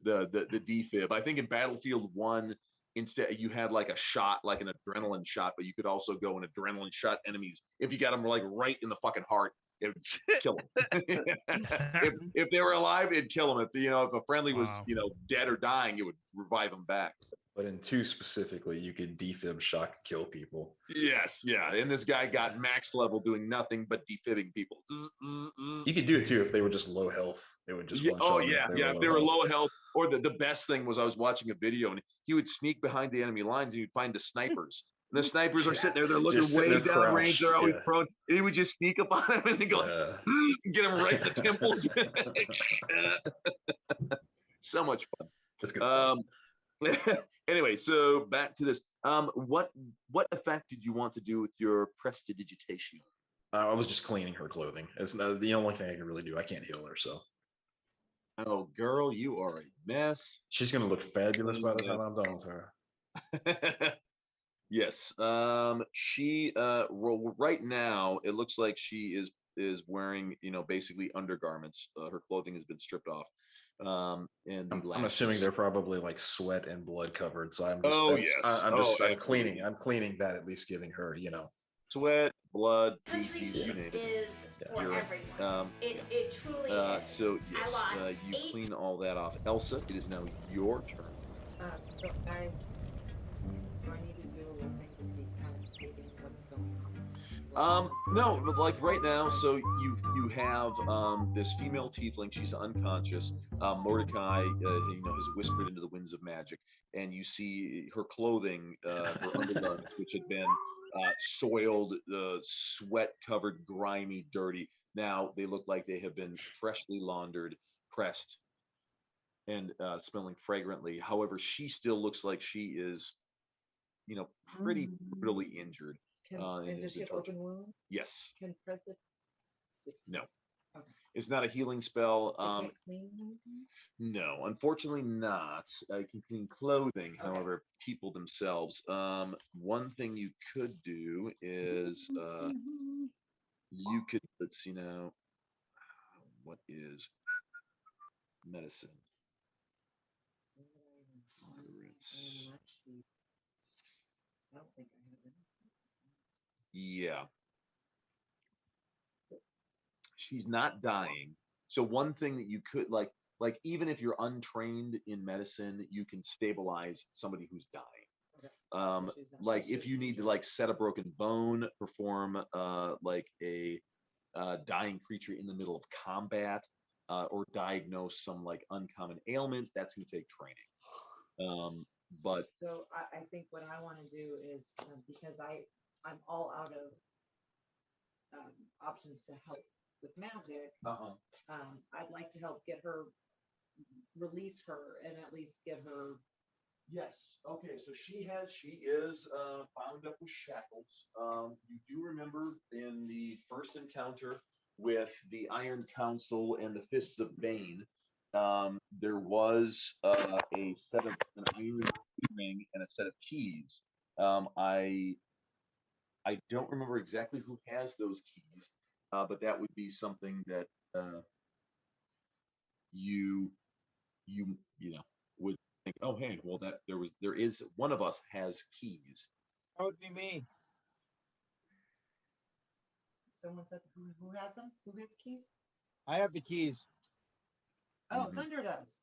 defib. I think in Battlefield 1, instead you had like a shot, like an adrenaline shot, but you could also go and adrenaline shot enemies if you got them like right in the fucking heart. It would kill them. if they were alive, it'd kill them. If a friendly was dead or dying, it would revive them back. But in 2 specifically, you could defib shock kill people. Yes, yeah. And this guy got max level doing nothing but defibbing people. You could do it too if they were just low health. It would just one shot. Oh yeah, if they were low health. Or the best thing was I was watching a video and he would sneak behind the enemy lines and you'd find the snipers. And the snipers are sitting there, they're looking way down range, they're always prone. And he would just sneak up on them and then go get him right in the temples. So much fun. That's good stuff. Anyway, so back to this. What effect did you want to do with your prestidigitation? I was just cleaning her clothing. It's the only thing I can really do. I can't heal her, so. Oh, girl, you are a mess. She's gonna look fabulous by the time I'm done with her. Yes. She right now it looks like she is wearing basically undergarments. Her clothing has been stripped off. And I'm assuming they're probably like sweat and blood covered. So I'm just I'm cleaning that, at least giving her sweat, blood, Country feces, Heat you name it. is for everyone. It truly is. So yes, you clean all that off. Elsa, it is now your turn. So do I need to do a little thing to see kind of taking what's going on? No, but like right now, so you have this female tiefling. She's unconscious. Mordecai, has whispered into the winds of magic, and you see her clothing, her undergarments, which had been soiled, sweat-covered, grimy, dirty. Now they look like they have been freshly laundered, pressed, and smelling fragrantly. However, she still looks like she is, pretty brutally injured. And does she have open wound? Yes. Can press it? No. Okay. It's not a healing spell. I can't clean anything? No, unfortunately not. I can clean clothing, however, people themselves. One thing you could do is you could, let's see now, what is medicine? I don't think I have it. Yeah. She's not dying. So one thing that you could like even if you're untrained in medicine, you can stabilize somebody who's dying. Like if you need to like set a broken bone, perform like a dying creature in the middle of combat, or diagnose some like uncommon ailment, that's going to take training. But so I think what I want to do is because I'm all out of options to help with magic. I'd like to help get her, release her, and at least get her. yes, okay. So she is bound up with shackles. You do remember in the first encounter with the Iron Council and the Fists of Bane, there was a set of an iron ring and a set of keys. I don't remember exactly who has those keys, but that would be something that you would think, oh hey, well there is one of us has keys. That would be me. Someone said who has them? Who has keys? I have the keys. Oh, Thunder does.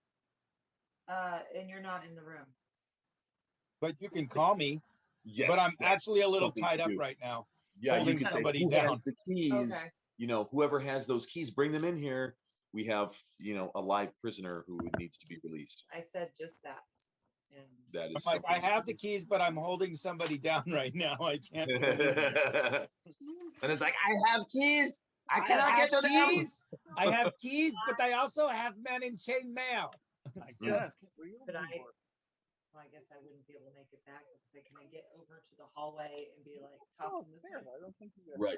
And you're not in the room. But you can call me. Yeah, but I'm actually a little tied up right now. Yeah, holding you can somebody say, who down. has the keys? Okay. Whoever has those keys, bring them in here. We have, a live prisoner who needs to be released. I said just that. And That is I'm like, I something- have the keys, but I'm holding somebody down right now. I can't. And it's like, I have keys. I I cannot have get to them. keys. I have keys, but I also have men in chain mail. But well, I guess I wouldn't be able to make it back. say, can I get over to the hallway and be like, toss him this way? I don't think you Right.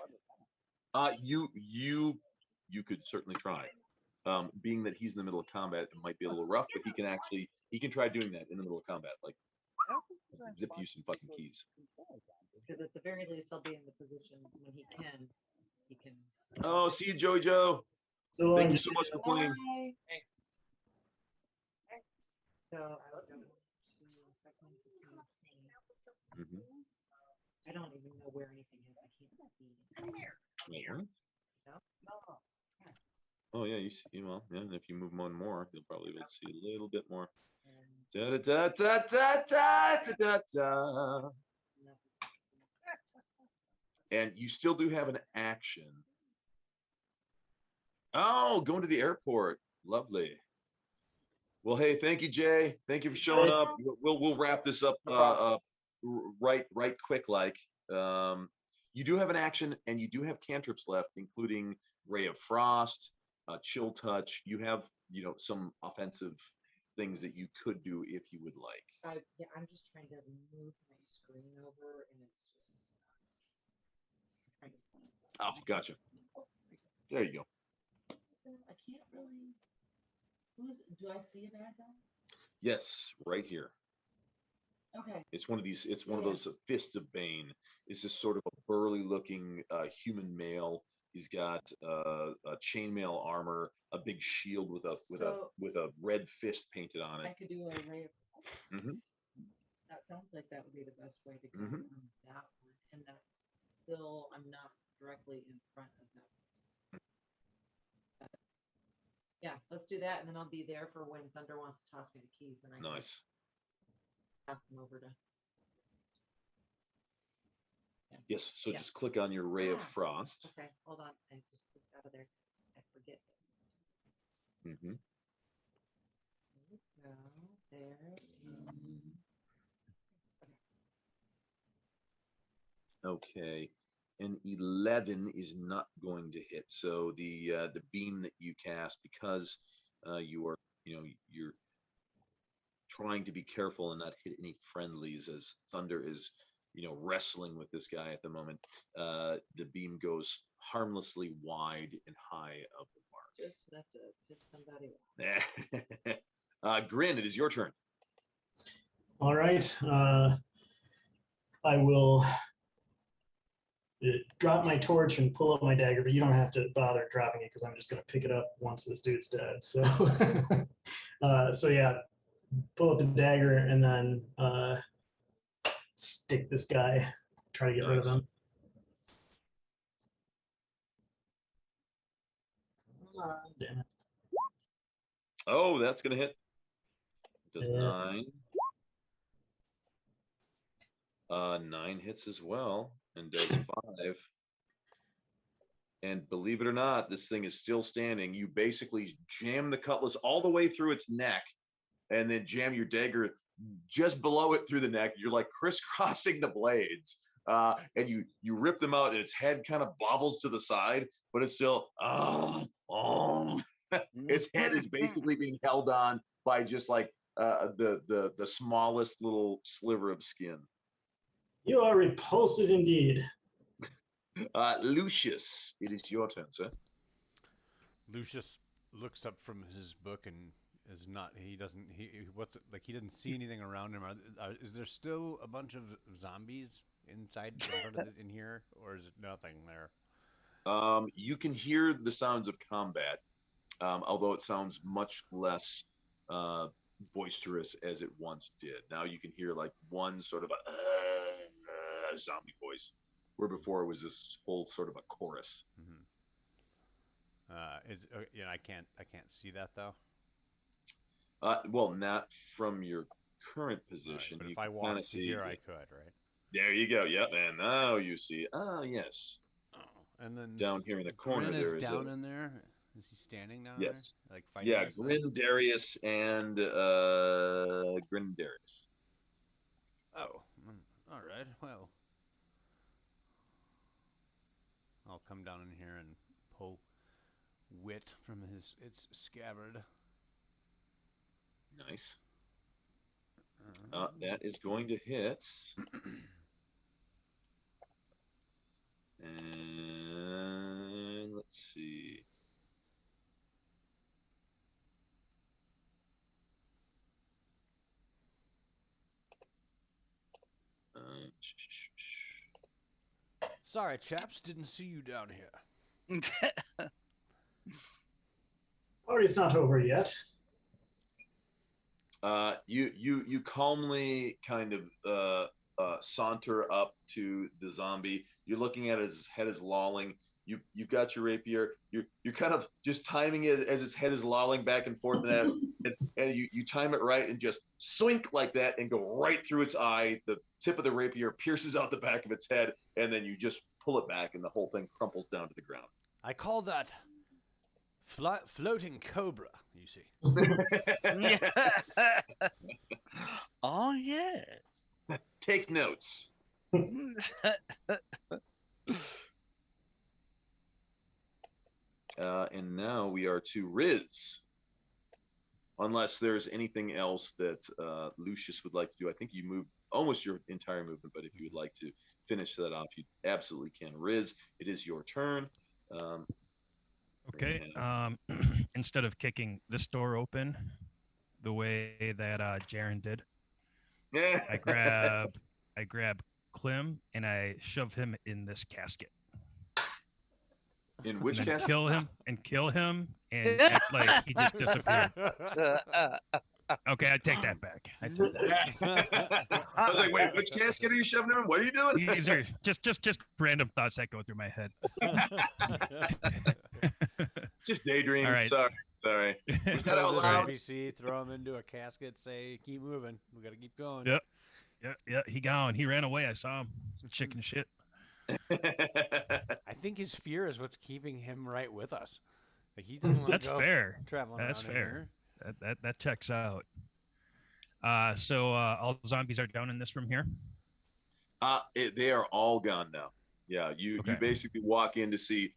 You could certainly try. Being that he's in the middle of combat, it might be a little rough, but he can try doing that in the middle of combat, like zip you some fucking keys. Because at the very least, I'll be in the position when he can. Oh, see you, Joey Joe. So Thank you so much for playing. Bye. So I would go to second, 15, 20. Mhm. I don't even know where anything is. I can't see. Where? No. Oh yeah, you see. Well, yeah, and if you move one more, you'll probably be able to see a little bit more. Da da da da da da da da da. And you still do have an action. Oh, going to the airport. Lovely. Well, hey, thank you, Jay. Thank you for showing up. We'll wrap this up right quick. Like, you do have an action, and you do have cantrips left, including Ray of Frost, Chill Touch. You have some offensive things that you could do if you would like. Yeah, I'm just trying to move my screen over, and it's just. Oh, gotcha. There you go. I can't really. Do I see a bad guy? Yes, right here. Okay. It's one of these. It's one of those fists of Bane. It's just sort of a burly-looking human male. He's got a chainmail armor, a big shield with a red fist painted on it. I could do a ray of. Mm-hmm. That sounds like that would be the best way to go on that one, and that's still I'm not directly in front of that. Yeah, let's do that, and then I'll be there for when Thunder wants to toss me the keys, and I nice. Pass them over to. Yeah. Yes, so just click on your Ray of Frost. Okay, hold on. I just clicked out of there. I forget. Mm-hmm. There. Okay. An 11 is not going to hit. So the beam that you cast, because you're trying to be careful and not hit any friendlies, as Thunder is wrestling with this guy at the moment. The beam goes harmlessly wide and high of the mark. Just enough to piss somebody off. Grin, it is your turn. All right. I will drop my torch and pull up my dagger, but you don't have to bother dropping it because I'm just going to pick it up once this dude's dead. So, so yeah, pull up the dagger and then stick this guy, try to get rid of him. Damn it. Oh, that's going to hit. Does 9. 9 hits as well and does 5. And believe it or not, this thing is still standing. You basically jam the cutlass all the way through its neck and then jam your dagger just below it through the neck. You're like crisscrossing the blades. And you rip them out and its head kind of bobbles to the side, but it's still, its head is basically being held on by just like the smallest little sliver of skin. You are repulsive indeed. Lucius, it is your turn, sir. Lucius looks up from his book and is not. He didn't see anything around him. Is there still a bunch of zombies inside in here, or is it nothing there? You can hear the sounds of combat, although it sounds much less boisterous as it once did. Now you can hear like one sort of a zombie voice, where before it was this whole sort of a chorus. I can't see that though. Well, not from your current position. Right, but you if I can walked to see here, I could, right? There you go. Yep, and now you see. Oh, yes. Oh, and then down here in the corner, Grin there is is down in there. Is he standing down yes. there? Like fighting? Yeah, Grin, Darius, and Grin, Darius. Oh, all right. Well, I'll come down in here and pull wit from its scabbard. Nice. That is going to hit. And let's see. Sorry, chaps, didn't see you down here. Party's not over yet. You calmly kind of saunter up to the zombie. You're looking at his head is lolling. You've got your rapier. You're kind of just timing it as its head is lolling back and forth, and you time it right and just swink like that and go right through its eye. The tip of the rapier pierces out the back of its head, and then you just pull it back, and the whole thing crumples down to the ground. I call that floating cobra. You see. Oh yes. Take notes. And now we are to Riz. Unless there's anything else that Lucius would like to do. I think you moved almost your entire movement, but if you would like to finish that off, you absolutely can. Riz, it is your turn. Okay. Instead of kicking this door open the way that Jaren did, I grab Clem and I shove him in this casket. In which casket? Kill him and act like he just disappeared. Okay, I take that back. I was like, wait, which casket are you shoving him in? What are you doing? These are just random thoughts that go through my head. Just daydream. All right. Sorry. Was that out loud? NPC, throw him into a casket, say, keep moving. We gotta keep going. Yep. Yeah, he gone. He ran away. I saw him. Chicken shit. I think his fear is what's keeping him right with us. Like, he doesn't want That's to go fair. traveling That's around fair. That checks out. So all the zombies are down in this room here? They are all gone now. Yeah, you basically walk in to see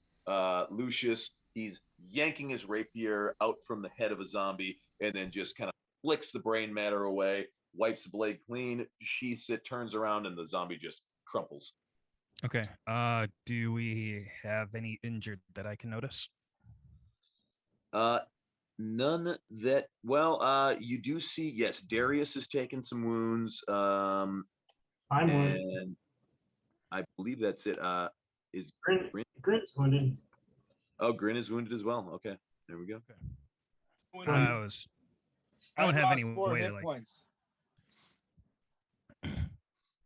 Lucius. He's yanking his rapier out from the head of a zombie and then just kind of flicks the brain matter away, wipes the blade clean, sheaths it, turns around, and the zombie just crumples. Okay. Do we have any injured that I can notice? None that you do see, yes, Darius has taken some wounds. I'm and I believe that's it. Is Grin's wounded. Oh, Grin is wounded as well. Okay, there we go. Okay. I don't have any way to like. Points.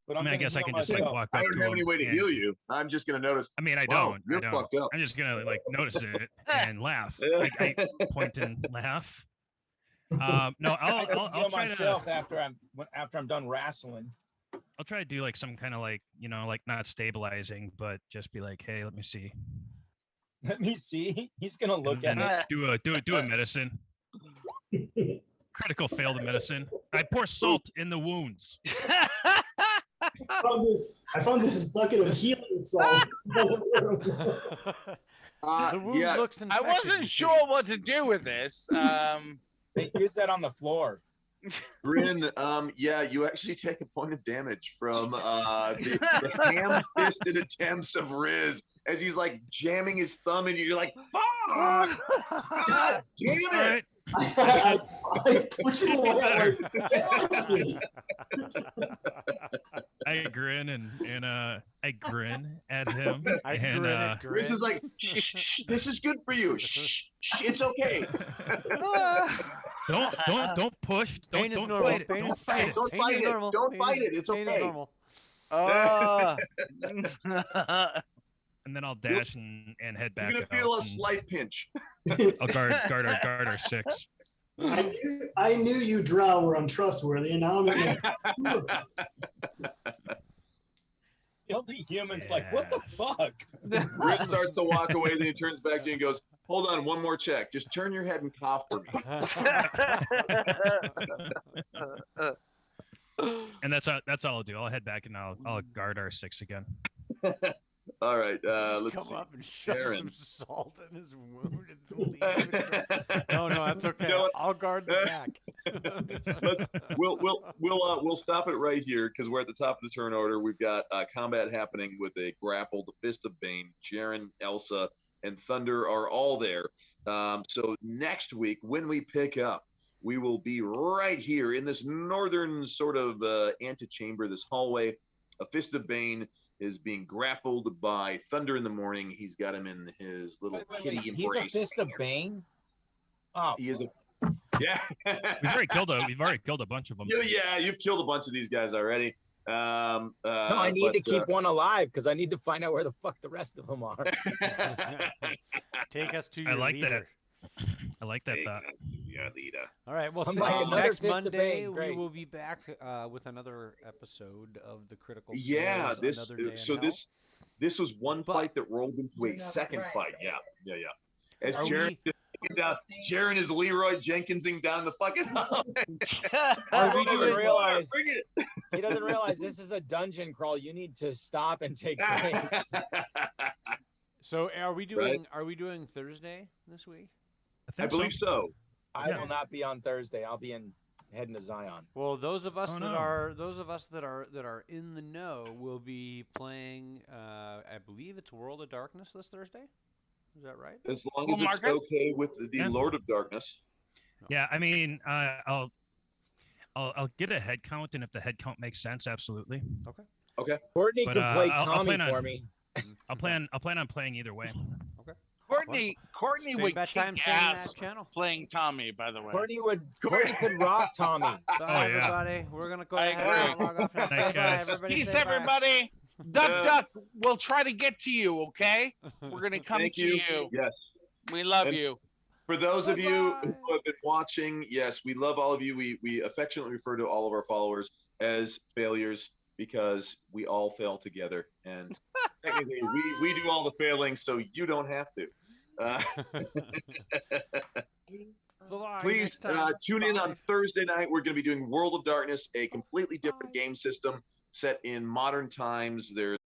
But I mean, I guess I can just like walk up to him. I don't have any way to heal you. I'm just gonna notice. I mean, I wow, don't. You're fucked up. I'm just gonna like notice it and laugh. Like I point and laugh. No, I'll heal try myself after I'm done wrestling. I'll try to do like some kind of like like not stabilizing, but just be like, hey, let me see. Let me see. He's gonna look at it. Do a medicine. Critical fail the medicine. I pour salt in the wounds. I found this bucket of healing salt. The wound looks infected. I wasn't sure what to do with this. They use that on the floor. Grin, you actually take a point of damage from the ham-fisted attempts of Riz as he's like jamming his thumb and you're like, fuck! God damn it! I pushed him away. I grin and I grin at him. Riz is like, this is good for you. Shh, it's okay. Don't push. Don't fight it. Don't fight it. Don't fight it. Don't fight it. It's okay. And then I'll dash and head back. You're gonna feel a slight pinch. I'll guard our 6. I knew you drow were untrustworthy, and now I'm in The only human's like, what the fuck? Riz starts to walk away, then he turns back to you and goes, hold on, one more check. Just turn your head and cough for me. And that's all I'll do. I'll head back and I'll guard our 6 again. All right, let's come see. up and shove Sharon. some salt in his wound and leave it. No, that's okay. I'll guard the back. But we'll stop it right here because we're at the top of the turn order. We've got combat happening with a grapple. The Fist of Bane, Jaren, Elsa, and Thunder are all there. So next week when we pick up, we will be right here in this northern sort of antechamber, this hallway. A Fist of Bane is being grappled by Thunder in the morning. He's got him in his little kitty embrace. He's a Fist of Bane? Oh. He is a yeah. We've already killed a bunch of them. Yeah, you've killed a bunch of these guys already. No, I need to keep one alive because I need to find out where the fuck the rest of them are. Take us to your I like leader. that. I like that thought. Your leader. All right. Well, I'm so like another next Fist of Monday Bane. we Great. will be back with another episode of the Critical. Yeah, Fails, Another Day in Hell. this was one fight that rolled into a second fight. Yeah. As Are Jaren we- Jaren is Leroy Jenkinsing down the fucking hallway. He doesn't realize Bring it. he doesn't realize this is a dungeon crawl. You need to stop and take breaks. So are we doing Thursday this week? I believe so. I will not be on Thursday. I'll be heading to Zion. Well, those of us Oh, that are in the know will be playing. I believe it's World of Darkness this Thursday. Is that right? As long as it's okay with the Lord of Darkness. Yeah, I mean, I'll get a head count, and if the head count makes sense, absolutely. Okay. Courtney But, can play I'll Tommy plan for on- me. I'll plan on playing either way. Courtney Same would bad kick time, same ass that channel. playing Tommy, by the way. Courtney could rock Tommy. Bye, yeah. everybody. We're gonna go I ahead agree. and log off and say Thank bye. guys. Everybody Peace, say bye. everybody. Duck, we'll try to get to you, okay? We're going to come Thank to you. Yes. We love And you. For those of you Bye-bye. who have been watching, yes, we love all of you. We affectionately refer to all of our followers as failures because we all fail together. And technically, we do all the failing, so you don't have to. Bye, Please next time. tune in on Bye. Thursday night. We're going to be doing World of Darkness, a completely different game system set in modern times. There's